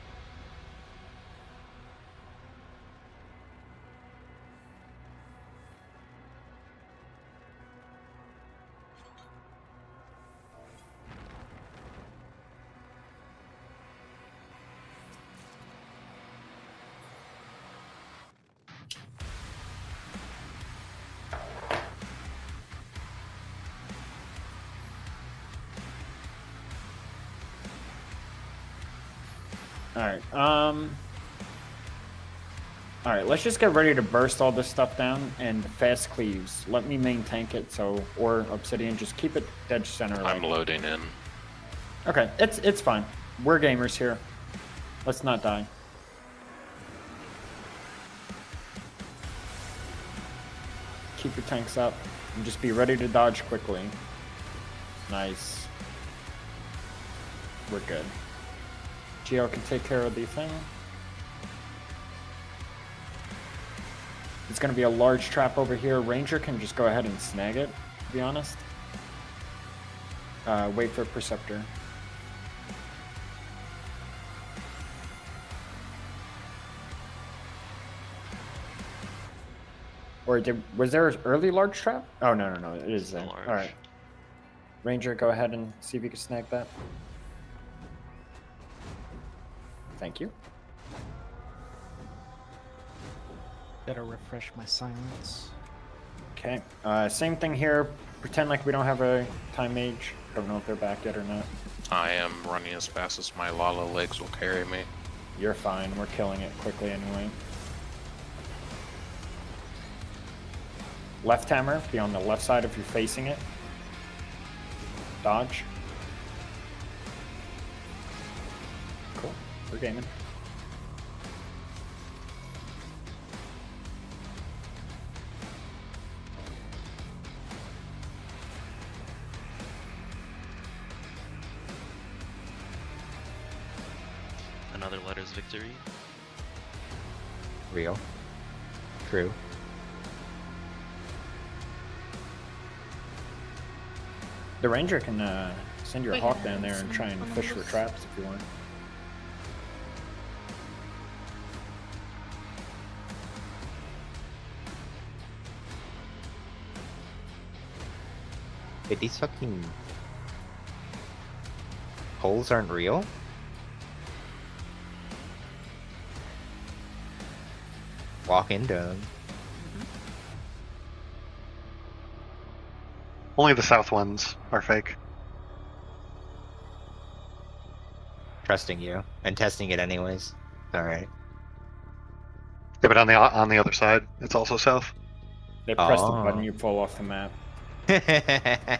[SPEAKER 1] Alright, let's just get ready to burst all this stuff down and fast cleaves. Let me main tank it, or Obsidian, just keep it dead center.
[SPEAKER 7] I'm loading in.
[SPEAKER 1] Okay, it's fine. We're gamers here. Let's not die. Keep your tanks up and just be ready to dodge quickly. Nice. We're good. GL can take care of the thing. It's going to be a large trap over here. Ranger can just go ahead and snag it, to be honest. Wait for Preceptor. Or was there an early large trap? Oh, no, it is there. Alright. Ranger, go ahead and see if you can snag that. Thank you.
[SPEAKER 4] Gotta refresh my silence.
[SPEAKER 1] Okay. Same thing here. Pretend like we don't have a time mage. Don't know if they're back yet or not.
[SPEAKER 7] I am running as fast as my Lala legs will carry me.
[SPEAKER 1] You're fine. We're killing it quickly anyway. Left hammer. Be on the left side if you're facing it. Dodge. Cool. We're gaming.
[SPEAKER 15] Another letter's victory.
[SPEAKER 3] Real. True.
[SPEAKER 1] The ranger can send your hawk down there and try and fish for traps if you want.
[SPEAKER 3] Wait, these fucking holes aren't real? walk into them.
[SPEAKER 18] Only the south ones are fake.
[SPEAKER 3] Trusting you and testing it anyways. All right.
[SPEAKER 18] Yeah, but on the other side, it's also south.
[SPEAKER 1] They press the
[SPEAKER 3] Oh.
[SPEAKER 1] button, you fall off the map. I'm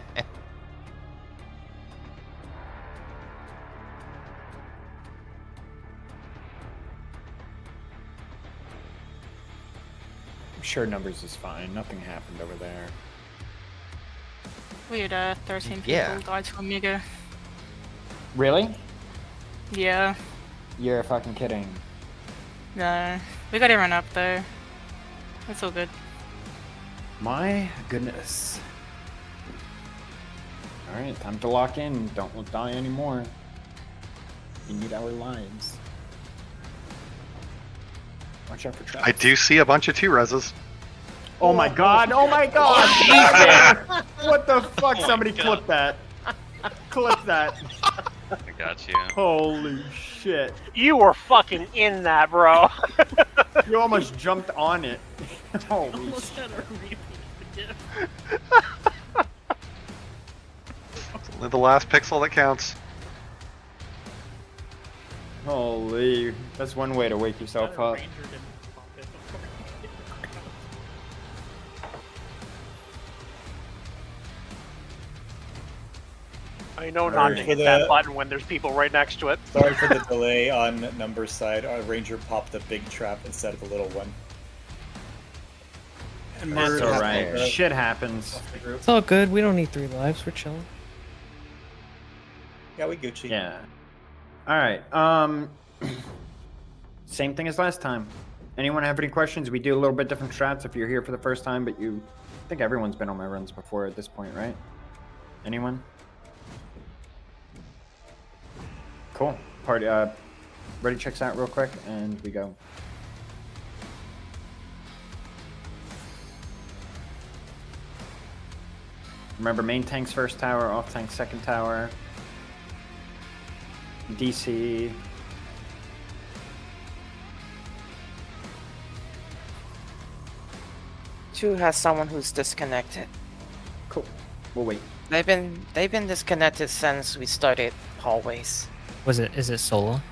[SPEAKER 1] sure numbers is fine. Nothing happened over there.
[SPEAKER 16] We had 13 people
[SPEAKER 1] Yeah.
[SPEAKER 16] died to Amiga.
[SPEAKER 1] Really?
[SPEAKER 16] Yeah.
[SPEAKER 1] You're fucking kidding.
[SPEAKER 16] No. We got everyone up though. It's all good.
[SPEAKER 1] My goodness. Alright, time to lock in. Don't die anymore. We need our lives. Watch out for traps.
[SPEAKER 18] I do see a bunch of 2-reses.
[SPEAKER 1] Oh my god! Oh my god! What the fuck? Somebody clip that. Clip that.
[SPEAKER 15] I got you.
[SPEAKER 1] Holy shit.
[SPEAKER 9] You were fucking in that, bro.
[SPEAKER 1] You almost jumped on it. Holy
[SPEAKER 8] Almost
[SPEAKER 1] shit.
[SPEAKER 8] had a repeat again.
[SPEAKER 18] It's only the last pixel that counts.
[SPEAKER 1] Holy. That's one way to wake yourself up.
[SPEAKER 9] I know not
[SPEAKER 5] Sorry
[SPEAKER 9] to
[SPEAKER 5] for
[SPEAKER 9] hit
[SPEAKER 5] the-
[SPEAKER 9] that button when there's people right next to it.
[SPEAKER 5] Sorry for the delay on numbers side. Our ranger popped a big trap instead of the little one.
[SPEAKER 1] That's alright. Shit happens.
[SPEAKER 6] It's all good. We don't need 3 lives. We're chilling.
[SPEAKER 5] Yeah, we Gucci.
[SPEAKER 1] Yeah. Alright, same thing as last time. Anyone have any questions? We do a little bit different strats if you're here for the first time, but I think everyone's been on my runs before at this point, right? Anyone? Cool. Party, ready checks out real quick, and we go. Remember, main tank's first tower, off tank second tower. DC.
[SPEAKER 10] Two has someone who's disconnected.
[SPEAKER 1] Cool. We'll wait.
[SPEAKER 10] They've been disconnected since we started hallways.
[SPEAKER 6] Is it Sola?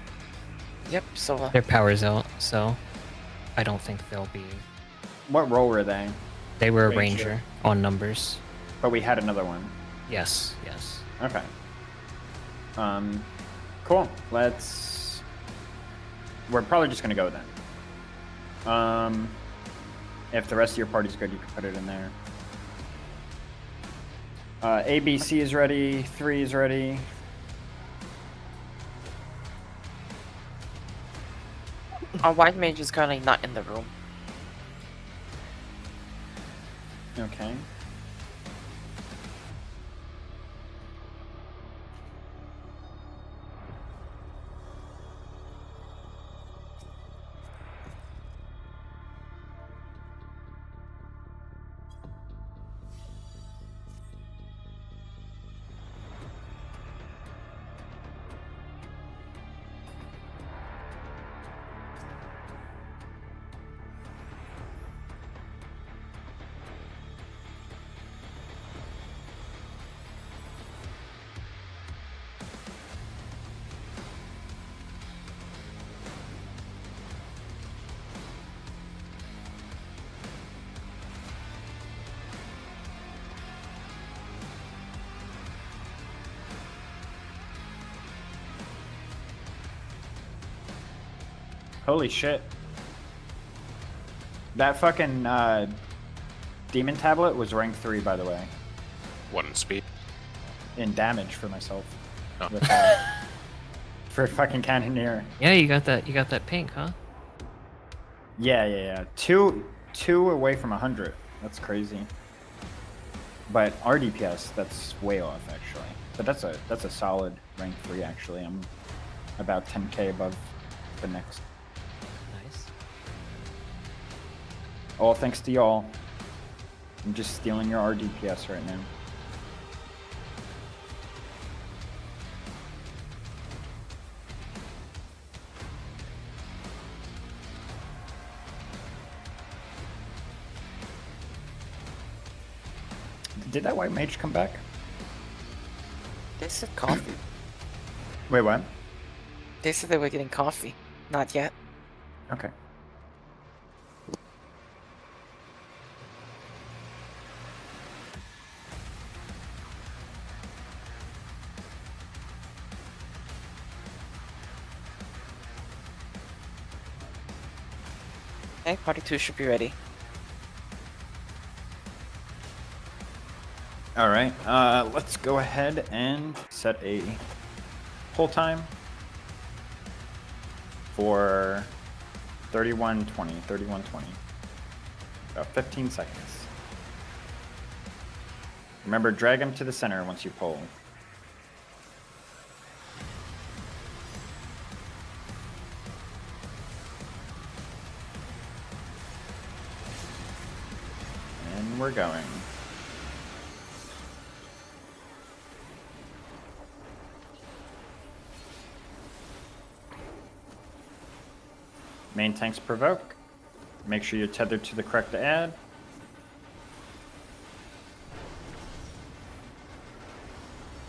[SPEAKER 10] Yep, Sola.
[SPEAKER 6] Their power's out, so I don't think they'll be.
[SPEAKER 1] What role were they?
[SPEAKER 6] They were a
[SPEAKER 1] Ranger.
[SPEAKER 6] ranger on numbers.
[SPEAKER 1] But we had another one.
[SPEAKER 6] Yes, yes.
[SPEAKER 1] Okay. Cool. We're probably just gonna go then. If the rest of your party's good, you can put it in there. ABC is ready. 3 is ready.
[SPEAKER 10] Our white mage is currently not in the room.
[SPEAKER 1] Okay. Holy shit. That fucking demon tablet was rank 3, by the way.
[SPEAKER 7] What in speed?
[SPEAKER 1] In damage for myself.
[SPEAKER 7] Oh.
[SPEAKER 1] With, for fucking cannoneer.
[SPEAKER 6] Yeah, you got that pink, huh?
[SPEAKER 1] Yeah. Two away from 100. That's crazy. But our DPS, that's way off actually. But that's a solid rank 3 actually. I'm about 10k above the next.
[SPEAKER 6] Nice.
[SPEAKER 1] All thanks to y'all. I'm just stealing your RDPS right now. Did that white mage come back?
[SPEAKER 10] They said coffee.
[SPEAKER 1] Wait, what?
[SPEAKER 10] They said they were getting coffee. Not yet.
[SPEAKER 1] Okay.
[SPEAKER 10] Okay, party 2 should be ready.
[SPEAKER 1] All right. Let's go ahead and set a pull time for 31:20. 31:20. About 15 seconds. Remember, drag him to the center once you pull. And we're going. Main tanks provoke. Make sure you're tethered to the correct ad.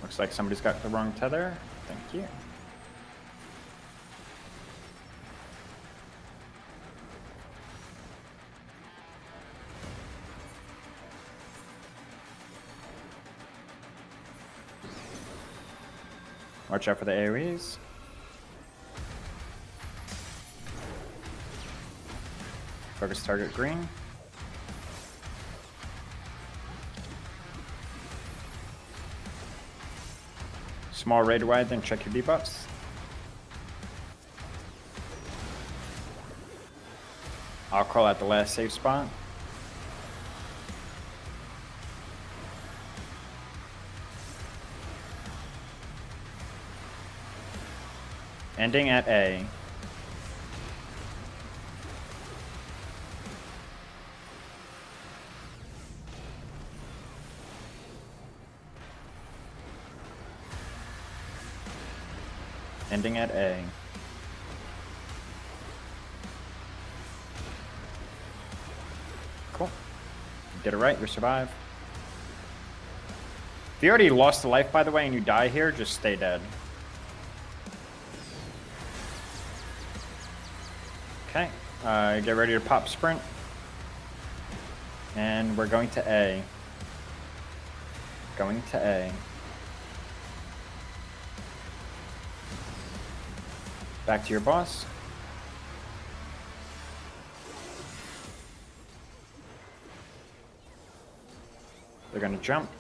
[SPEAKER 1] Looks like somebody's got the wrong tether. Thank you. Watch out for the AoEs. Focus target green. Small raid wide, then check your debuffs. I'll call out the last safe spot. Ending at A. Ending at A. Cool. You did it right, you survive. If you already lost a life, by the way, and you die here, just stay dead. Okay, get ready to pop sprint. And we're going to A. Going to A. Back to your boss. They're gonna jump.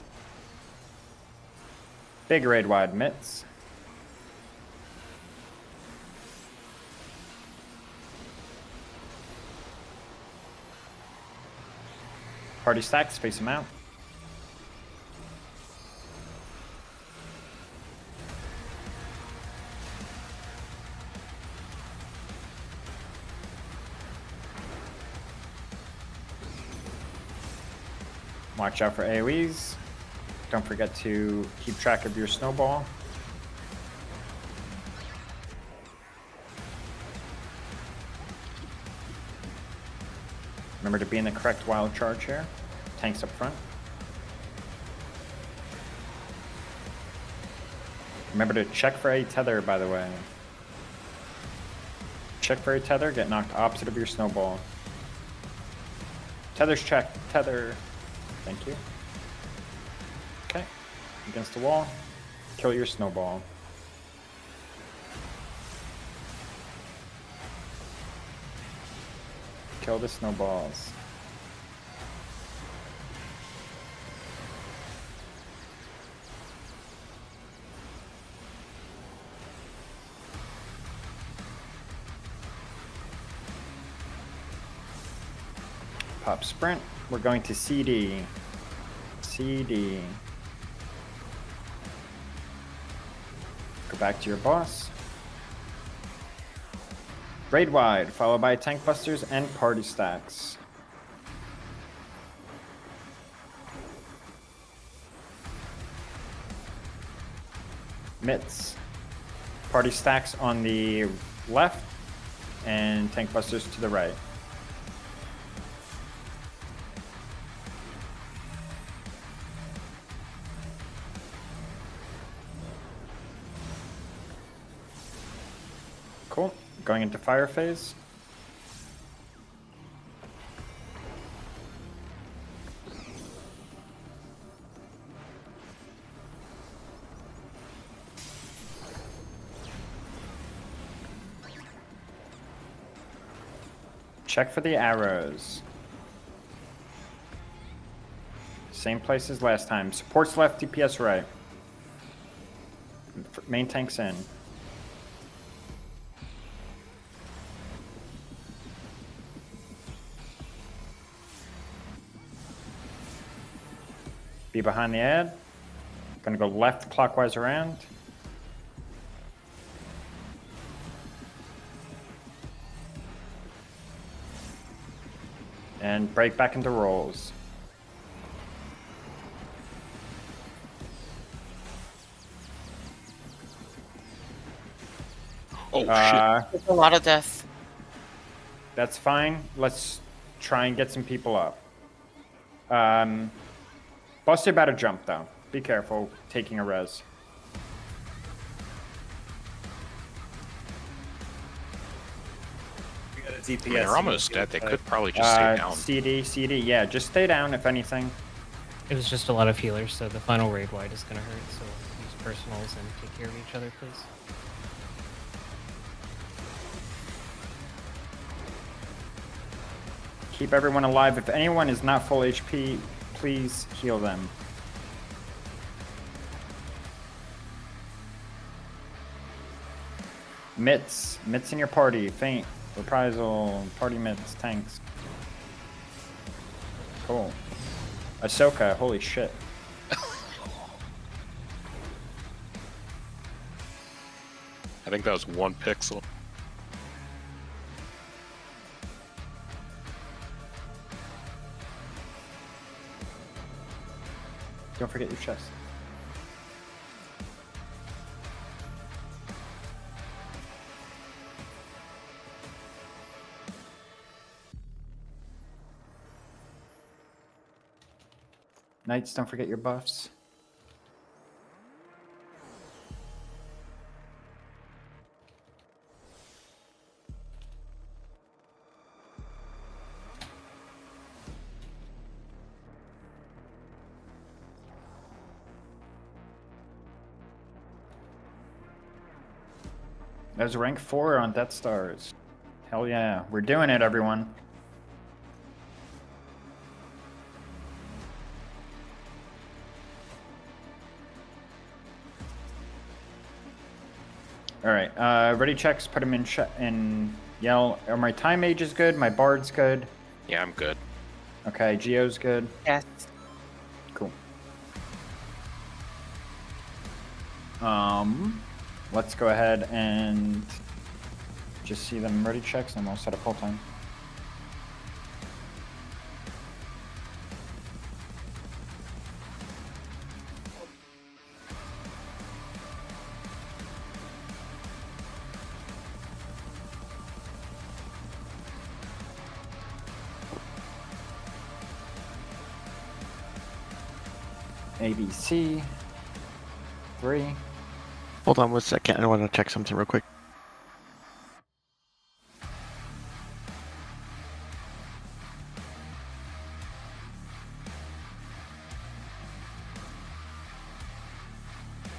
[SPEAKER 1] Big raid wide mitts. Party stacks, face them out. Watch out for AoEs. Don't forget to keep track of your snowball. Remember to be in the correct wild charge here. Tanks up front. Remember to check for a tether, by the way. Check for a tether, get knocked opposite of your snowball. Tether's checked. Tether. Thank you. Okay. Against the wall. Kill your snowball. Kill the snowballs. Pop sprint. We're going to CD. CD. Go back to your boss. Raid wide, followed by tank busters and party stacks. Mitts. Party stacks on the left and tank busters to the right. Going into fire phase. Check for the arrows. Same place as last time. Supports left, DPS right. Main tank's in. Be behind the ad. Gonna go left clockwise around. And break back into rolls.
[SPEAKER 7] Oh shit!
[SPEAKER 10] There's a lot of death.
[SPEAKER 1] That's fine. Let's try and get some people up. Buster about to jump though. Be careful taking a res.
[SPEAKER 5] We got a
[SPEAKER 7] I
[SPEAKER 5] DPS.
[SPEAKER 7] mean, they're almost dead. They could probably just stay down.
[SPEAKER 1] CD, yeah, just stay down if anything.
[SPEAKER 6] It was just a lot of healers, so the final raid wide is gonna hurt. So use personals and take care of each other, please.
[SPEAKER 1] Keep everyone alive. If anyone is not full HP, please heal them. Mitts in your party. Faint, reprisal, party mitts, tanks. Cool. Ahsoka, holy shit.
[SPEAKER 7] I think that was 1 pixel.
[SPEAKER 1] Don't forget your chest. Knights, don't forget your buffs. There's rank 4 on Death Stars. Hell yeah, we're doing it, everyone. All right, ready checks. Put them in yell. Are my time mage is good? My bard's good.
[SPEAKER 7] Yeah, I'm good.
[SPEAKER 1] Okay, Geo's good.
[SPEAKER 10] Yes.
[SPEAKER 1] Cool. Let's go ahead and just see them ready checks, and we'll set up full time. ABC 3.
[SPEAKER 11] Hold on 1 second. I want to check something real quick.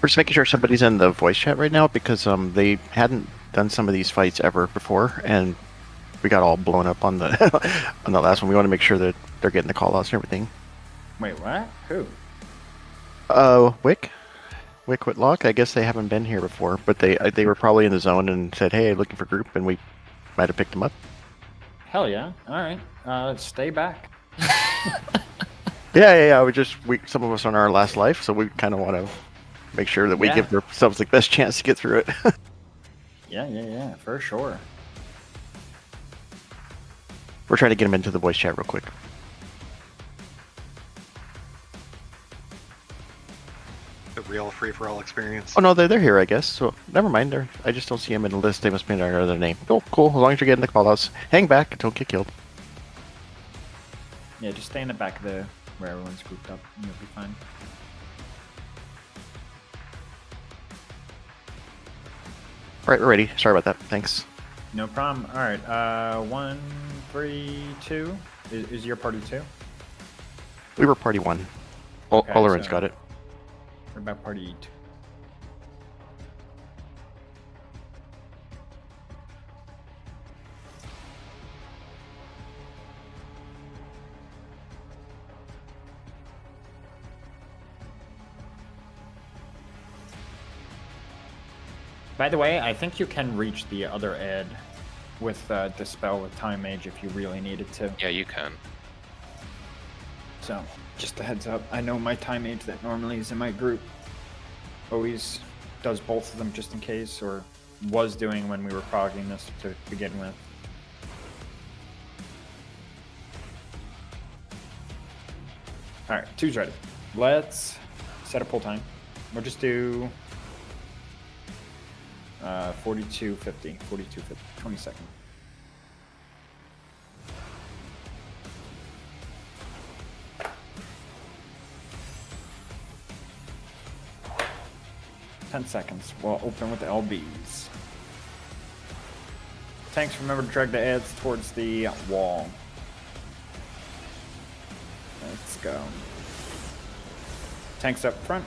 [SPEAKER 11] We're just making sure somebody's in the voice chat right now because they hadn't done some of these fights ever before, and we got all blown up on the on the last one. We want to make sure that they're getting the call outs and everything.
[SPEAKER 1] Wait, what? Who?
[SPEAKER 11] Wick Whitlock. I guess they haven't been here before, but they were probably in the zone and said, "Hey, looking for group," and we might have picked them up.
[SPEAKER 1] Hell yeah! All right, stay back.
[SPEAKER 11] Yeah. Some of us on our last life, so we kind of want to make sure that we give ourselves the best chance to get through it.
[SPEAKER 1] Yeah, for sure.
[SPEAKER 11] We're trying to get them into the voice chat real quick.
[SPEAKER 18] The real free-for-all experience.
[SPEAKER 11] Oh no, they're here, I guess. So never mind. I just don't see them in the list. They must be in our other name. Oh, cool. As long as you're getting the call-outs, hang back and don't get killed.
[SPEAKER 1] Yeah, just stay in the back there where everyone's grouped up, and you'll be fine.
[SPEAKER 11] All right, we're ready. Sorry about that. Thanks.
[SPEAKER 1] No problem. All right. 1, 3, 2. Is your party 2?
[SPEAKER 11] We were party 1.
[SPEAKER 1] Okay,
[SPEAKER 11] Olarin's
[SPEAKER 1] so-
[SPEAKER 11] got it.
[SPEAKER 1] What about party 2? By the way, I think you can reach the other ad with Dispel with Time Mage if you really needed to.
[SPEAKER 15] Yeah, you can.
[SPEAKER 1] So, just a heads up. I know my Time Mage that normally is in my group always does both of them just in case, or was doing when we were progging this to begin with. Alright, 2's ready. Let's set a pull time. We'll just do 42.50. 42.50. 20 seconds. Seconds. We'll open with the LBs. Tanks, remember to drag the ads towards the wall. Let's go. Tanks up front.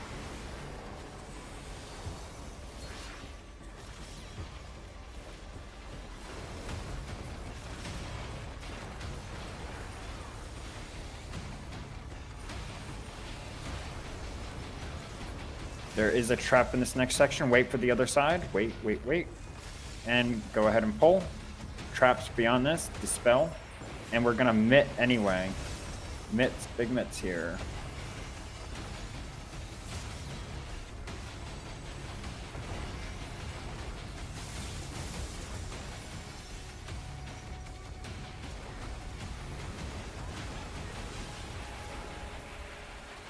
[SPEAKER 1] There is a trap in this next section. Wait for the other side. Wait. And go ahead and pull. Traps beyond this. Dispel. And we're going to mitt anyway. Mitts. Big mitts here.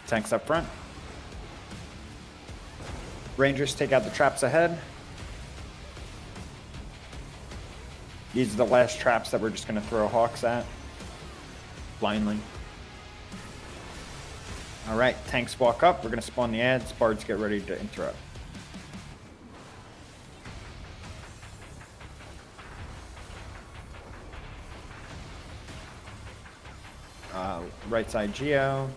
[SPEAKER 1] Tanks up front. Rangers take out the traps ahead. These are the last traps that we're just going to throw hawks at. Blindly. Alright, tanks walk up. We're going to spawn the ads. Bards get ready to interrupt. Right side Geo.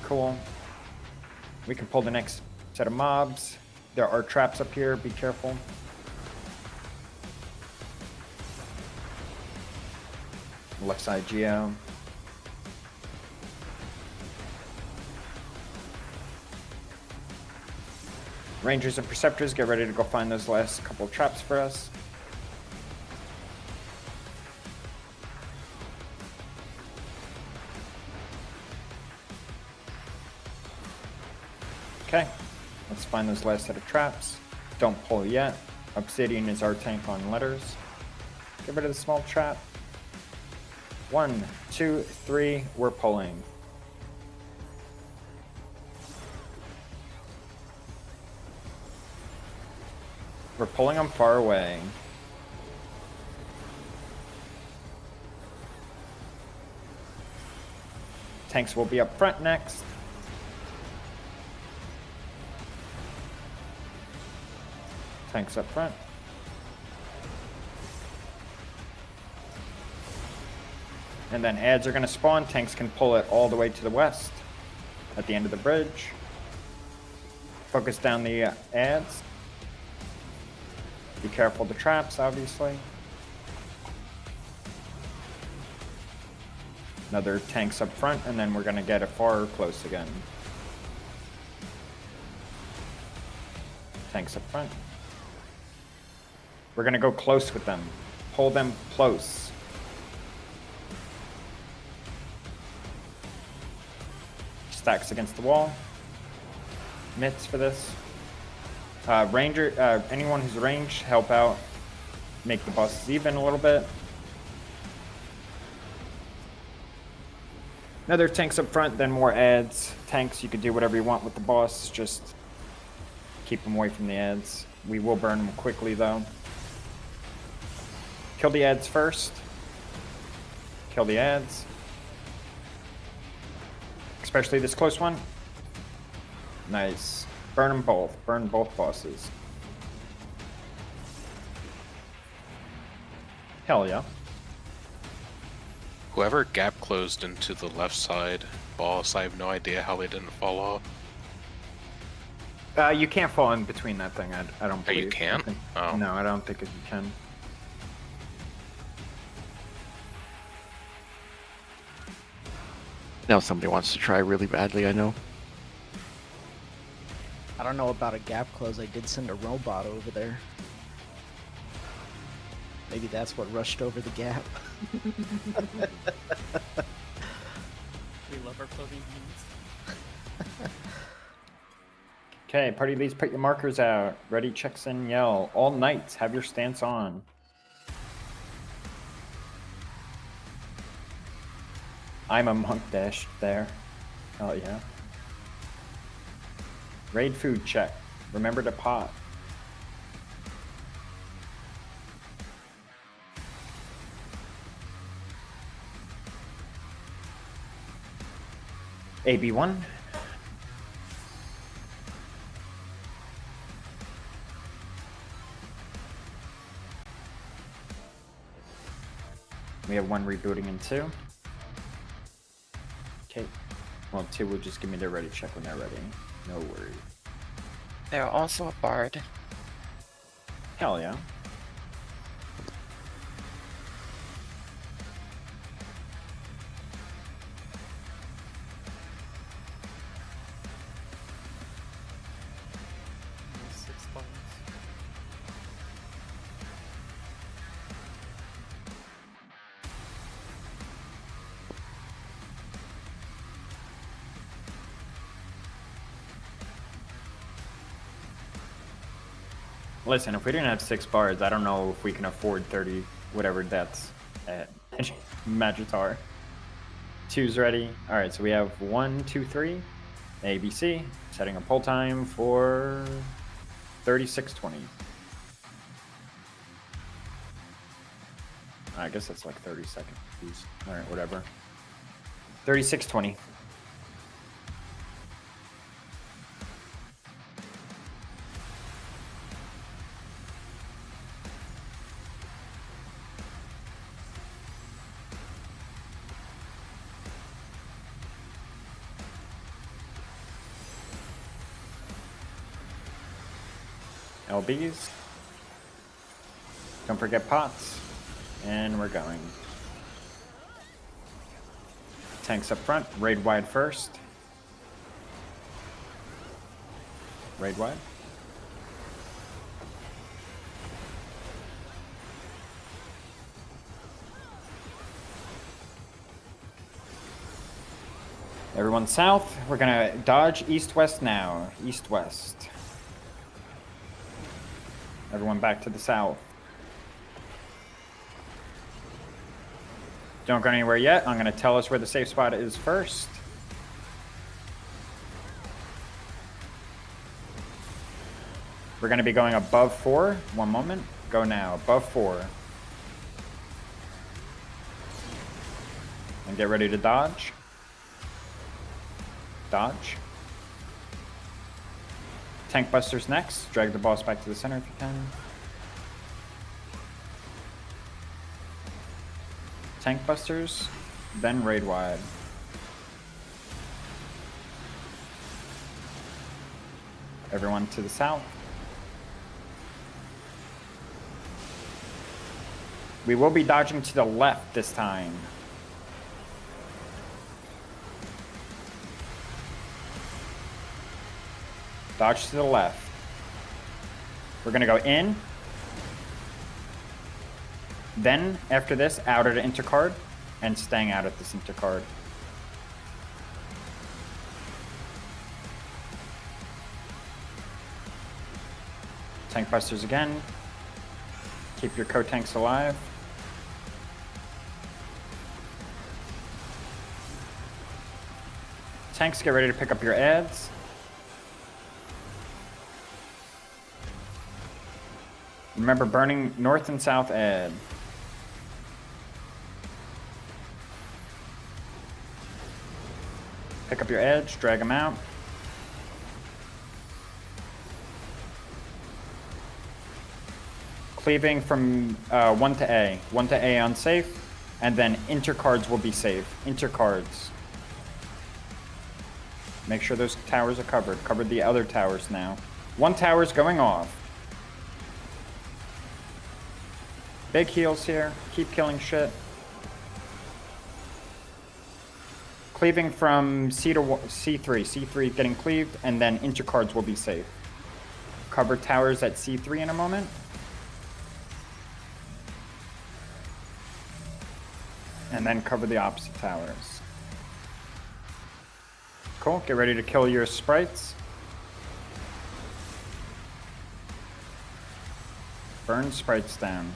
[SPEAKER 1] Cool. We can pull the next set of mobs. There are traps up here, be careful. Left side Geo. Rangers and Preceptors, get ready to go find those last couple of traps for us. Okay, let's find those last set of traps. Don't pull yet. Obsidian is our tank on letters. Get rid of the small trap. 1, 2, 3, we're pulling. We're pulling them far away. Tanks will be up front next. Tanks up front. And then ads are going to spawn. Tanks can pull it all the way to the west at the end of the bridge. Focus down the ads. Be careful of the traps, obviously. Another tanks up front, and then we're going to get a far close again. Tanks up front. We're going to go close with them. Pull them close. Stacks against the wall. Mitts for this. Ranger, anyone who's ranged, help out. Make the bosses even a little bit. Another tanks up front, then more ads. Tanks, you can do whatever you want with the boss. Just keep them away from the ads. We will burn them quickly, though. Kill the ads first. Kill the ads. Especially this close one. Nice. Burn them both. Burn both bosses. Hell yeah.
[SPEAKER 7] Whoever gap closed into the left side boss, I have no idea how they didn't fall off.
[SPEAKER 1] You can't fall in between that thing. I don't
[SPEAKER 7] Oh,
[SPEAKER 1] believe.
[SPEAKER 7] you can't? Oh.
[SPEAKER 1] No, I don't think you can.
[SPEAKER 11] Now somebody wants to try really badly, I know.
[SPEAKER 4] I don't know about a gap close. I did send a robot over there. Maybe that's what rushed over the gap.
[SPEAKER 8] We love our floating beams.
[SPEAKER 1] Okay, party leads, put your markers out. Ready, checks in, yell. All knights, have your stance on. I'm a monk dashed there. Oh yeah. Raid food check. Remember to pot. AB1. We have one rebooting in 2. Okay. Well, 2 will just give me the ready check when they're ready. No worries.
[SPEAKER 10] They're also a bard.
[SPEAKER 1] Hell yeah. Listen, if we didn't have 6 bards, I don't know if we can afford 30 whatever deaths at Magitar. 2's ready. Alright, so we have 1, 2, 3. ABC. Setting a pull time for 36:20. I guess that's like 30 seconds. Alright, whatever. 36:20. LBs. Don't forget pots. And we're going. Tanks up front. Raid wide first. Raid wide. Everyone south. We're gonna dodge east-west now. East-west. Everyone back to the south. Don't go anywhere yet. I'm going to tell us where the safe spot is first. We're going to be going above 4. One moment. Go now. Above 4. And get ready to dodge. Dodge. Tank busters next. Drag the boss back to the center if you can. Tank busters, then raid wide. Everyone to the south. We will be dodging to the left this time. Dodge to the left. We're gonna go in. Then, after this, out at the intercard, and staying out at this intercard. Tank busters again. Keep your co-tanks alive. Tanks, get ready to pick up your adds. Remember, burning north and south add. Pick up your edge, drag them out. Cleaving from 1 to A. 1 to A unsafe, and then intercards will be safe. Intercards. Make sure those towers are covered. Covered the other towers now. 1 tower's going off. Big heals here. Keep killing shit. Cleaving from C to C3. C3 getting cleaved, and then intercards will be safe. Cover towers at C3 in a moment. And then cover the opposite towers. Cool. Get ready to kill your sprites. Burn sprites down.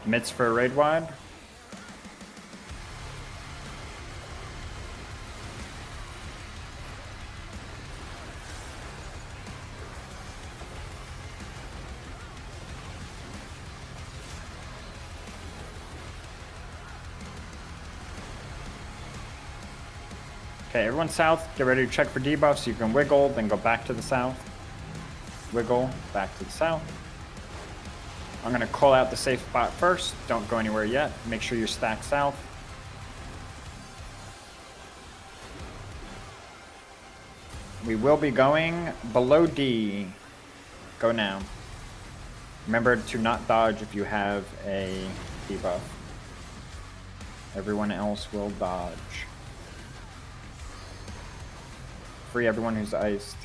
[SPEAKER 1] Mitts for a raid wide. Okay, everyone south, get ready to check for debuffs. You can wiggle, then go back to the south. Wiggle, back to the south. I'm gonna call out the safe spot first. Don't go anywhere yet. Make sure you're stacked south. We will be going below D. Go now. Remember to not dodge if you have a debuff. Everyone else will dodge. Free everyone who's iced.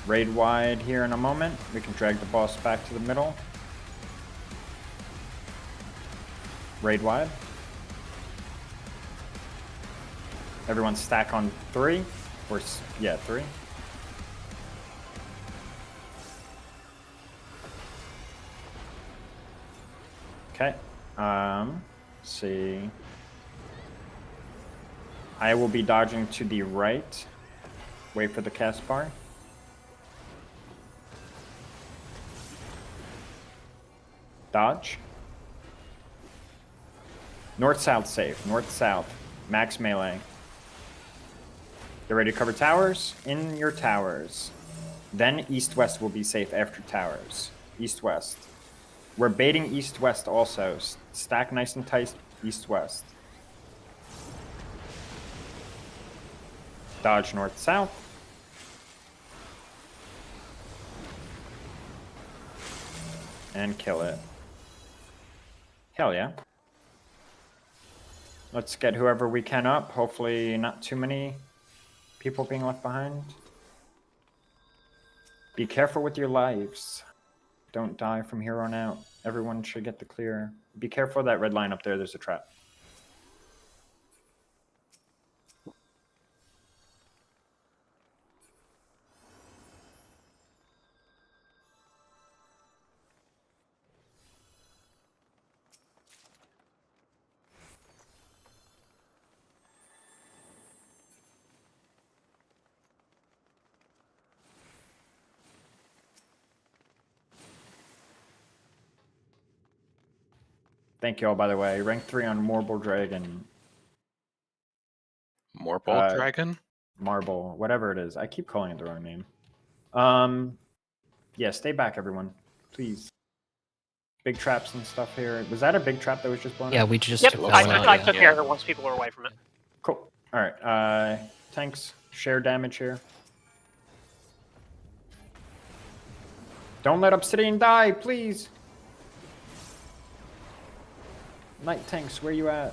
[SPEAKER 1] Raid wide here in a moment. We can drag the boss back to the middle. Raid wide. Everyone stack on 3. Or, yeah, 3. Okay. See. I will be dodging to the right. Wait for the cast bar. Dodge. North-south safe. North-south. Max melee. Get ready to cover towers. In your towers. Then east-west will be safe after towers. East-west. We're baiting east-west also. Stack nice and tight east-west. Dodge north-south. And kill it. Hell yeah. Let's get whoever we can up. Hopefully not too many people being left behind. Be careful with your lives. Don't die from here on out. Everyone should get the clear. Be careful of that red line up there. There's a trap. Thank you all, by the way. Rank 3 on Marble Dragon.
[SPEAKER 7] Marble Dragon?
[SPEAKER 1] Marble, whatever it is. I keep calling it the wrong name. Yeah, stay back, everyone. Please. Big traps and stuff here. Was that a big trap that was just blown up?
[SPEAKER 6] Yeah, we just
[SPEAKER 9] Yep,
[SPEAKER 6] took that one out.
[SPEAKER 9] I took care of it once people were away from it.
[SPEAKER 1] Cool. Alright, tanks, share damage here. Don't let Obsidian die, please! Night tanks, where you at?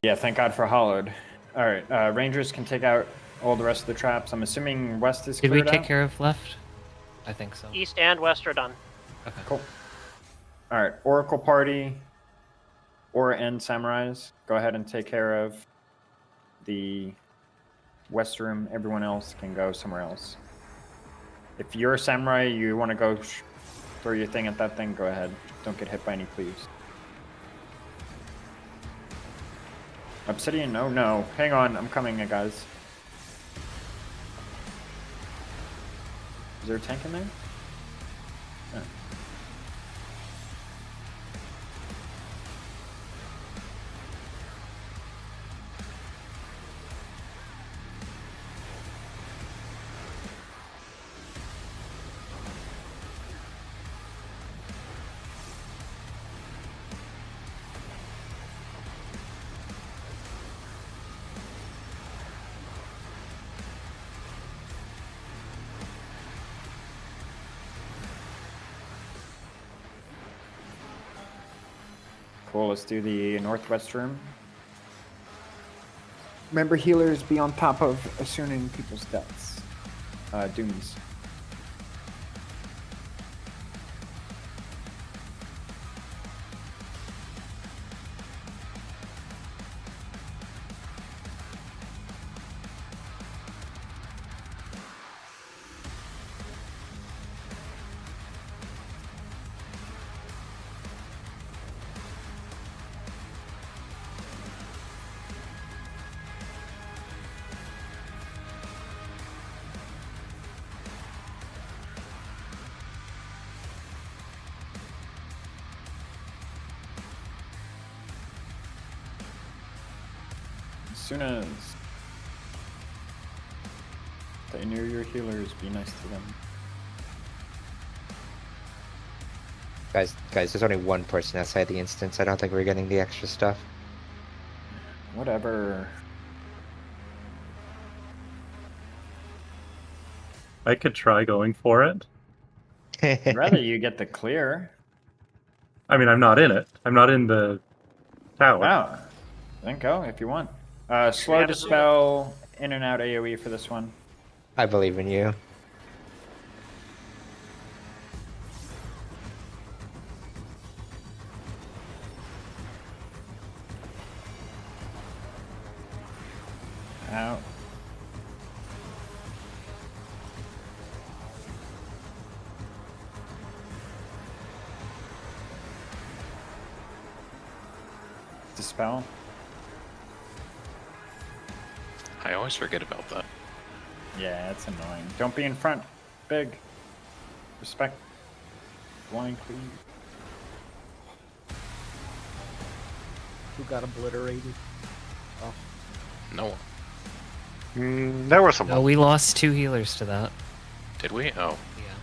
[SPEAKER 1] Yeah, thank God for Hollowed. Alright, Rangers can take out all the rest of the traps. I'm assuming west is
[SPEAKER 6] Did we
[SPEAKER 1] cleared
[SPEAKER 6] take
[SPEAKER 1] out?
[SPEAKER 6] care of left? I think so.
[SPEAKER 9] East and west are done.
[SPEAKER 6] Okay.
[SPEAKER 1] Cool. All right, Oracle Party, Aura and Samurais, go ahead and take care of the West Room. Everyone else can go somewhere else. If you're a Samurai, you want to go throw your thing at that thing, go ahead. Don't get hit by any cleaves. Obsidian, oh no. Hang on, I'm coming, guys. Is there a tank in there? No. Cool, let's do the northwest room. Remember, healers be on top of assuming people's deaths. Dooms. As soon as they near your healers, be nice to them.
[SPEAKER 3] Guys, there's only one person outside the instance. I don't think we're getting the extra stuff.
[SPEAKER 1] Whatever.
[SPEAKER 21] I could try going for it.
[SPEAKER 1] I'd rather you get the clear.
[SPEAKER 21] I mean, I'm not in it. I'm not in the tower.
[SPEAKER 1] Oh, then go if you want. Slow
[SPEAKER 9] have to
[SPEAKER 1] dispel, in and out AoE for this one.
[SPEAKER 3] I believe in you.
[SPEAKER 1] Out. Dispel.
[SPEAKER 7] I always forget about that.
[SPEAKER 1] Yeah, it's annoying. Don't be in front. Big. Respect. Blind cleave.
[SPEAKER 4] Who got obliterated? Oh.
[SPEAKER 7] No.
[SPEAKER 18] There was some.
[SPEAKER 6] No, we lost 2 healers to that.
[SPEAKER 7] Did we? Oh.
[SPEAKER 6] Yeah.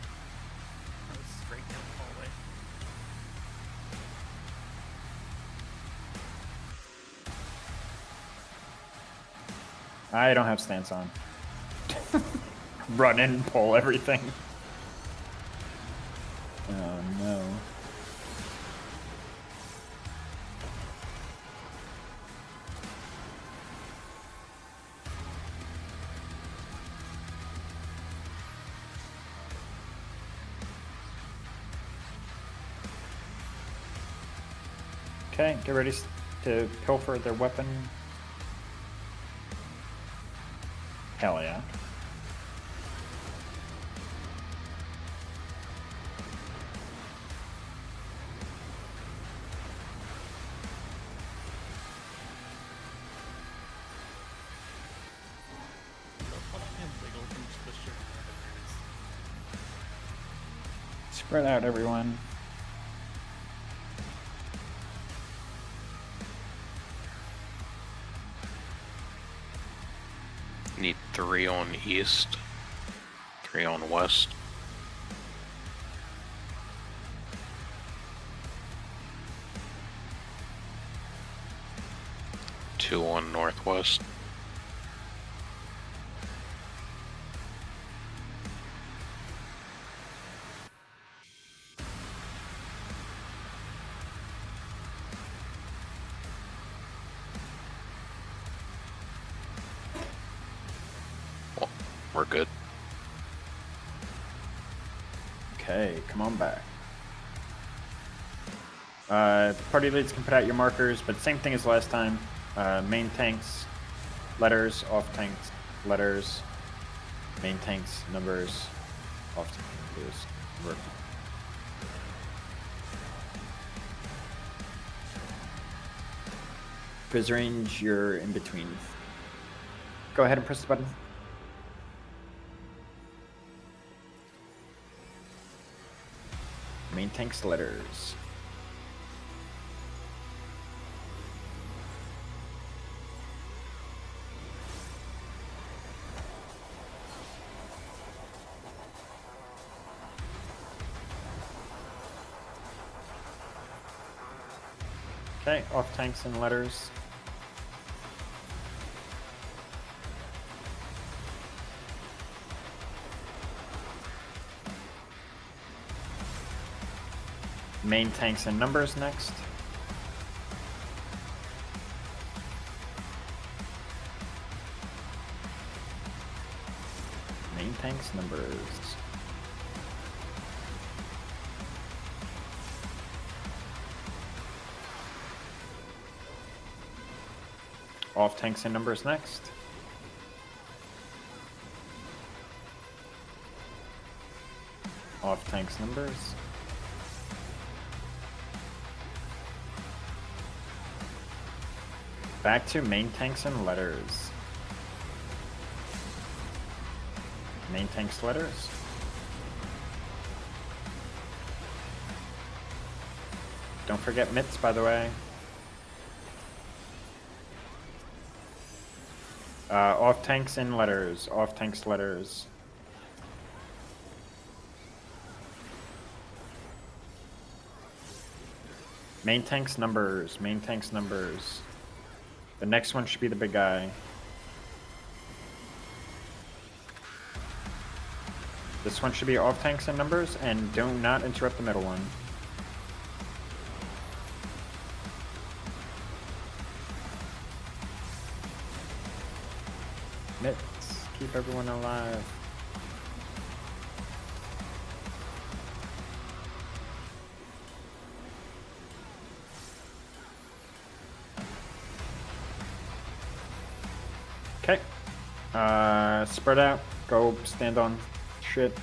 [SPEAKER 8] That was straight down the hallway.
[SPEAKER 1] I don't have stance on. Run in and pull everything. Oh no. Okay, get ready to pilfer their weapon. Hell yeah. Spread out, everyone.
[SPEAKER 7] Need 3 on east, 3 on west. Two on northwest. Well, we're good.
[SPEAKER 1] Okay, come on back. Party leads can put out your markers, but same thing as last time. Main tanks, letters, off tanks, letters, main tanks, numbers, off tanks, numbers. Fizz range, you're in between. Go ahead and press the button. Main tanks, letters. Okay, off tanks and letters. Main tanks and numbers next. Main tanks, numbers. Off tanks and numbers next. Off tanks, numbers. Back to main tanks and letters. Main tanks, letters. Don't forget mitts, by the way. Off tanks and letters. Off tanks, letters. Main tanks, numbers. Main tanks, numbers. The next one should be the big guy. This one should be off tanks and numbers, and do not interrupt the middle one. Mitts, keep everyone alive. Okay. Spread out. Go stand on shit.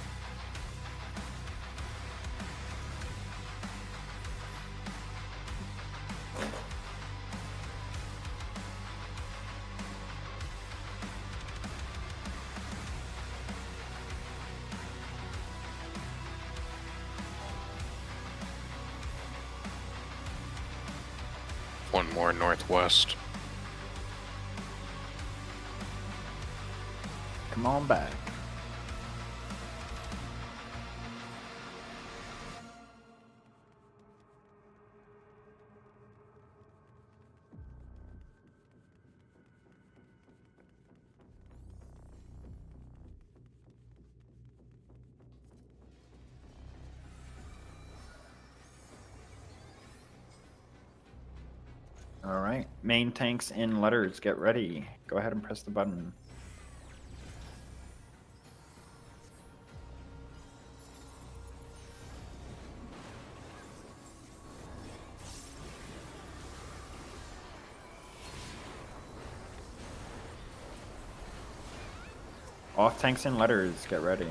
[SPEAKER 7] One more northwest.
[SPEAKER 1] Come on back. All right, main tanks and letters, get ready. Go ahead and press the button. Off tanks and letters, get ready.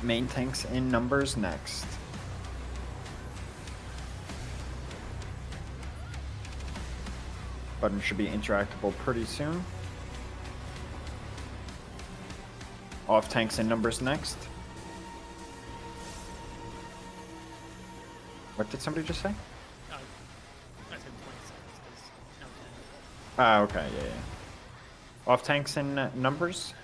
[SPEAKER 1] Main tanks in numbers next. Button should be interactable pretty soon. Off tanks and numbers next. What did somebody just say?
[SPEAKER 8] I said 20 seconds because now 10.
[SPEAKER 1] Ah, okay, yeah. Off tanks and numbers.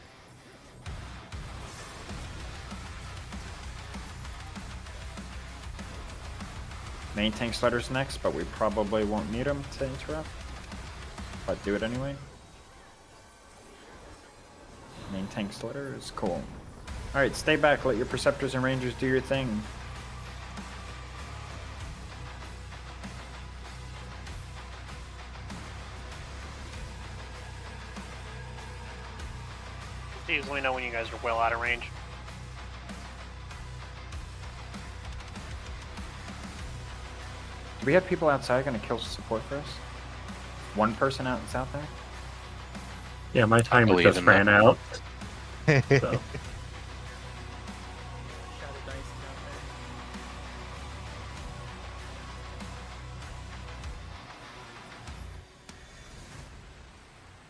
[SPEAKER 1] Main tanks letters next, but we probably won't need them to interrupt. But do it anyway. Main tanks letters, cool. Alright, stay back, let your Perceptors and Rangers do your thing.
[SPEAKER 9] Please let me know when you guys are well out of range.
[SPEAKER 1] Do we have people outside going to kill support for us? One person out there?
[SPEAKER 21] Yeah, my timer
[SPEAKER 7] believe
[SPEAKER 21] just
[SPEAKER 7] in
[SPEAKER 21] ran
[SPEAKER 7] that.
[SPEAKER 21] out. So.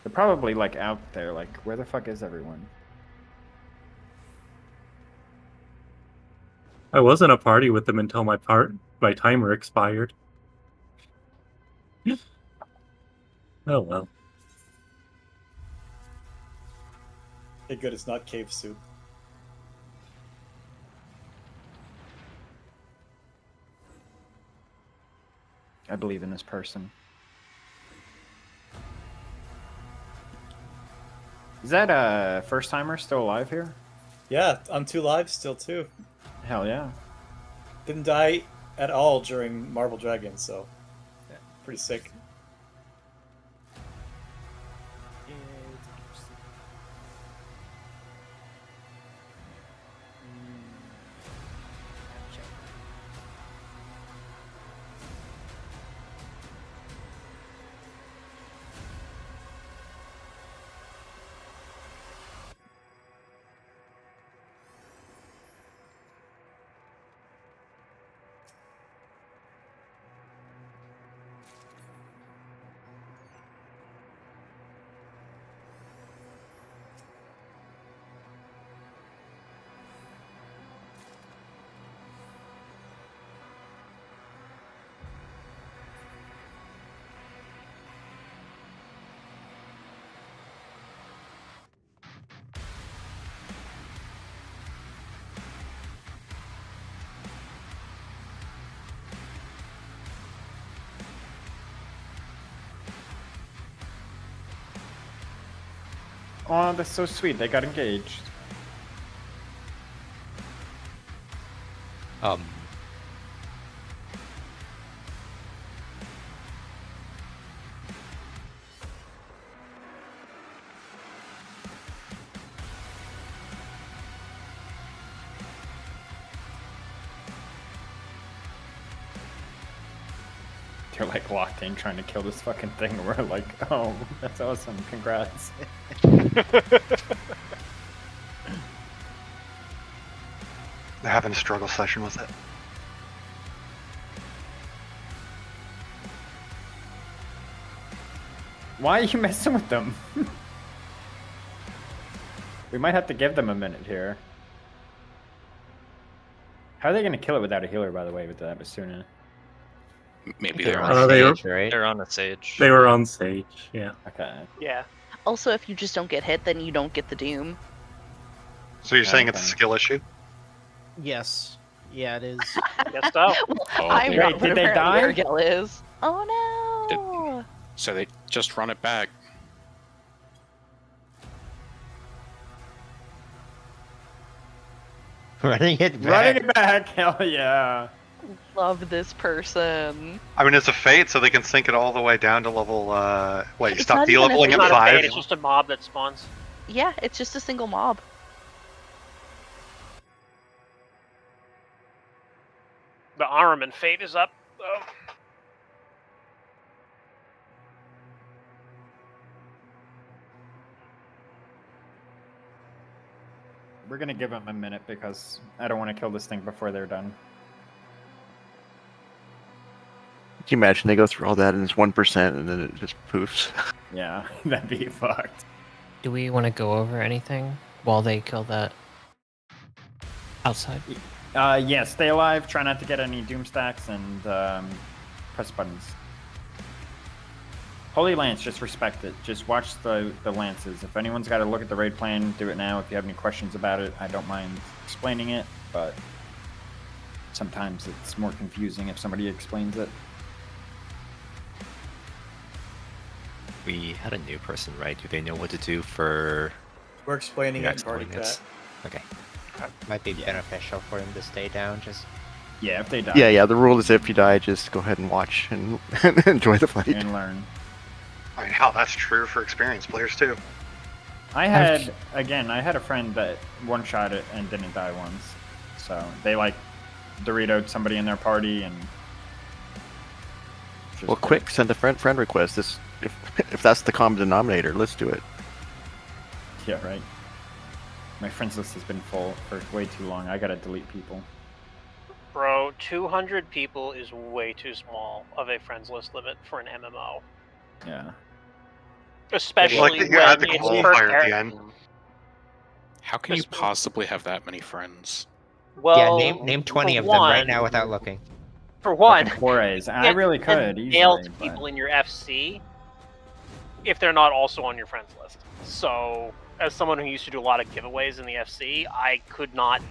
[SPEAKER 1] They're probably like out there, like, where the fuck is everyone?
[SPEAKER 21] I was in a party with them until my timer expired. Oh well.
[SPEAKER 5] Hey, good, it's not cave soup.
[SPEAKER 1] I believe in this person. Is that a first timer still alive here?
[SPEAKER 5] Yeah, I'm 2 lives still too.
[SPEAKER 1] Hell yeah.
[SPEAKER 5] Didn't die at all during Marble Dragon, so yeah, pretty sick.
[SPEAKER 1] Oh, that's so sweet. They got engaged. They're like locked in trying to kill this fucking thing. We're like, oh, that's awesome. Congrats.
[SPEAKER 18] They're having a struggle session with it.
[SPEAKER 1] Why are you messing with them? We might have to give them a minute here. How are they going to kill it without a healer, by the way, with that Basuna?
[SPEAKER 7] Maybe
[SPEAKER 15] They're
[SPEAKER 7] they're
[SPEAKER 15] on
[SPEAKER 7] on
[SPEAKER 15] Sage,
[SPEAKER 7] Sage,
[SPEAKER 15] right? They're on a Sage.
[SPEAKER 21] They were on Sage, yeah.
[SPEAKER 1] Okay.
[SPEAKER 9] Yeah.
[SPEAKER 17] Also, if you just don't get hit, then you don't get the doom.
[SPEAKER 18] So you're saying it's a skill issue?
[SPEAKER 4] Yes. Yeah, it is.
[SPEAKER 9] Guess so.
[SPEAKER 17] I'm
[SPEAKER 1] Wait,
[SPEAKER 17] not, but
[SPEAKER 1] did they
[SPEAKER 17] apparently
[SPEAKER 1] die?
[SPEAKER 17] Urgel is. Oh no!
[SPEAKER 7] So they just run it back.
[SPEAKER 3] Running it back.
[SPEAKER 1] Running it back, hell yeah.
[SPEAKER 17] Love this person.
[SPEAKER 18] I mean, it's a fate, so they can sink it all the way down to level. Wait, you
[SPEAKER 17] It's
[SPEAKER 18] stop
[SPEAKER 17] not even a
[SPEAKER 18] de-leveling
[SPEAKER 17] fate.
[SPEAKER 18] at
[SPEAKER 9] It's not a
[SPEAKER 18] 5?
[SPEAKER 9] fate, it's just a mob that spawns.
[SPEAKER 17] Yeah, it's just a single mob.
[SPEAKER 9] The armament fate is up, though.
[SPEAKER 1] We're going to give them a minute because I don't want to kill this thing before they're done.
[SPEAKER 11] Can you imagine they go through all that and it's 1% and then it just poofs?
[SPEAKER 1] Yeah, that'd be fucked.
[SPEAKER 6] Do we want to go over anything while they kill that outside?
[SPEAKER 1] Yeah, stay alive, try not to get any doom stacks, and press buttons. Holy Lance, just respect it. Just watch the lances. If anyone's got to look at the raid plan, do it now. If you have any questions about it, I don't mind explaining it, but sometimes it's more confusing if somebody explains it.
[SPEAKER 12] We had a new person, right? Do they know what to do for
[SPEAKER 5] We're explaining
[SPEAKER 12] the
[SPEAKER 5] it in
[SPEAKER 12] next
[SPEAKER 5] party
[SPEAKER 12] 20 minutes?
[SPEAKER 5] chat.
[SPEAKER 12] Okay.
[SPEAKER 3] Might be beneficial for him to stay down. Just
[SPEAKER 1] Yeah, if they die.
[SPEAKER 11] Yeah, the rule is if you die, just go ahead and watch and enjoy the fight.
[SPEAKER 1] And learn.
[SPEAKER 18] I mean, hell, that's true for experienced players too.
[SPEAKER 1] I had a friend that one-shot it and didn't die once. So they like Doritoed somebody in their party and.
[SPEAKER 11] Well, quick, send a friend request. If that's the common denominator, let's do it.
[SPEAKER 1] Yeah, right. My friends list has been full for way too long. I gotta delete people.
[SPEAKER 9] Bro, 200 people is way too small of a friends list limit for an MMO.
[SPEAKER 1] Yeah.
[SPEAKER 9] Especially
[SPEAKER 18] Like,
[SPEAKER 9] when
[SPEAKER 18] you add the
[SPEAKER 9] it's per
[SPEAKER 18] qualifier at the
[SPEAKER 9] character.
[SPEAKER 18] end.
[SPEAKER 7] How can you possibly have that many friends?
[SPEAKER 9] Well,
[SPEAKER 3] yeah, name 20
[SPEAKER 9] for
[SPEAKER 3] of them right
[SPEAKER 9] one-
[SPEAKER 3] now without looking.
[SPEAKER 9] For one,
[SPEAKER 1] Fucking forays.
[SPEAKER 9] you
[SPEAKER 1] I
[SPEAKER 9] can't
[SPEAKER 1] really
[SPEAKER 9] send
[SPEAKER 1] could
[SPEAKER 9] mail
[SPEAKER 1] easily.
[SPEAKER 9] to
[SPEAKER 1] But...
[SPEAKER 9] people in your FC if they're not also on your friends list. So, as someone who used to do a lot of giveaways in the FC, I could not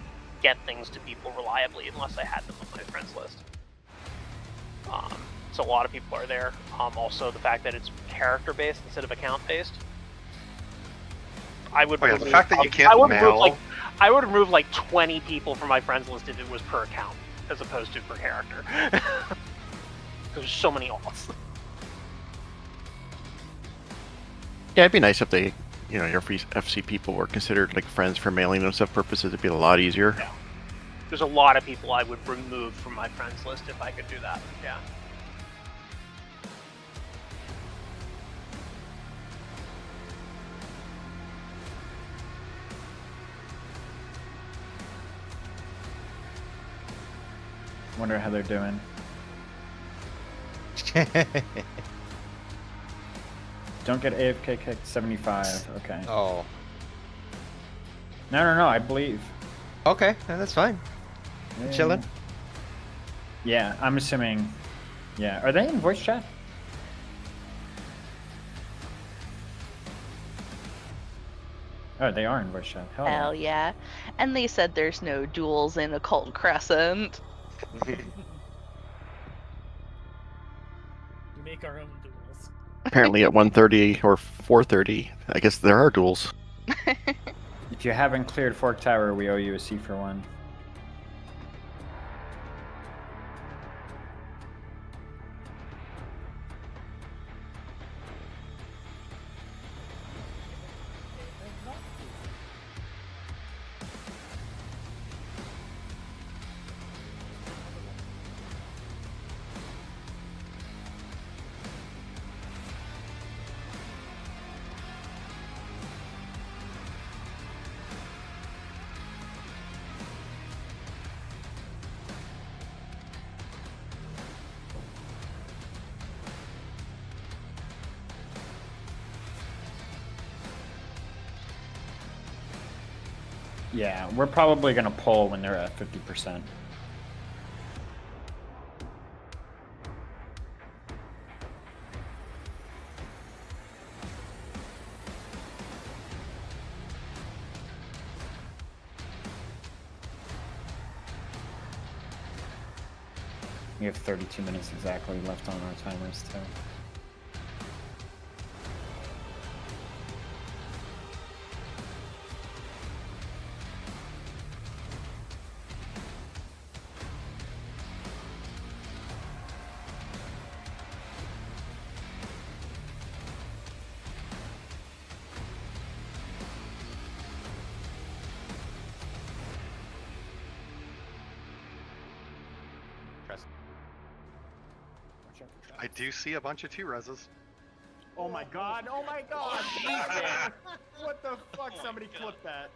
[SPEAKER 9] get things to people reliably unless I had them on my friends list. So a lot of people are there. Also, the fact that it's character-based instead of account-based. I would.
[SPEAKER 18] Oh, yeah,
[SPEAKER 9] remove,
[SPEAKER 18] the fact that you can't
[SPEAKER 9] I would
[SPEAKER 18] mail.
[SPEAKER 9] remove, like, I would remove like 20 people from my friends list if it was per account as opposed to per character. There's so many alts.
[SPEAKER 11] Yeah, it'd be nice if they, your FC people were considered like friends for mailing and stuff purposes. It'd be a lot easier.
[SPEAKER 9] Yeah. There's a lot of people I would remove from my friends list if I could do that. Yeah.
[SPEAKER 1] Wonder how they're doing. Don't get AFK kicked. 75. Okay.
[SPEAKER 3] Oh.
[SPEAKER 1] No, I believe.
[SPEAKER 3] Okay, that's fine.
[SPEAKER 1] Yeah.
[SPEAKER 3] Chilling.
[SPEAKER 1] Yeah, I'm assuming. Yeah, are they in voice chat? Oh, they are in voice chat.
[SPEAKER 17] Hell yeah. And they said there's no duels in Occult Crescent.
[SPEAKER 8] We make our own duels.
[SPEAKER 11] Apparently at 1:30 or 4:30, I guess there are duels.
[SPEAKER 1] If you haven't cleared Fork Tower, we owe you a C for 1. Yeah, we're probably gonna pull when they're at 50%. We have 32 minutes exactly left on our timers too.
[SPEAKER 18] I do see a bunch of 2-reses.
[SPEAKER 1] Oh my god, oh my god! Jesus. What the fuck? Somebody clip that.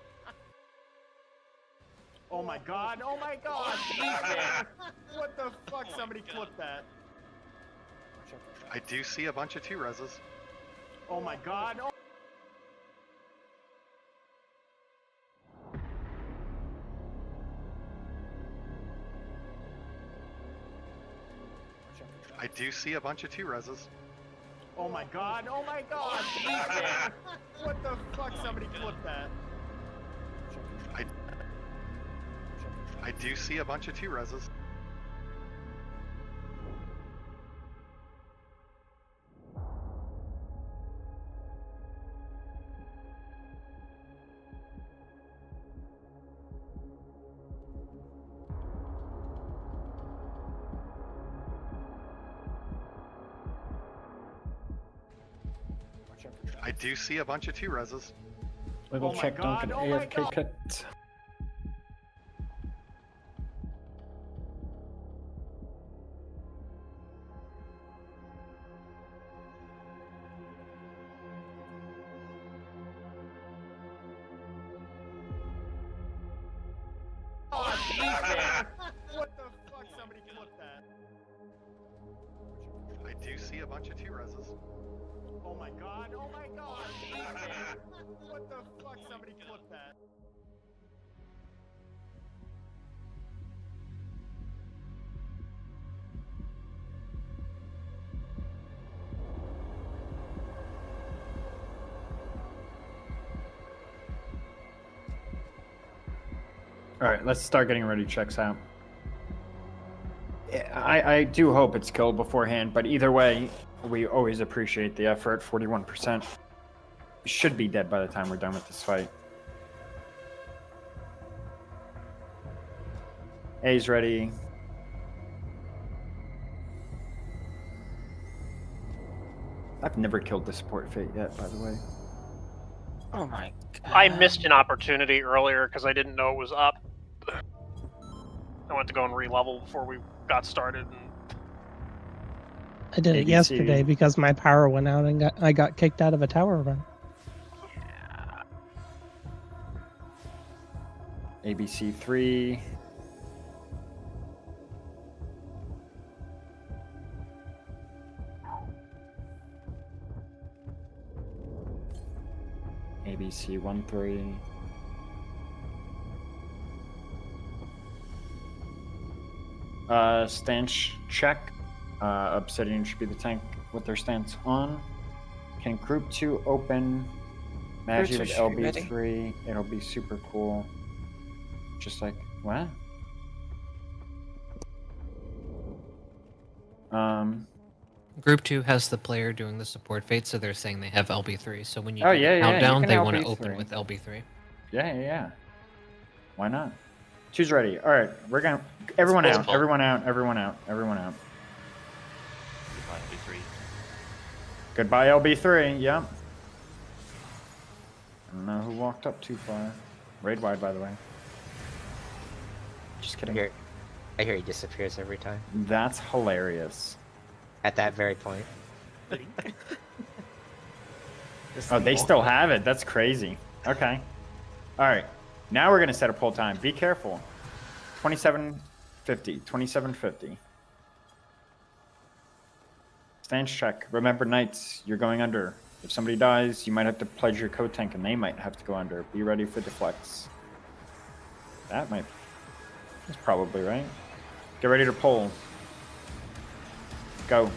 [SPEAKER 1] Oh my god, oh my god! Jesus. What the fuck? Somebody clip that.
[SPEAKER 18] I do see a bunch of 2-reses.
[SPEAKER 1] Oh my god, oh
[SPEAKER 18] I do see a bunch of 2-reses.
[SPEAKER 1] Oh my god, oh my god! Jesus. What the fuck? Somebody clip that.
[SPEAKER 18] I do see a bunch of 2-reses. I do see a bunch of 2-reses.
[SPEAKER 1] Little
[SPEAKER 21] Oh my
[SPEAKER 1] check
[SPEAKER 21] God,
[SPEAKER 1] Duncan
[SPEAKER 21] oh my
[SPEAKER 1] AFK
[SPEAKER 21] God.
[SPEAKER 1] cut.
[SPEAKER 21] Oh, Jesus! What the fuck? Somebody clip that.
[SPEAKER 18] I do see a bunch of 2-reses.
[SPEAKER 21] Oh my God, oh my God! What the fuck? Somebody clip that.
[SPEAKER 1] All right, let's start getting ready. Checks out. I do hope it's killed beforehand, but either way, we always appreciate the effort. 41%. Should be dead by the time we're done with this fight. A's ready. I've never killed the support fate yet, by the way.
[SPEAKER 10] Oh my god.
[SPEAKER 9] I missed an opportunity earlier because I didn't know it was up. I went to go and re-level before we got started. And...
[SPEAKER 14] I did it
[SPEAKER 1] ABC.
[SPEAKER 14] yesterday because my power went out and I got kicked out of a tower run.
[SPEAKER 1] ABC 3. ABC 1-3. Stance check. Obsidian should be the tank with their stance on. Can group 2 open Magi with LB3? It'll be super cool. Just like, what?
[SPEAKER 6] Group 2 has the player doing the support fate, so they're saying they have LB3. So when you
[SPEAKER 1] Oh,
[SPEAKER 6] do
[SPEAKER 1] yeah,
[SPEAKER 6] the
[SPEAKER 1] yeah, you
[SPEAKER 6] countdown,
[SPEAKER 1] can
[SPEAKER 6] they want to
[SPEAKER 1] LB3.
[SPEAKER 6] open with LB3.
[SPEAKER 1] Yeah. Why not? 2's ready. All right, we're gonna. Everyone out. Everyone out. Everyone out. Everyone out. Goodbye, LB3. Yep. I don't know who walked up too far. Raid wide, by the way. Just kidding.
[SPEAKER 3] I hear he disappears every time.
[SPEAKER 1] That's hilarious.
[SPEAKER 3] At that very point.
[SPEAKER 1] Oh, they still have it. That's crazy. Okay. All right. Now we're gonna set a pull time. Be careful. 2750. 2750. Stance check. Remember, knights, you're going under. If somebody dies, you might have to pledge your code tank, and they might have to go under. Be ready for deflects. That's probably right. Get ready to pull. Go.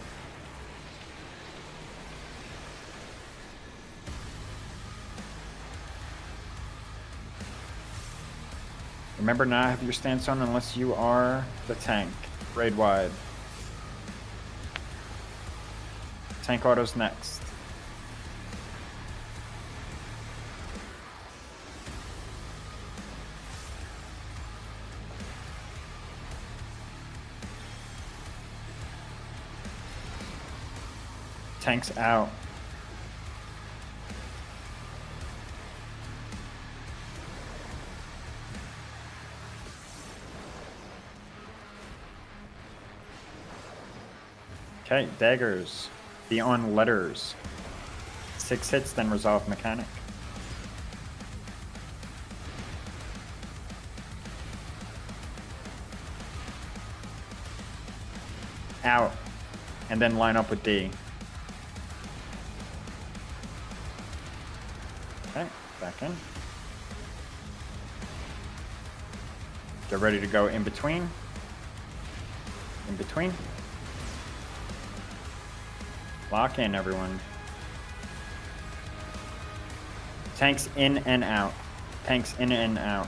[SPEAKER 1] Remember not to have your stance on unless you are the tank. Raid wide. Tank auto's next. Tank's out. Okay, daggers. Be on letters. 6 hits, then resolve mechanic. Out. And then line up with D. Okay, back in. Get ready to go in between. In between. Lock in, everyone. Tanks in and out. Tanks in and out.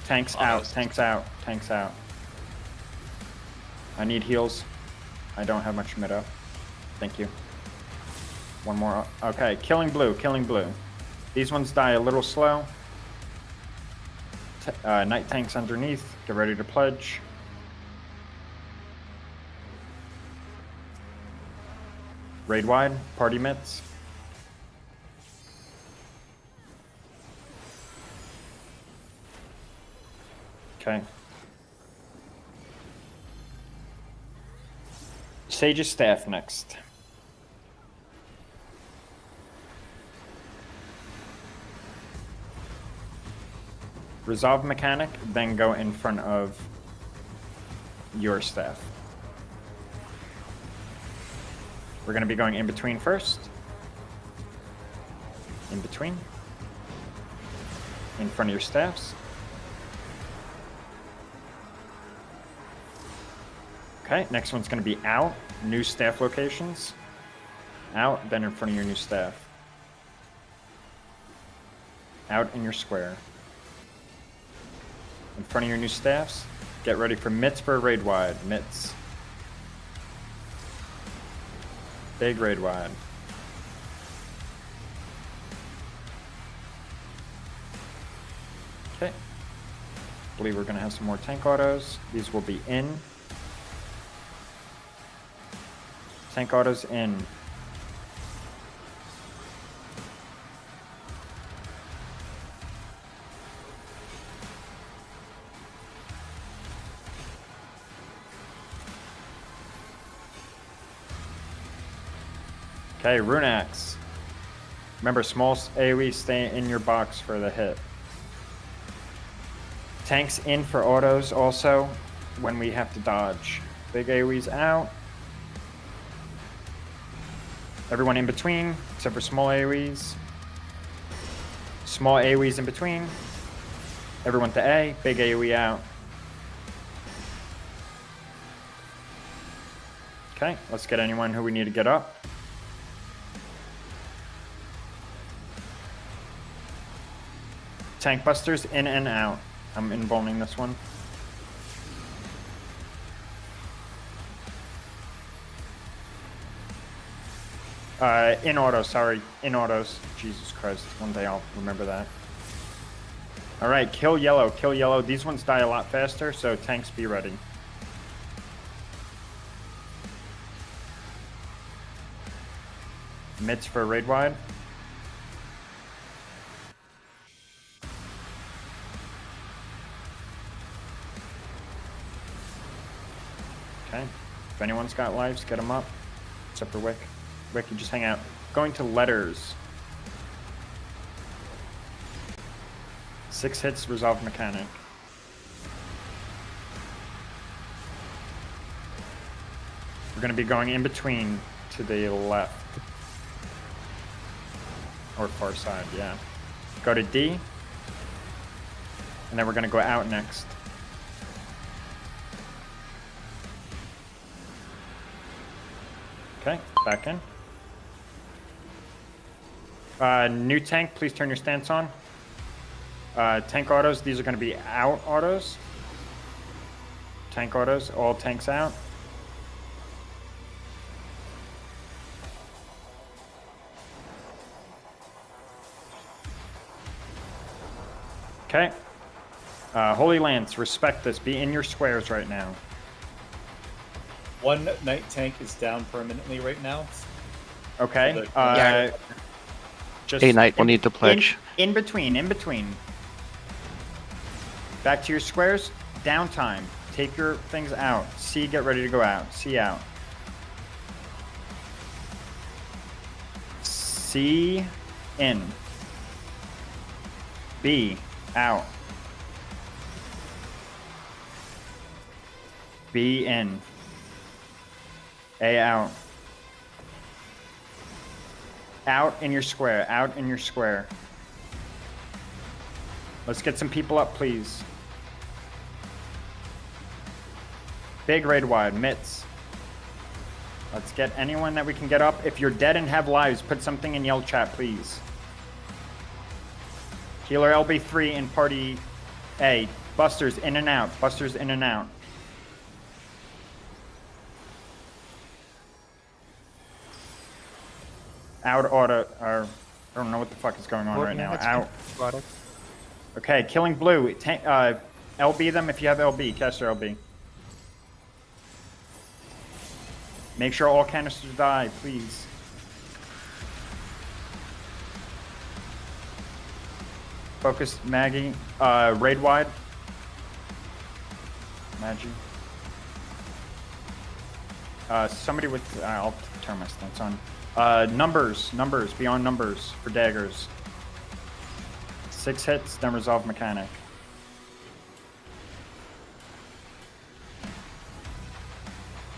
[SPEAKER 1] Tanks out. Tanks out. Tanks out. I need heals. I don't have much mid up. Thank you. One more. Okay, killing blue. Killing blue. These ones die a little slow. Night tanks underneath. Get ready to pledge. Raid wide, party mitts. Okay. Sage's staff next. Resolve mechanic, then go in front of your staff. We're going to be going in between first. In between. In front of your staffs. Okay, next one's going to be out. New staff locations. Out, then in front of your new staff. Out in your square. In front of your new staffs. Get ready for mitts for a raid wide. Mitts. Big raid wide. Okay. Believe we're going to have some more tank autos. These will be in. Tank autos in. Okay, Rune Axe. Remember, small AoE stay in your box for the hit. Tanks in for autos also when we have to dodge. Big AoE's out. Everyone in between, except for small AoEs. Small AoEs in between. Everyone to A, big AoE out. Okay, let's get anyone who we need to get up. Tank busters in and out. I'm involving this one. In auto, sorry. In autos. Jesus Christ. One day I'll remember that. Alright, kill yellow. Kill yellow. These ones die a lot faster, so tanks be ready. Mitts for raid wide. Okay. If anyone's got lives, get them up. Except for Wick. Wick, you just hang out. Going to letters. 6 hits, resolve mechanic. We're going to be going in between to the left. Or far side, yeah. Go to D. And then we're going to go out next. Okay, back in. New tank, please turn your stance on. Tank autos, these are going to be out autos. Tank autos, all tanks out. Okay. Holy Lance, respect this. Be in your squares right now.
[SPEAKER 5] One night tank is down permanently right now.
[SPEAKER 1] Okay. Just
[SPEAKER 11] Hey, Knight, we'll need to pledge.
[SPEAKER 1] In between. Back to your squares. Downtime. Take your things out. C, get ready to go out. C out. C in. B out. B in. A out. Out in your square. Out in your square. Let's get some people up, please. Big raid wide. Mitts. Let's get anyone that we can get up. If you're dead and have lives, put something in yell chat, please. Healer LB3 in party A. Busters in and out. Busters in and out. Out auto, or I don't know what the fuck is going on right now. Out. Okay, killing blue. LB them if you have LB. Caster LB. Make sure all canisters die, please. Focus Maggie. Raid wide. Magi. Somebody with... I'll turn my stance on. Numbers, beyond numbers for daggers. 6 hits, then resolve mechanic.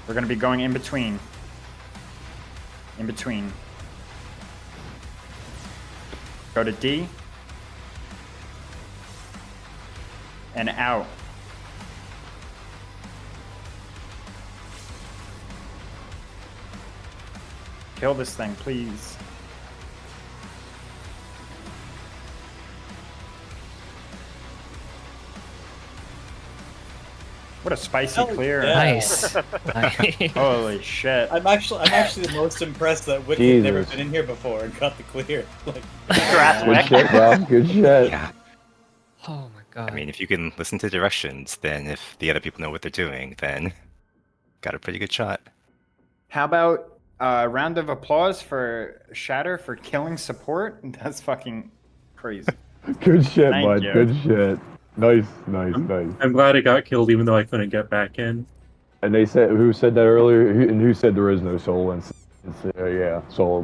[SPEAKER 1] We're going to be going in between. In between. Go to D. And out. Kill this thing, please. What a spicy
[SPEAKER 5] Hell
[SPEAKER 1] clear.
[SPEAKER 5] yeah.
[SPEAKER 6] Nice.
[SPEAKER 1] Holy shit.
[SPEAKER 5] I'm actually the most impressed that Wick had never been in here before and got the clear. Like,
[SPEAKER 2] Good shit, bro. Good shit.
[SPEAKER 12] Yeah.
[SPEAKER 6] Oh my god.
[SPEAKER 12] I mean, if you can listen to directions, then if the other people know what they're doing, then got a pretty good shot.
[SPEAKER 1] How about a round of applause for Shatter for killing support? That's fucking crazy.
[SPEAKER 2] Good shit,
[SPEAKER 1] Thank
[SPEAKER 2] bud.
[SPEAKER 1] you.
[SPEAKER 2] Good shit. Nice.
[SPEAKER 21] I'm glad it got killed, even though I couldn't get back in.
[SPEAKER 2] And they said, who said that earlier? And who said there is no soul? And yeah, soul